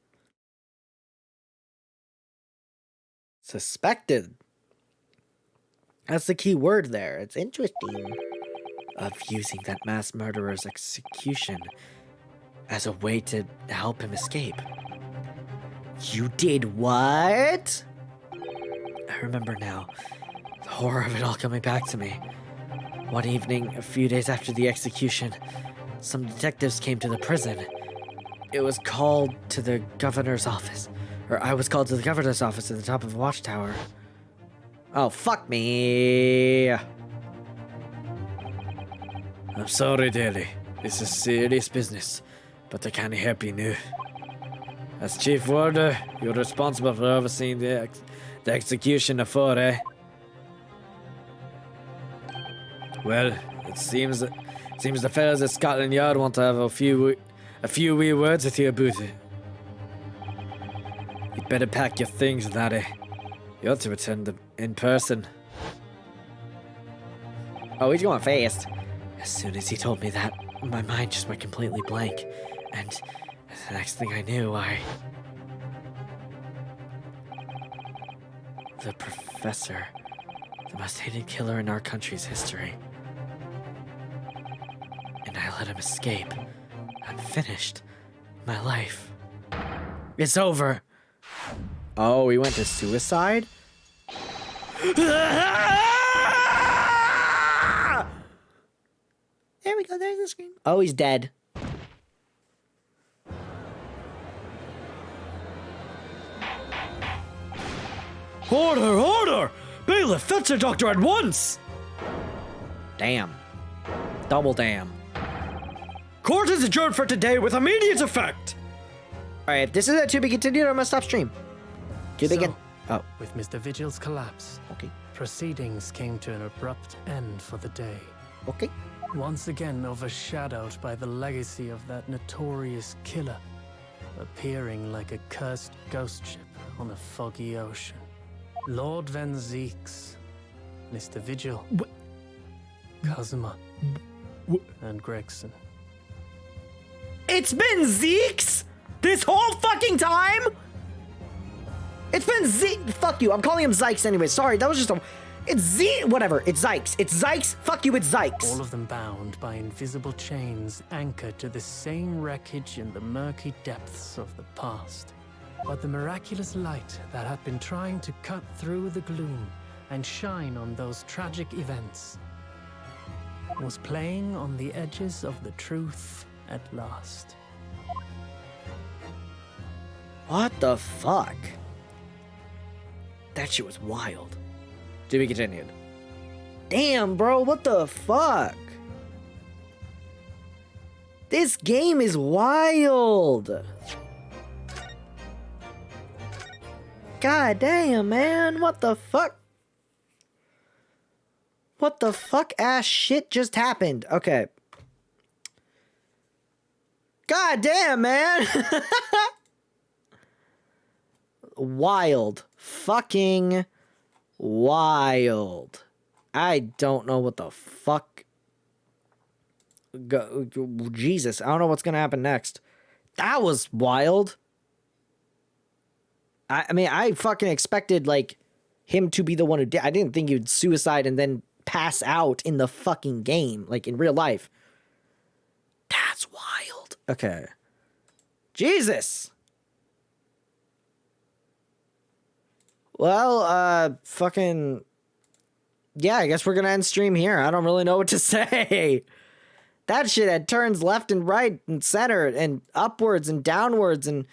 Suspected? That's the key word there. It's interesting. Of using that mass murderer's execution as a way to help him escape. You did what? I remember now. The horror of it all coming back to me. One evening, a few days after the execution, some detectives came to the prison. It was called to the governor's office. Or I was called to the governor's office at the top of the watchtower. Oh, fuck me. I'm sorry, Daly. This is serious business, but I can't help you now. As chief warder, you're responsible for overseeing the execution of four, eh? Well, it seems the fellas at Scotland Yard want to have a few wee words with you about it. You'd better pack your things, laddie. You ought to attend them in person. Oh, he's going fast. As soon as he told me that, my mind just went completely blank. And the next thing I knew, the professor, the most hated killer in our country's history. And I let him escape. I'm finished. My life. It's over. Oh, he went to suicide? There we go, there's the screen. Oh, he's dead. Order! Order! Bailiff, fetch a doctor at once! Damn. Double damn. Court is adjourned for today with immediate effect! Alright, if this is a to be continued, I'm gonna stop stream. To begin. Oh, With Mr. Vigil's collapse, okay. proceedings came to an abrupt end for the day. Okay. Once again overshadowed by the legacy of that notorious killer, appearing like a cursed ghost ship on a foggy ocean. Lord Van Zeeks, Mr. Vigil, Kazuma, and Gregson. It's been Zeeks this whole fucking time? It's been Zeke. Fuck you. I'm calling him Zykes anyway. Sorry, that was just a... It's Z... Whatever. It's Zykes. It's Zykes. Fuck you, it's Zykes. All of them bound by invisible chains anchored to the same wreckage in the murky depths of the past. But the miraculous light that had been trying to cut through the gloom and shine on those tragic events was playing on the edges of the truth at last. What the fuck? That shit was wild. To be continued. Damn, bro, what the fuck? This game is wild. God damn, man, what the fuck? What the fuck ass shit just happened? Okay. God damn, man. Wild. Fucking wild. I don't know what the fuck. Jesus, I don't know what's gonna happen next. That was wild. I mean, I fucking expected, like, him to be the one who did. I didn't think he'd suicide and then pass out in the fucking game, like in real life. That's wild. Okay. Jesus. Well, fucking... Yeah, I guess we're gonna end stream here. I don't really know what to say. That shit had turns left and right and center and upwards and downwards and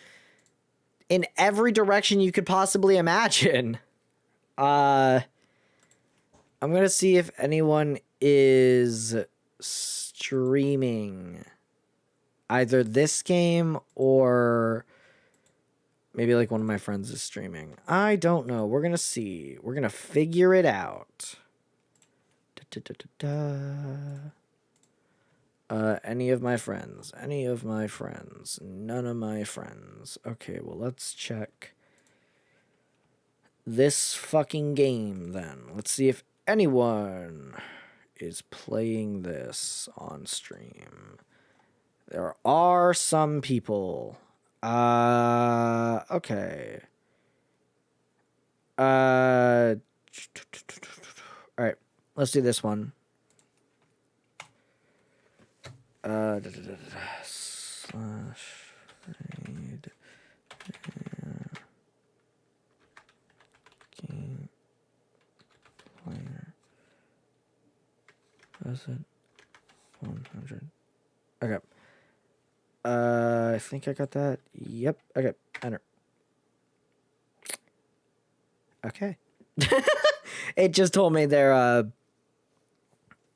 in every direction you could possibly imagine. I'm gonna see if anyone is streaming either this game or maybe like one of my friends is streaming. I don't know. We're gonna see. We're gonna figure it out. Any of my friends? Any of my friends? None of my friends. Okay, well, let's check this fucking game then. Let's see if anyone is playing this on stream. There are some people. Okay. All right, let's do this one. Slash raid game player. Was it 100? Okay. I think I got that. Yep. Okay. Enter. Okay. It just told me they're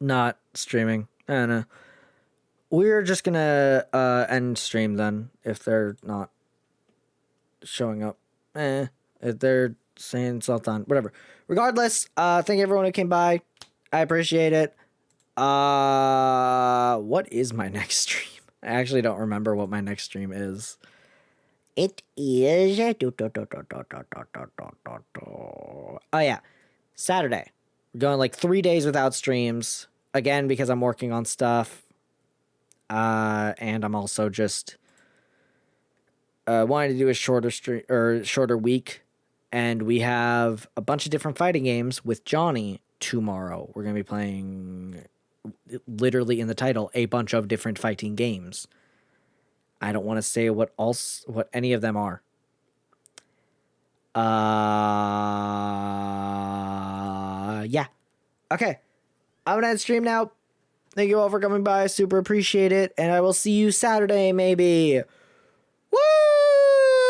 not streaming. I don't know. We're just gonna end stream then if they're not showing up. If they're saying it's all done, whatever. Regardless, thank everyone who came by. I appreciate it. What is my next stream? I actually don't remember what my next stream is. It is oh yeah, Saturday. We're going like 3 days without streams again because I'm working on stuff. And I'm also just wanting to do a shorter stream or shorter week, and we have a bunch of different fighting games with Johnny tomorrow. We're gonna be playing, literally in the title, a bunch of different fighting games. I don't want to say what any of them are. Yeah. Okay. I'm gonna end stream now. Thank you all for coming by. Super appreciate it. And I will see you Saturday, maybe.